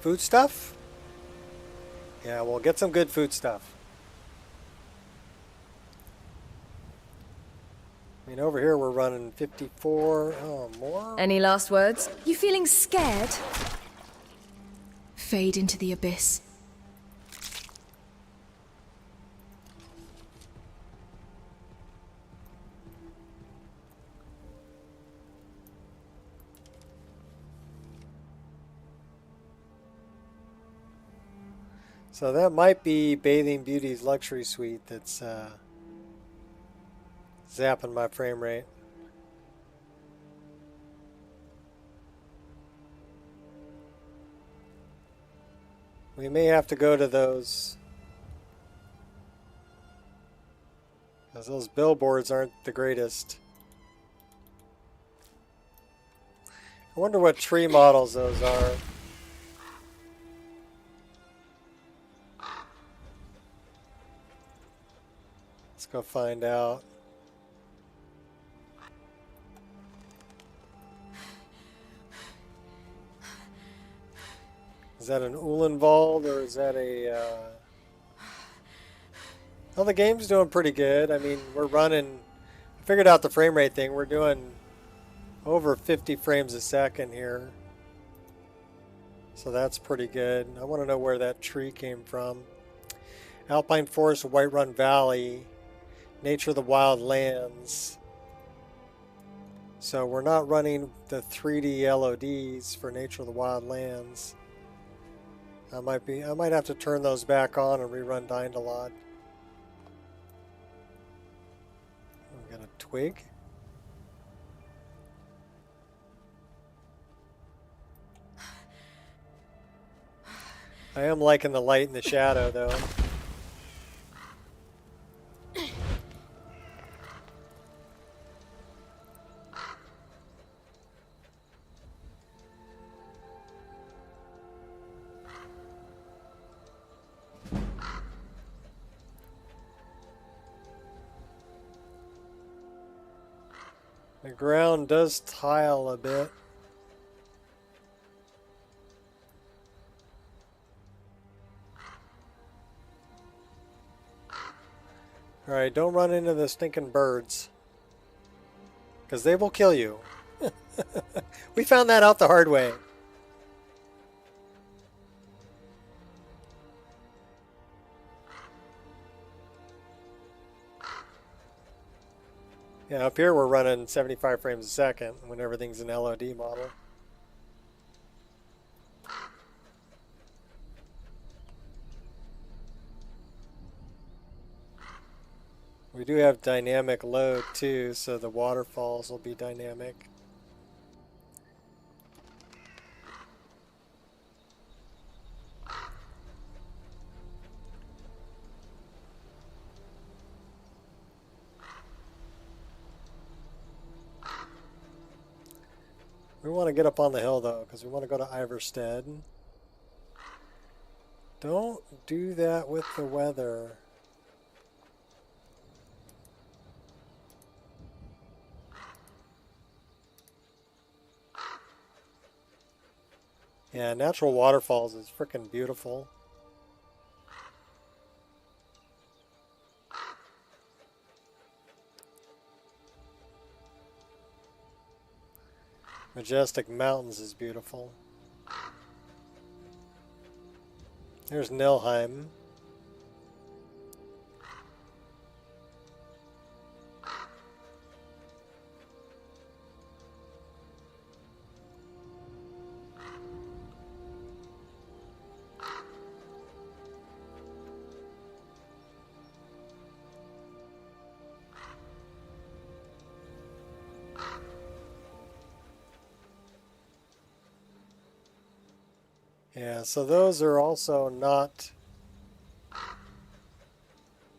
Food stuff? Yeah, we'll get some good food stuff. I mean, over here we're running 54. Oh, more?
Any last words? You feeling scared? Fade into the abyss.
So that might be Bathing Beauty's luxury suite that's zapping my frame rate. We may have to go to those, because those billboards aren't the greatest. I wonder what tree models those are. Let's go find out. Is that an Uhlenwald or is that a... Well, the game's doing pretty good. I mean, we're running... I figured out the frame rate thing. We're doing over 50 frames a second here. So that's pretty good. I want to know where that tree came from. Alpine Forest, Whiterun Valley, Nature of the Wild Lands. So we're not running the 3D LODs for Nature of the Wild Lands. I might have to turn those back on and rerun Dying-to-Lot. We got a twig. I am liking the light and the shadow though. The ground does tile a bit. Alright, don't run into the stinking birds. Because they will kill you. We found that out the hard way. Yeah, up here we're running 75 frames a second when everything's an LOD model. We do have dynamic load too, so the waterfalls will be dynamic. We want to get up on the hill though, because we want to go to Iverstead. Don't do that with the weather. Yeah, natural waterfalls is freaking beautiful. Majestic Mountains is beautiful. There's Nilheim. Yeah, so those are also not,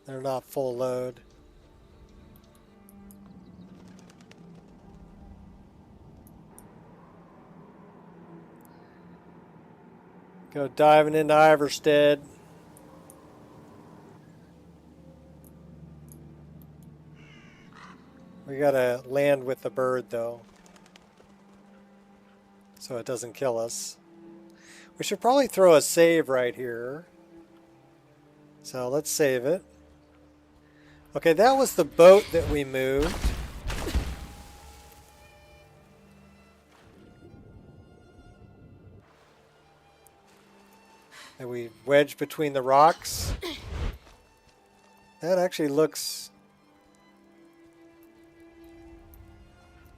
they're not full load. Go diving into Iverstead. We gotta land with the bird though, so it doesn't kill us. We should probably throw a save right here. So let's save it. Okay, that was the boat that we moved. That we wedged between the rocks. That actually looks...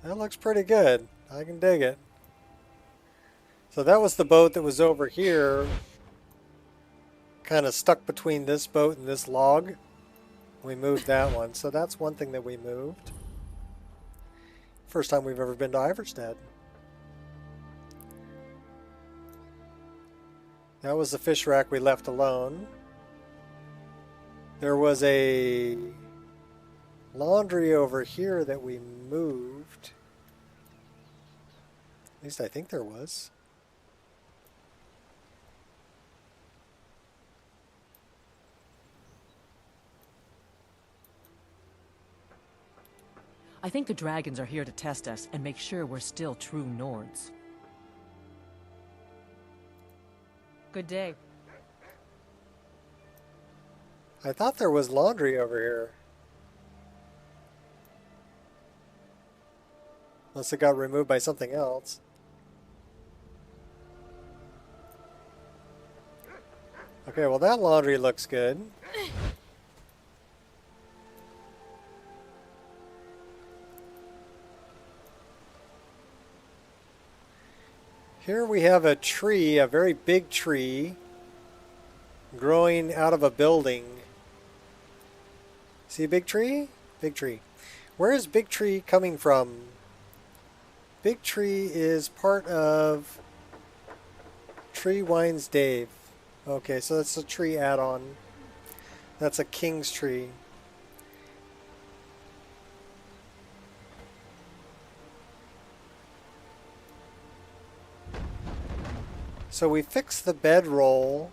That looks pretty good. I can dig it. So that was the boat that was over here, kind of stuck between this boat and this log. We moved that one. So that's one thing that we moved. First time we've ever been to Iverstead. That was the fish rack we left alone. There was a laundry over here that we moved. At least I think there was.
I think the dragons are here to test us and make sure we're still true Nords. Good day.
I thought there was laundry over here. Unless it got removed by something else. Okay, well that laundry looks good. Here we have a tree, a very big tree, growing out of a building. See a big tree? Big tree. Where is Big Tree coming from? Big Tree is part of Tree Wines Dave. Okay, so that's a tree add-on. That's a King's Tree. So we fixed the bedroll.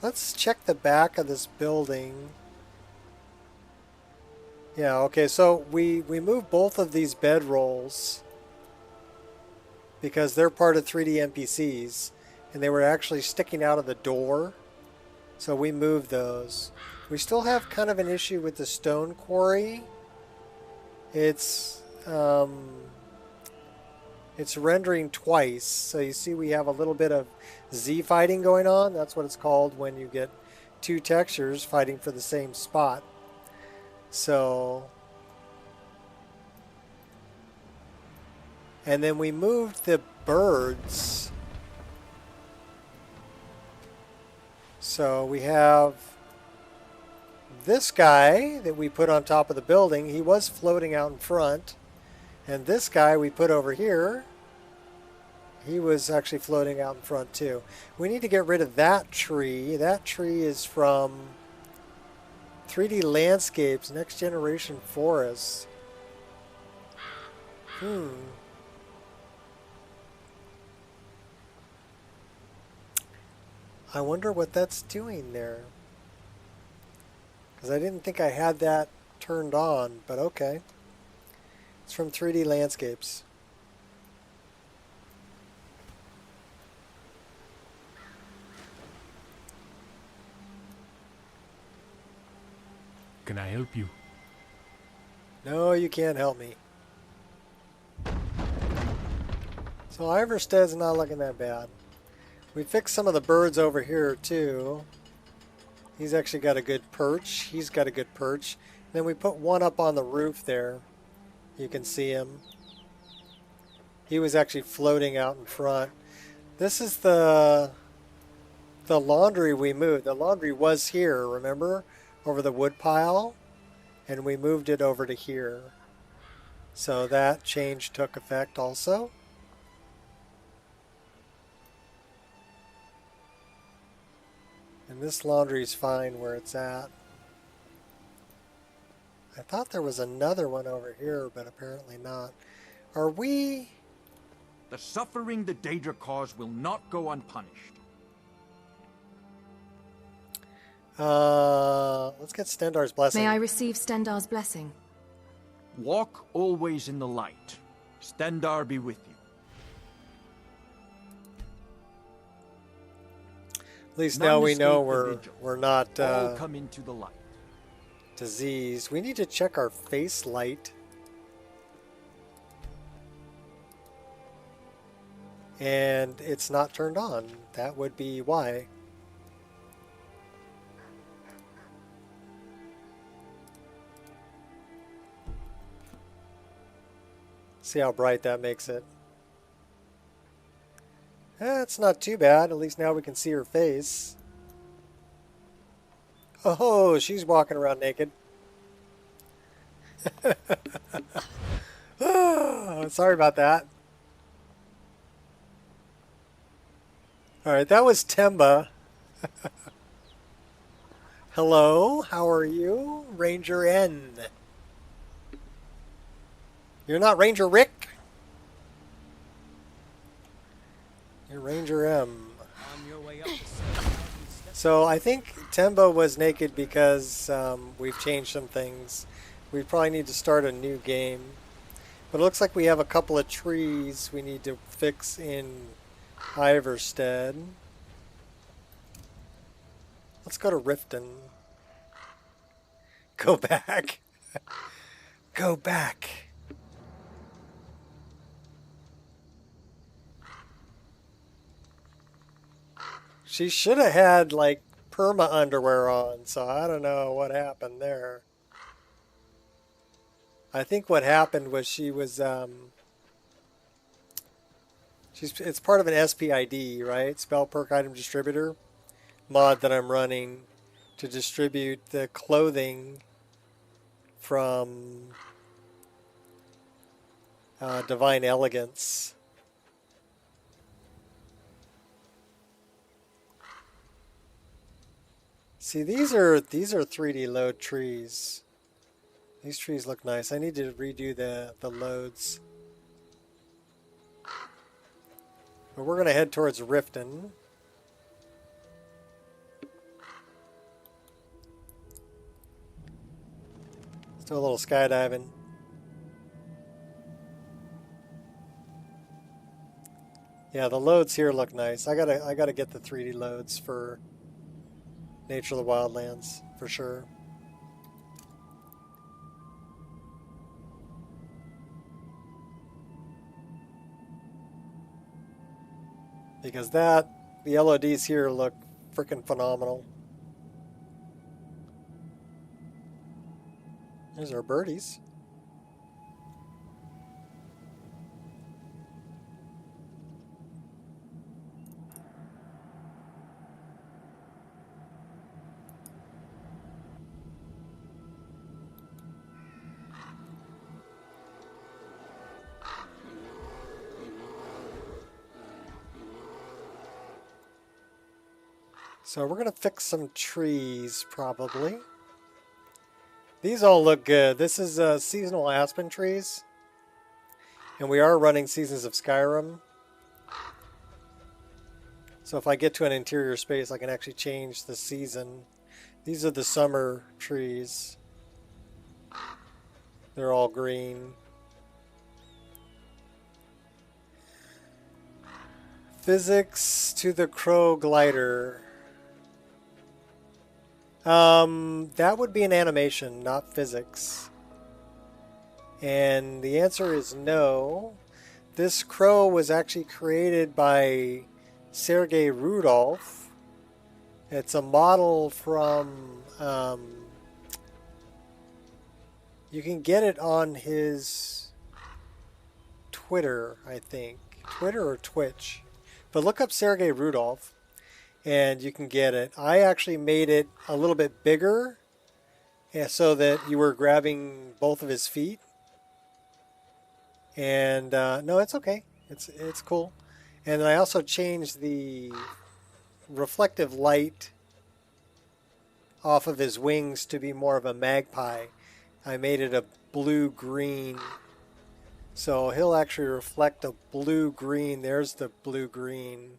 Let's check the back of this building. Yeah, okay, so we moved both of these bedrolls because they're part of 3D NPCs and they were actually sticking out of the door. So we moved those. We still have kind of an issue with the stone quarry. It's rendering twice. So you see we have a little bit of Z fighting going on. That's what it's called when you get two textures fighting for the same spot. So, and then we moved the birds. So we have this guy that we put on top of the building. He was floating out in front. And this guy we put over here, he was actually floating out in front too. We need to get rid of that tree. That tree is from 3D Landscapes, Next Generation Forests. I wonder what that's doing there. Because I didn't think I had that turned on, but okay. It's from 3D Landscapes.
Can I help you?
No, you can't help me. So Iverstead's not looking that bad. We fixed some of the birds over here too. He's actually got a good perch. He's got a good perch. Then we put one up on the roof there. You can see him. He was actually floating out in front. This is the laundry we moved. The laundry was here, remember? Over the wood pile. And we moved it over to here. So that change took effect also. And this laundry is fine where it's at. I thought there was another one over here, but apparently not. Are we...
The suffering the Daedra cause will not go unpunished.
Let's get Stendar's blessing.
May I receive Stendar's blessing?
Walk always in the light. Stendar be with you.
At least
None
now we
escape
know
the vigil.
we're not
All come into the light.
diseased. We need to check our face light. And it's not turned on. That would be why. See how bright that makes it. It's not too bad. At least now we can see her face. Oh, she's walking around naked. Oh, sorry about that. Alright, that was Temba. Hello, how are you? Ranger N. You're not Ranger Rick? You're Ranger M.
On your way up to 7,000 steps.
So I think Temba was naked because we've changed some things. We probably need to start a new game. But it looks like we have a couple of trees we need to fix in Iverstead. Let's go to Riften. Go back. Go back. She should have had like perma underwear on, so I don't know what happened there. I think what happened was she was it's part of an SPID, right? Spell Perk Item Distributor mod that I'm running to distribute the clothing from Divine Elegance. See, these are 3D load trees. These trees look nice. I need to redo the loads. But we're going to head towards Riften. Let's do a little skydiving. Yeah, the loads here look nice. I gotta get the 3D loads for Nature of the Wildlands, for sure. Because the LODs here look freaking phenomenal. There's our birdies. So we're going to fix some trees, probably. These all look good. This is seasonal aspen trees. And we are running Seasons of Skyrim. So if I get to an interior space, I can actually change the season. These are the summer trees. They're all green. Physics to the Crow Glider. That would be an animation, not physics. And the answer is no. This crow was actually created by Sergei Rudolph. It's a model from, you can get it on his Twitter, I think. Twitter or Twitch. But look up Sergei Rudolph and you can get it. I actually made it a little bit bigger so that you were grabbing both of his feet. And no, it's okay. It's cool. And then I also changed the reflective light off of his wings to be more of a magpie. I made it a blue-green. So he'll actually reflect a blue-green. There's the blue-green.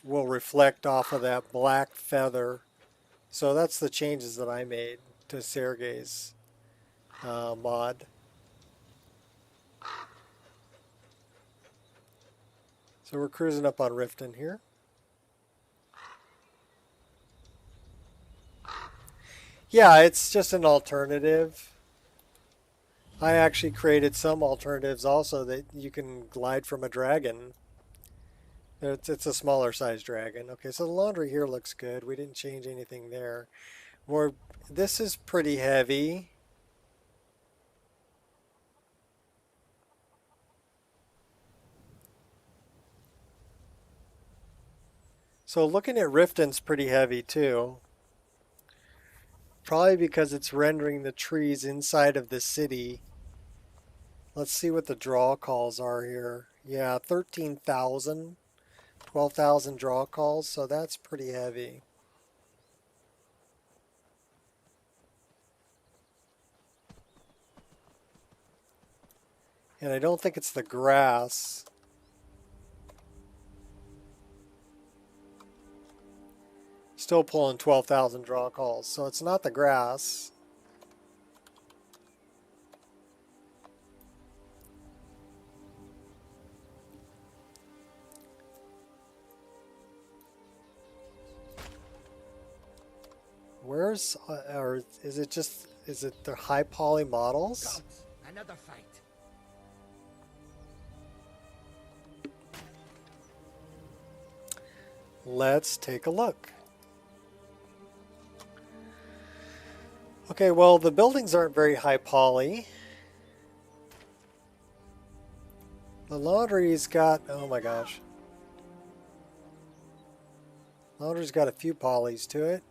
Will reflect off of that black feather. So that's the changes that I made to Sergei's mod. So we're cruising up on Riften here. Yeah, it's just an alternative. I actually created some alternatives also that you can glide from a dragon. It's a smaller size dragon. Okay, so the laundry here looks good. We didn't change anything there. This is pretty heavy. So looking at Riften's pretty heavy too. Probably because it's rendering the trees inside of the city. Let's see what the draw calls are here. Yeah, 13,000, 12,000 draw calls, so that's pretty heavy. And I don't think it's the grass. Still pulling 12,000 draw calls, so it's not the grass. Where's, or is it just, is it the high poly models?
Scouts, another fight.
Let's take a look. Okay, well, the buildings aren't very high poly. The laundry's got, oh my gosh. Laundry's got a few polys to it.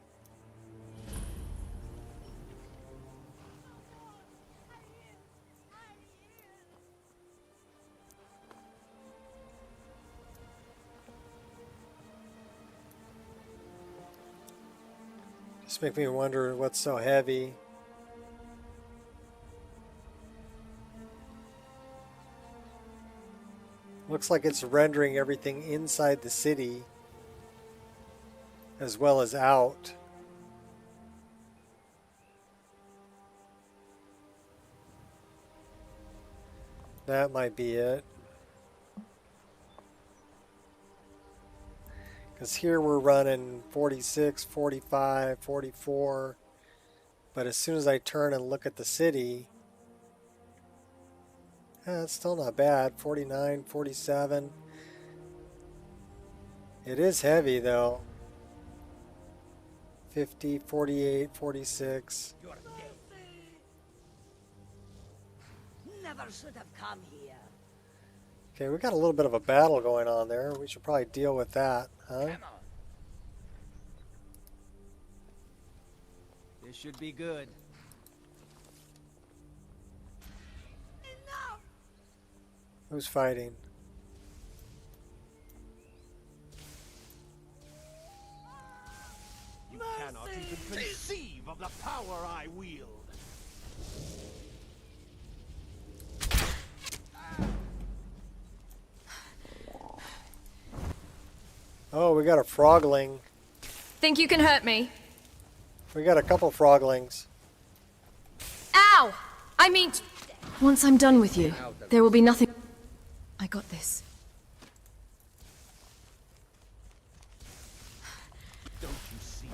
Just make me wonder what's so heavy. Looks like it's rendering everything inside the city as well as out. That might be it. Because here we're running 46, 45, 44. But as soon as I turn and look at the city, it's still not bad. 49, 47. It is heavy though. 50, 48, 46.
Never should have come here.
Okay, we got a little bit of a battle going on there. We should probably deal with that, huh?
This should be good.
Enough!
Who's fighting?
You cannot even conceive of the power I wield.
Oh, we got a frogling.
Think you can hurt me?
We got a couple froglings.
Ow! I mean... Once I'm done with you, there will be nothing... I got this.
Don't you see?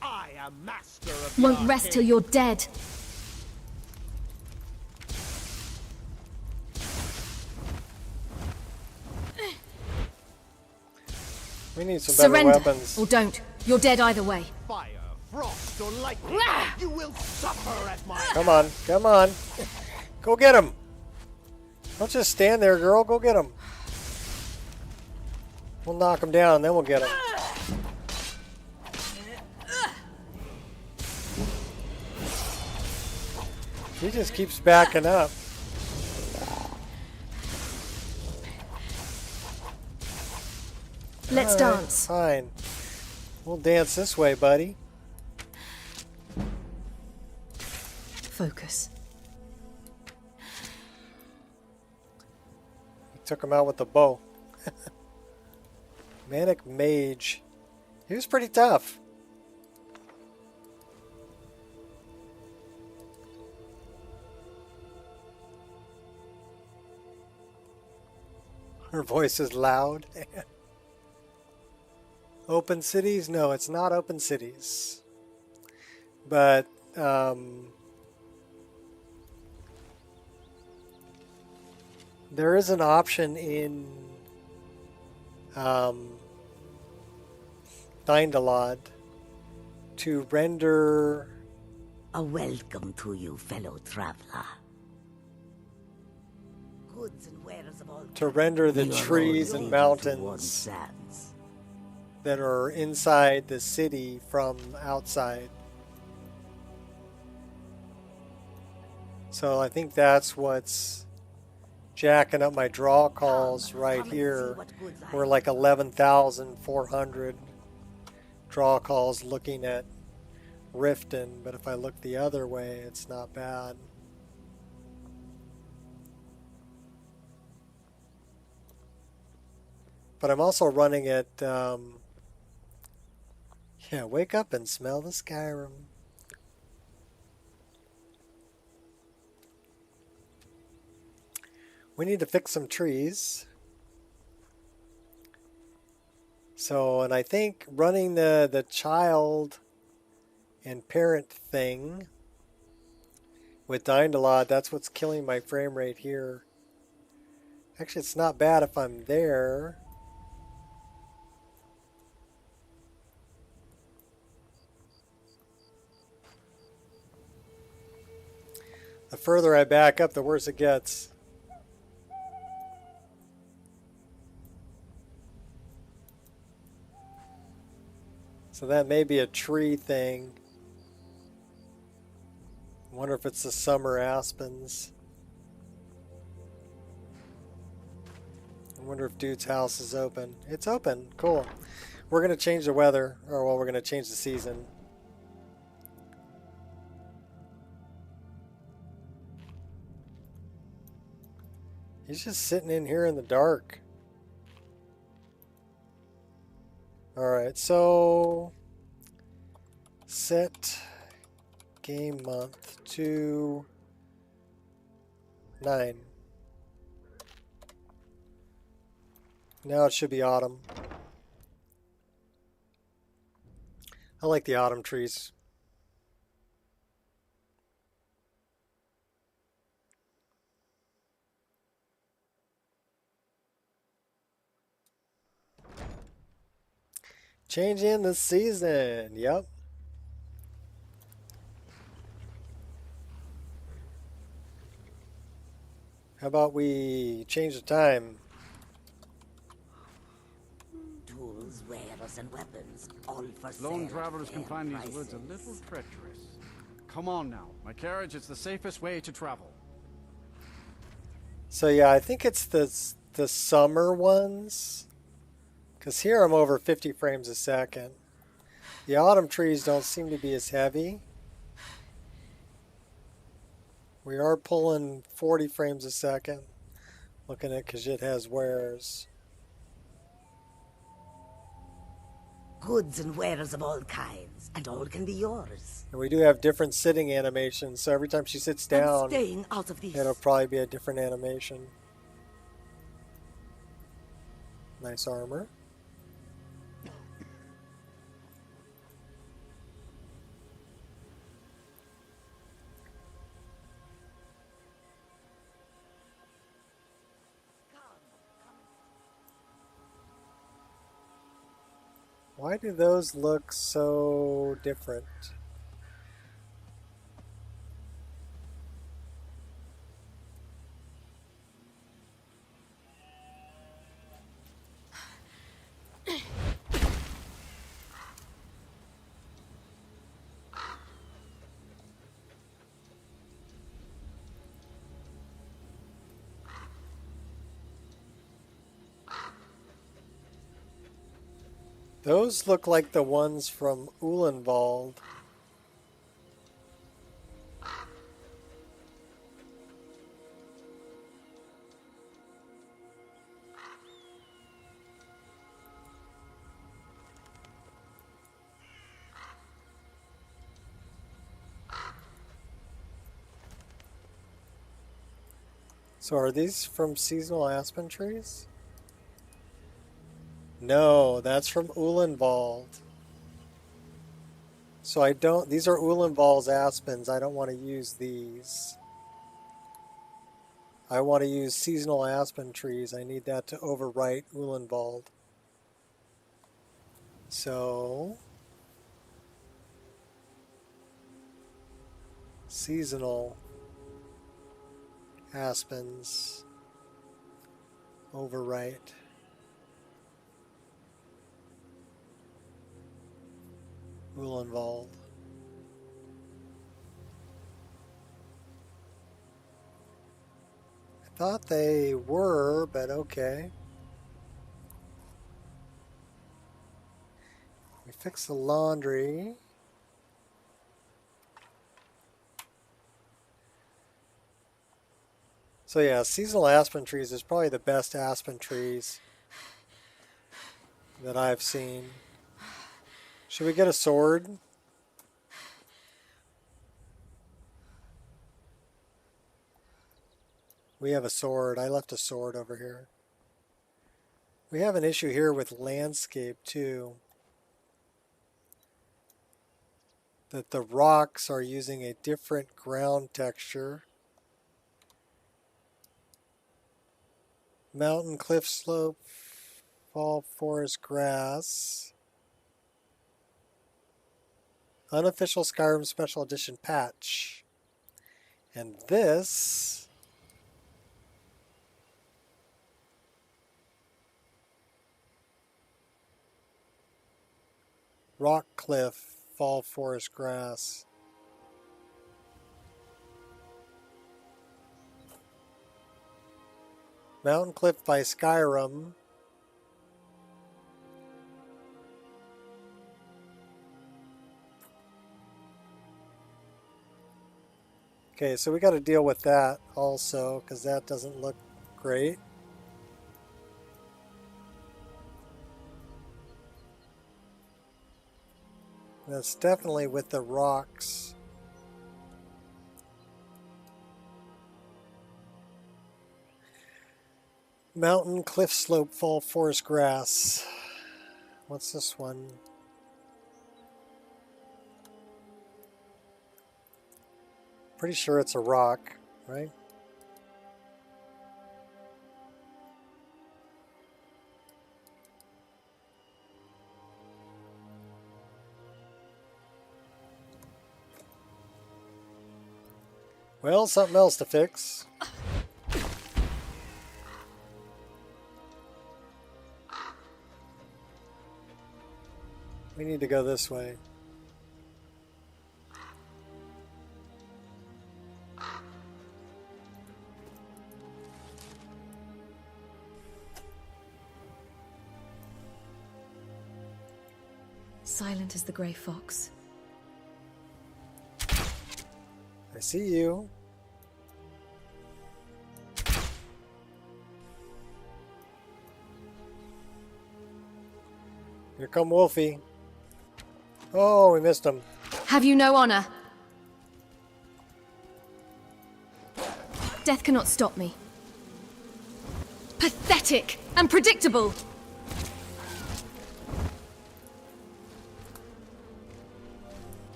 I am master of
Won't
the
rest till
arcane.
you're dead.
We need some better
Surrender,
weapons.
or don't. You're dead either way.
Fire, frost, or lightning. You will suffer at my
Come on, come on. Go get him. Don't just stand there, girl. Go get him. We'll knock him down, then we'll get him. He just keeps backing up.
Let's
All right,
dance.
Fine. We'll dance this way, buddy.
Focus.
He took him out with the bow. Manic Mage. He was pretty tough. Her voice is loud. Open cities? No, it's not open cities. But there is an option in Dindalod to render
A welcome to you, fellow traveler. Goods and wares of all
the
Your
trees
road
and
leads to warm
mountains
sands.
that are inside the city from outside. So I think that's what's jacking up my draw calls right
come and see
here.
what goods I
We're
have.
like 11,400 draw calls looking at Riften, but if I look the other way, it's not bad. But I'm also running at, yeah, wake up and smell the Skyrim. We need to fix some trees. So, and I think running the child and parent thing with Dindalod, that's what's killing my frame rate here. Actually, it's not bad if I'm there. The further I back up, the worse it gets. So that may be a tree thing. Wonder if it's the summer aspens. I wonder if Dude's house is open. It's open. Cool. We're going to change the weather. Or, well, we're going to change the season. He's just sitting in here in the dark. Alright, so set game month to 9. Now it should be autumn. I like the autumn trees. Change in the season. Yep. How about we change the time?
Tools, wares, and weapons, all for sale.
Lone
at
travelers can
fair
find these woods a
prices.
little treacherous. Come on now. My carriage is the safest way to travel.
So yeah, I think it's the summer ones. Because here I'm over 50 frames a second. The autumn trees don't seem to be as heavy. We are pulling 40 frames a second. Looking at because it has wares.
Goods and wares of all kinds, and all can be yours.
And we do have different sitting animations, so every time she sits
I'm
down,
staying out of this.
it'll probably be a different animation. Nice armor. Why do those look so different? Those look like the ones from Uhlenwald. So are these from seasonal aspen trees? No, that's from Uhlenwald. So I don't, these are Uhlenwald's aspens. I don't want to use these. I want to use seasonal aspen trees. I need that to overwrite Uhlenwald. So, seasonal aspens overwrite. Uhlenwald. I thought they were, but okay. We fix the laundry. So yeah, seasonal aspen trees is probably the best aspen trees that I've seen. Should we get a sword? We have a sword. I left a sword over here. We have an issue here with landscape too. That the rocks are using a different ground texture. Mountain, cliff slope, fall forest grass. Unofficial Skyrim Special Edition patch. And this rock cliff, fall forest grass. Mountain cliff by Skyrim. Okay, so we got to deal with that also because that doesn't look great. That's definitely with the rocks. Mountain, cliff slope, fall forest grass. What's this one? Pretty sure it's a rock, right? Well, something else to fix. We need to go this way.
Silent as the grey fox.
I see you. Here come Wolfie. Oh, we missed him.
Have you no honor? Death cannot stop me. Pathetic and predictable.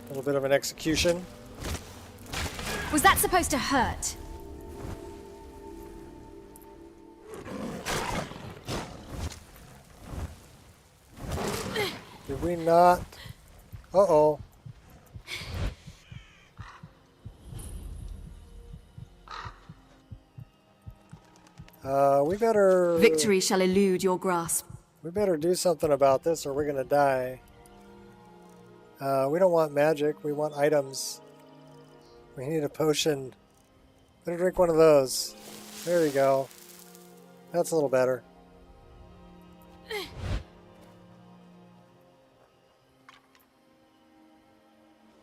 A little bit of an execution.
Was that supposed to hurt?
Did we not? Uh-oh. We better...
Victory shall elude your grasp.
We better do something about this or we're gonna die. We don't want magic, we want items. We need a potion. Better drink one of those. There we go. That's a little better.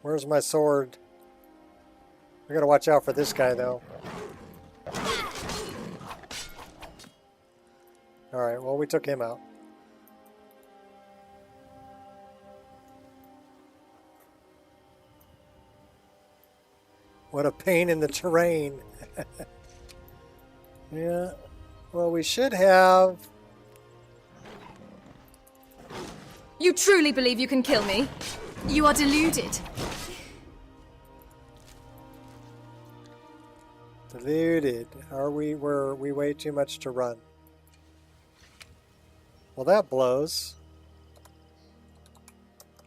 Where's my sword? I gotta watch out for this guy though. Alright, well we took him out. What a pain in the terrain. Yeah. Well, we should have...
You truly believe you can kill me? You are deluded.
Deluded. Were we way too much to run? Well, that blows.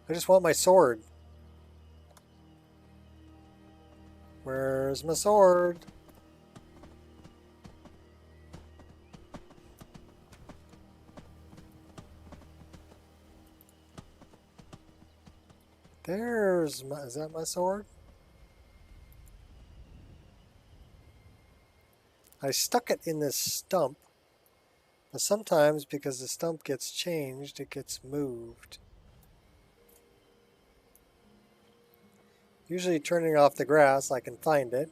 I just want my sword. Where's my sword? There's my... Is that my sword? I stuck it in this stump. But sometimes, because the stump gets changed, it gets moved. Usually turning off the grass, I can find it.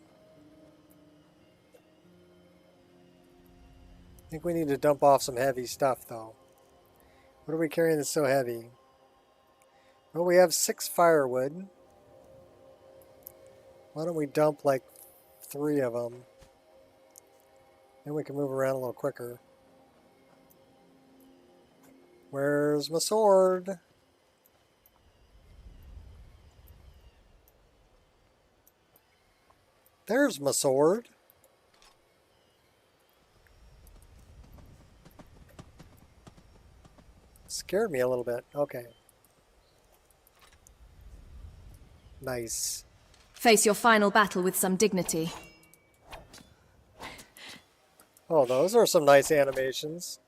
I think we need to dump off some heavy stuff, though. What are we carrying that's so heavy? Well, we have 6 firewood. Why don't we dump like 3 of them? Then we can move around a little quicker. Where's my sword? There's my sword. Scared me a little bit. Okay. Nice.
Face your final battle with some dignity.
Oh, those are some nice animations.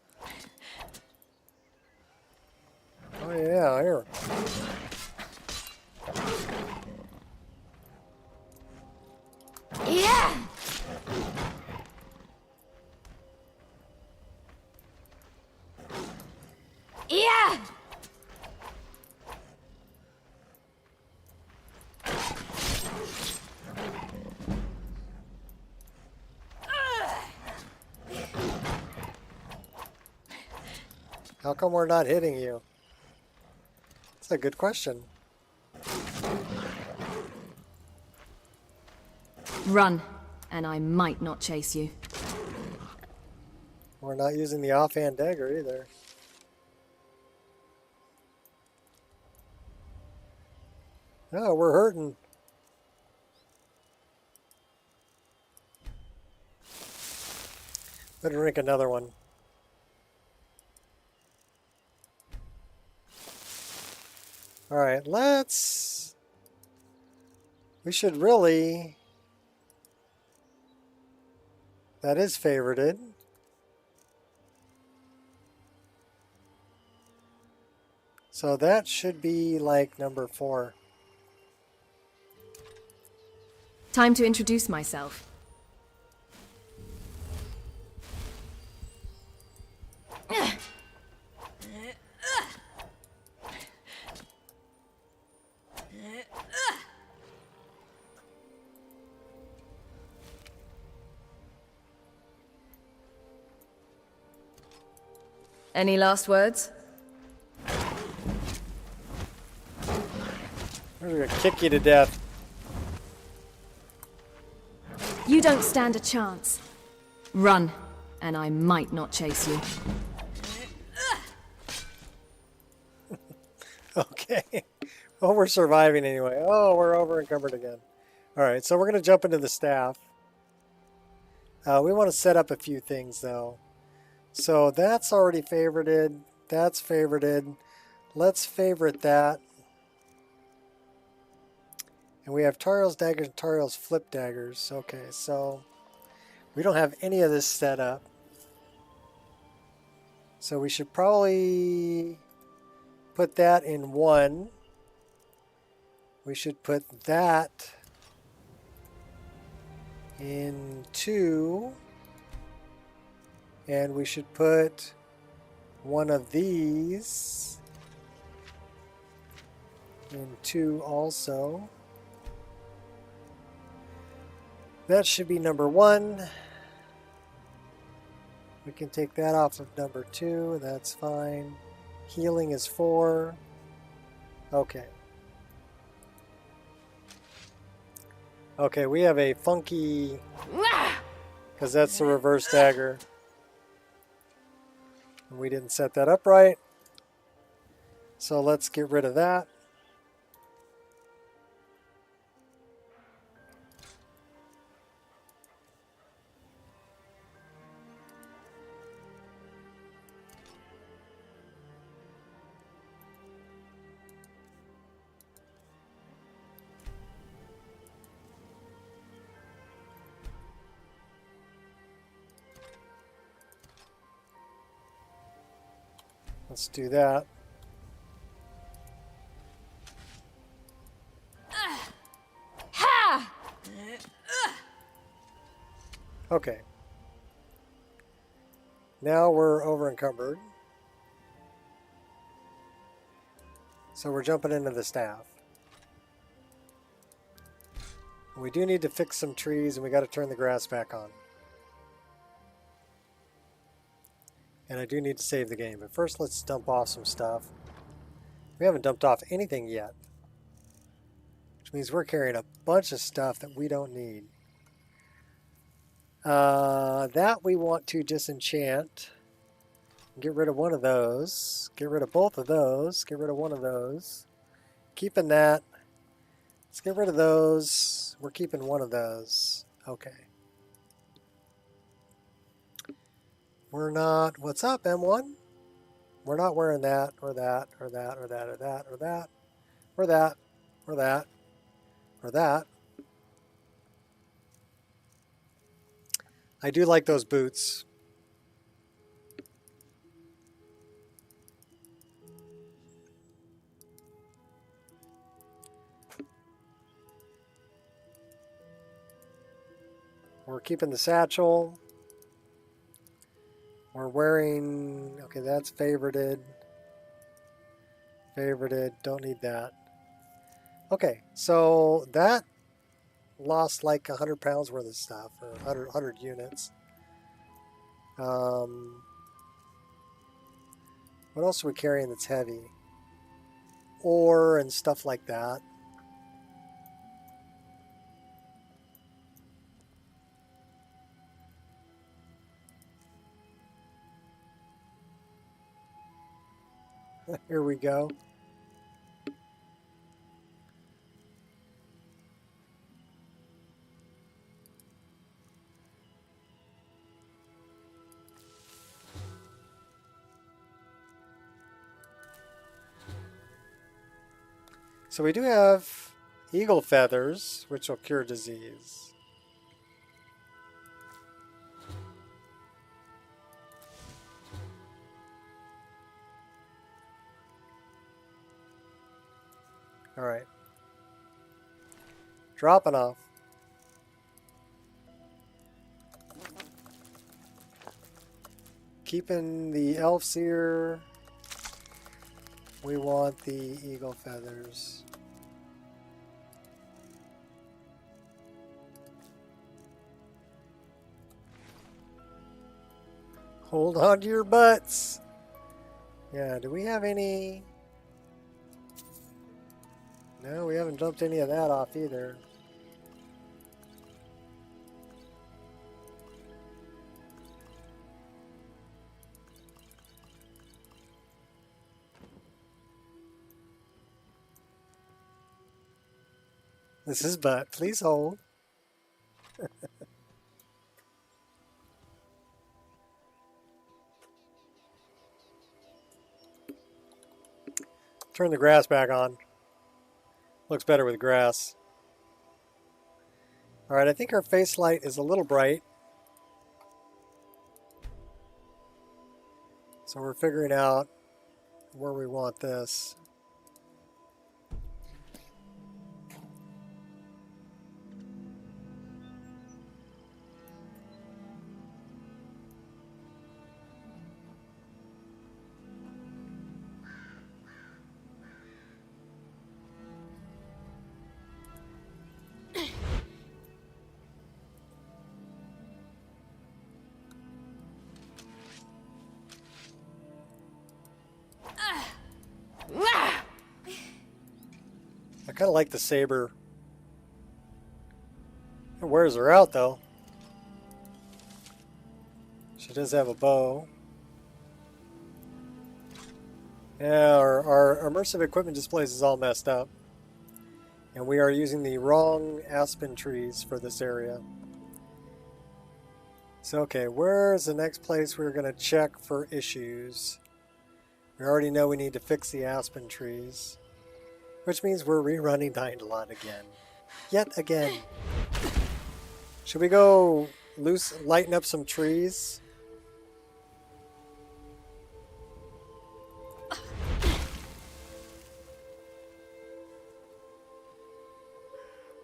Oh yeah, here.
Yeah! Yeah!
How come we're not hitting you? That's a good question.
Run, and I might not chase you.
We're not using the offhand dagger either. Oh, we're hurting. Better drink another one. All right, let's... We should really... That is favorited. So that should be like number 4.
Time to introduce myself. Any last words?
We're gonna kick you to death.
You don't stand a chance. Run, and I might not chase you.
Okay. Well, we're surviving anyway. Oh, we're over encumbered again. All right, so we're going to jump into the staff. We want to set up a few things, though. So that's already favorited. That's favorited. Let's favorite that. And we have Tariel's daggers and Tariel's flip daggers. Okay, so we don't have any of this set up. So we should probably put that in 1. We should put that in 2. And we should put one of these in 2 also. That should be number 1. We can take that off of number 2. That's fine. Healing is 4. Okay. Okay, we have a funky... Because that's the reverse dagger. And we didn't set that up right. So let's get rid of that. Let's do that. Okay. Now we're over encumbered. So we're jumping into the staff. We do need to fix some trees and we got to turn the grass back on. And I do need to save the game, but first let's dump off some stuff. We haven't dumped off anything yet, which means we're carrying a bunch of stuff that we don't need. That we want to disenchant. Get rid of one of those. Get rid of both of those. Get rid of one of those. Keeping that. Let's get rid of those. We're keeping one of those. Okay. We're not, what's up, M1? We're not wearing that, or that, or that, or that, or that, or that, or that, or that, or that. I do like those boots. We're keeping the satchel. We're wearing, okay, that's favorited. Favorited, don't need that. Okay, so that lost like 100 pounds worth of stuff, or 100 units. What else are we carrying that's heavy? Ore and stuff like that. Here we go. So we do have eagle feathers, which will cure disease. All right. Dropping off. Keeping the elves here. We want the eagle feathers. Hold on to your butts. Yeah, do we have any? No, we haven't dumped any of that off either. This is butt. Please hold. Turn the grass back on. Looks better with grass. All right, I think our face light is a little bright. So we're figuring out where we want this. I kind of like the saber. It wears her out though. She does have a bow. Yeah, our immersive equipment displays is all messed up. And we are using the wrong aspen trees for this area. So, okay, where's the next place we're going to check for issues? We already know we need to fix the aspen trees. Which means we're rerunning Dying again. Yet again. Should we go lighten up some trees?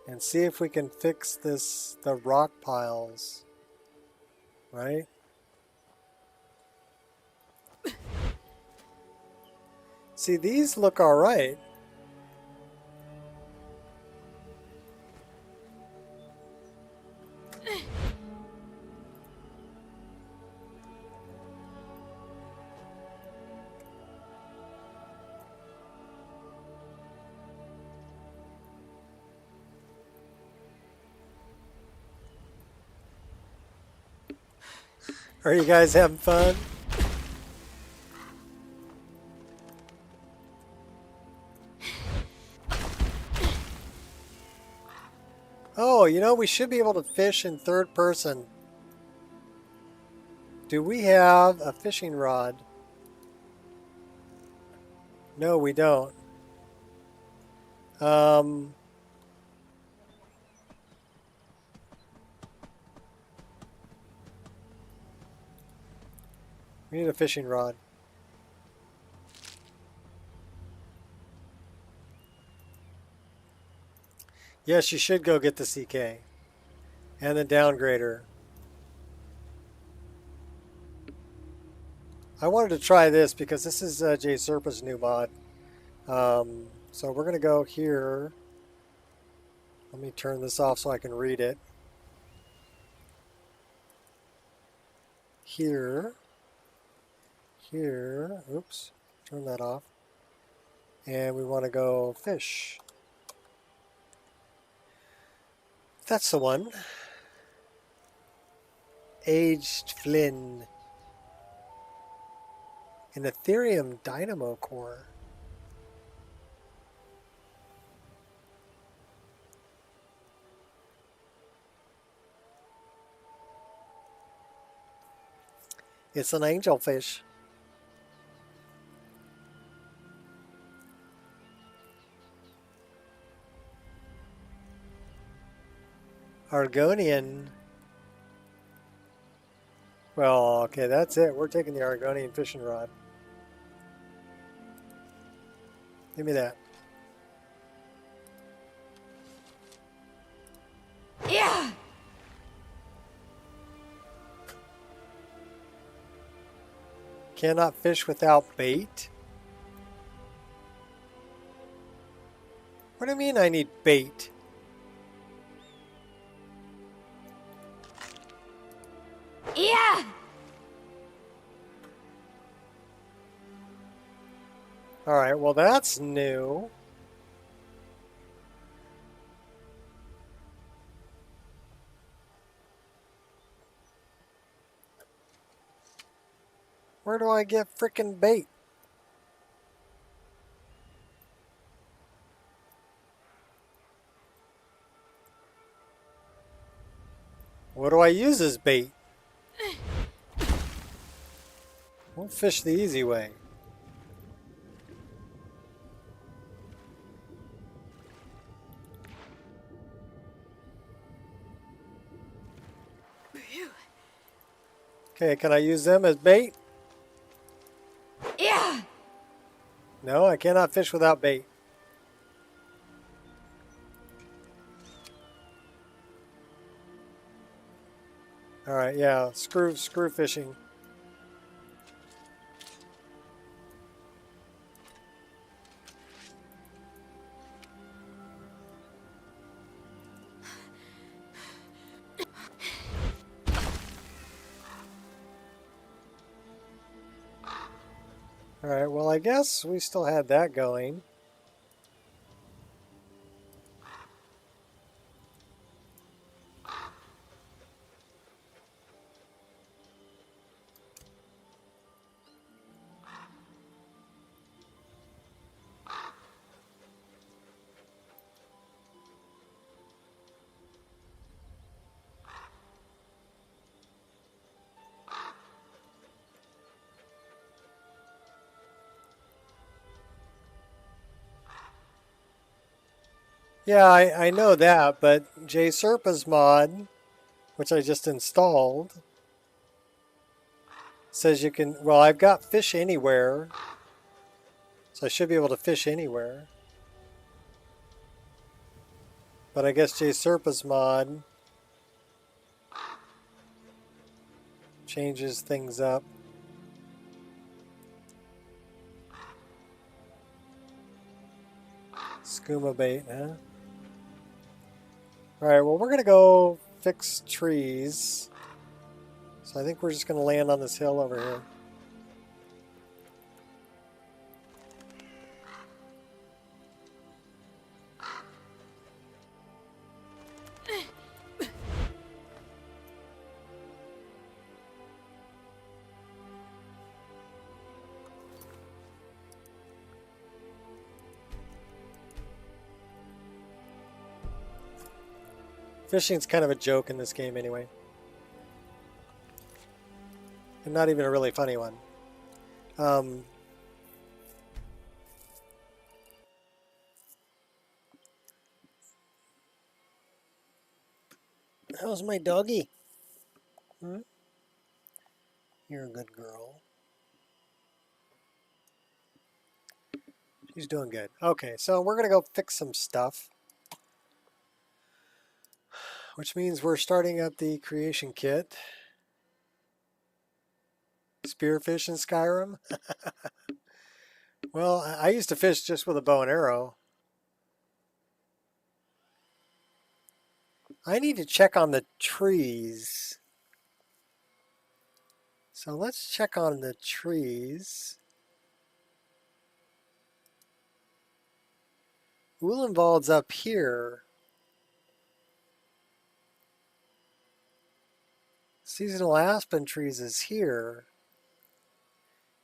And see if we can fix the rock piles. Right? See, these look all right. Are you guys having fun? Oh, you know, we should be able to fish in third person. Do we have a fishing rod? No, we don't. We need a fishing rod. Yes, you should go get the CK. And the downgrader. I wanted to try this because this is Jay Serpa's new mod. So we're going to go here. Let me turn this off so I can read it. Here. Here. Oops. Turn that off. And we want to go fish. That's the one. Aged Flynn. An Ethereum dynamo core. It's an angelfish. Argonian. Well, okay, that's it. We're taking the Argonian fishing rod. Give me that.
Yeah!
Cannot fish without bait? What do you mean I need bait?
Yeah!
Alright, well that's new. Where do I get frickin' bait? What do I use as bait? We'll fish the easy way. Okay, can I use them as bait?
Yeah!
No, I cannot fish without bait. Alright, yeah, screw fishing. Alright, well I guess we still had that going. Yeah, I know that, but JSerpa's mod, which I just installed, says you can, well, I've got fish anywhere, so I should be able to fish anywhere. But I guess JSerpa's mod changes things up. Skooma bait, huh? Alright, well we're going to go fix trees. So I think we're just going to land on this hill over here. Fishing's kind of a joke in this game anyway. And not even a really funny one. How's my doggy? Hmm? You're a good girl. She's doing good. Okay, so we're going to go fix some stuff. Which means we're starting up the creation kit. Spearfish in Skyrim? Well, I used to fish just with a bow and arrow. I need to check on the trees. So let's check on the trees. Uhlenwald's up here. Seasonal aspen trees is here.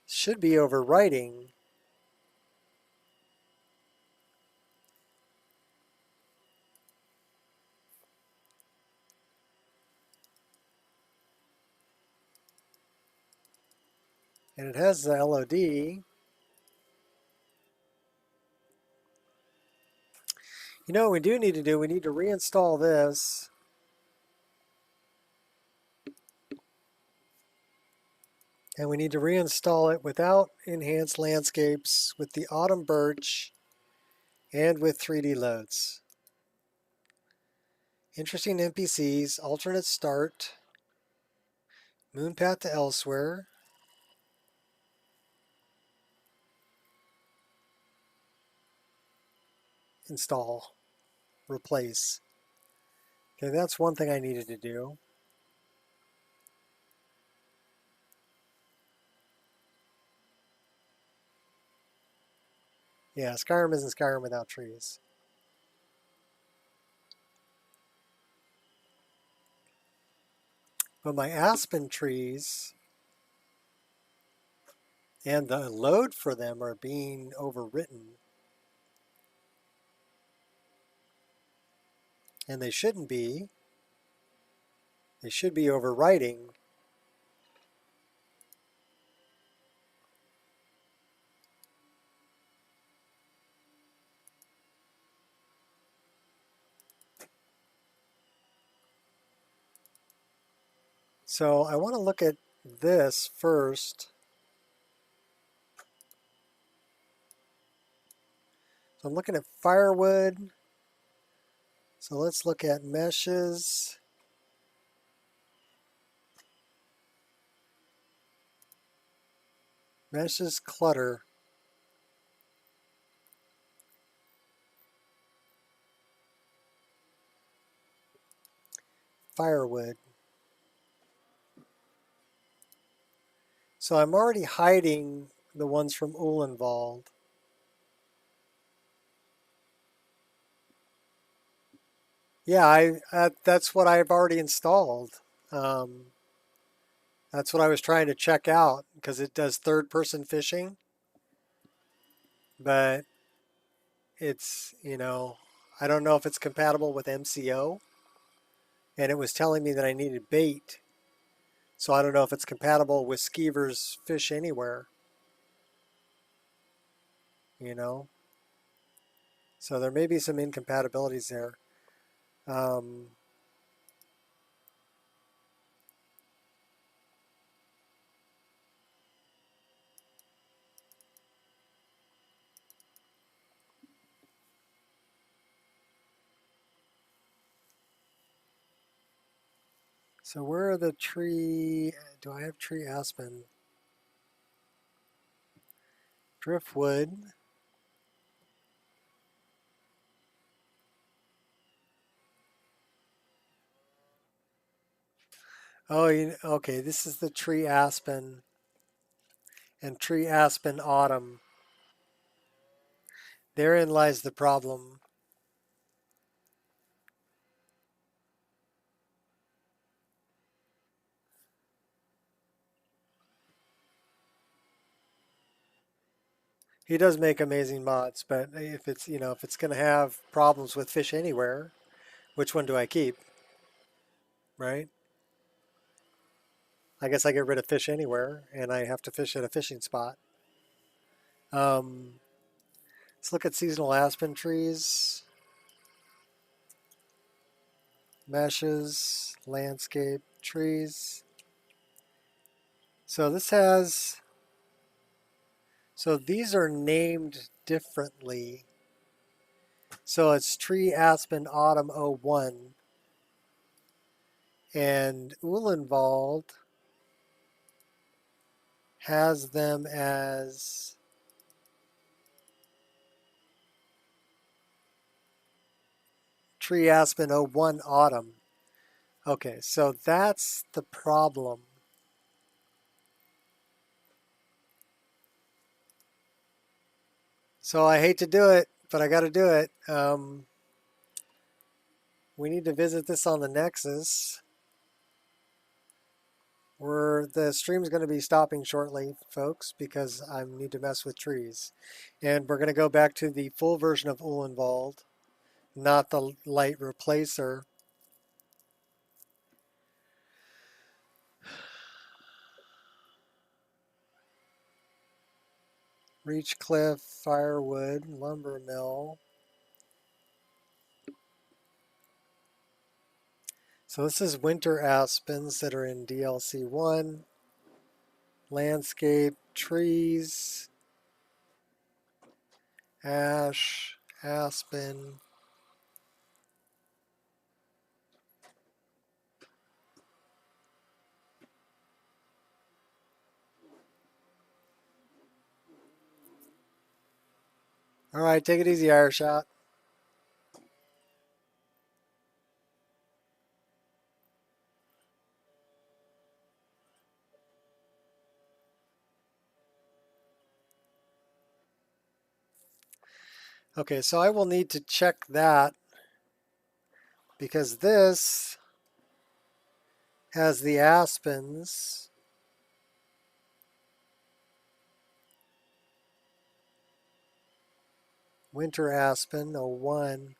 Should be overwriting. And it has the LOD. You know what we do need to do? We need to reinstall this. And we need to reinstall it without enhanced landscapes, with the autumn birch, and with 3D loads. Interesting NPCs, alternate start, moon path to elsewhere. Install, replace. Okay, that's one thing I needed to do. Yeah, Skyrim isn't Skyrim without trees. But my aspen trees and the load for them are being overwritten. And they shouldn't be. They should be overwriting. So I want to look at this first. So I'm looking at firewood. So let's look at meshes. Meshes clutter. Firewood. So I'm already hiding the ones from Uhlenwald. Yeah, that's what I've already installed. That's what I was trying to check out because it does third-person fishing, but it's, I don't know if it's compatible with MCO, and it was telling me that I needed bait, so I don't know if it's compatible with Skeever's Fish Anywhere, you know? So there may be some incompatibilities there. Um, so where are the tree, do I have tree aspen? Driftwood. Oh, okay, this is the tree aspen and tree aspen autumn. Therein lies the problem. He does make amazing mods, but if it's going to have problems with Fish Anywhere, which one do I keep? Right? I guess I get rid of Fish Anywhere and I have to fish at a fishing spot. Let's look at seasonal aspen trees, meshes, landscape, trees. So these are named differently. So it's tree aspen autumn 01 and Uhlenwald has them as tree aspen 01 autumn. Okay, so that's the problem. So I hate to do it, but I got to do it. We need to visit this on the Nexus. The stream's going to be stopping shortly, folks, because I need to mess with trees. And we're going to go back to the full version of Uhlenwald, not the light replacer. Reach Cliff, Firewood, Lumber Mill. So this is winter aspens that are in DLC 1. landscape, trees, ash, aspen. All right, take it easy, Ireshot. Okay, so I will need to check that because this has the aspens. Winter aspen, 01.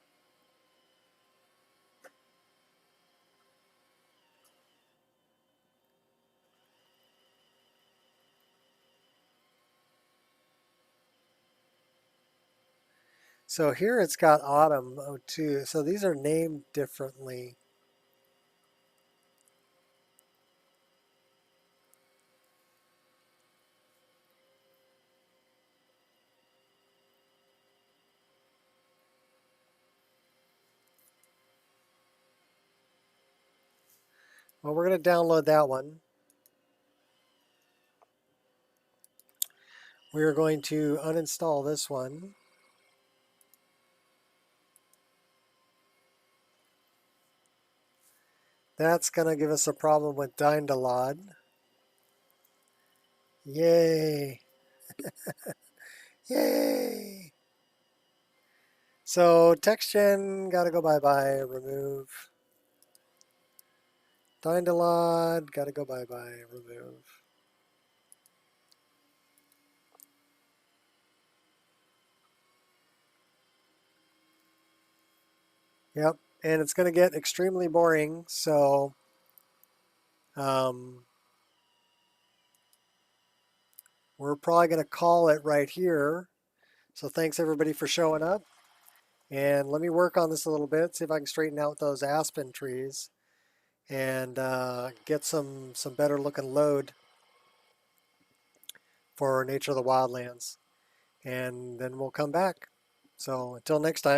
So here it's got autumn, 02. So these are named differently. Well, we're going to download that one. We are going to uninstall this one. That's going to give us a problem with Dindalod. Yay. Yay. So TextGen, got to go bye-bye, remove. Dindalod, got to go bye-bye, remove. Yep, and it's going to get extremely boring, so we're probably going to call it right here. So thanks everybody for showing up. And let me work on this a little bit, see if I can straighten out those aspen trees and get some better looking load for Nature of the Wildlands. And then we'll come back. So until next time.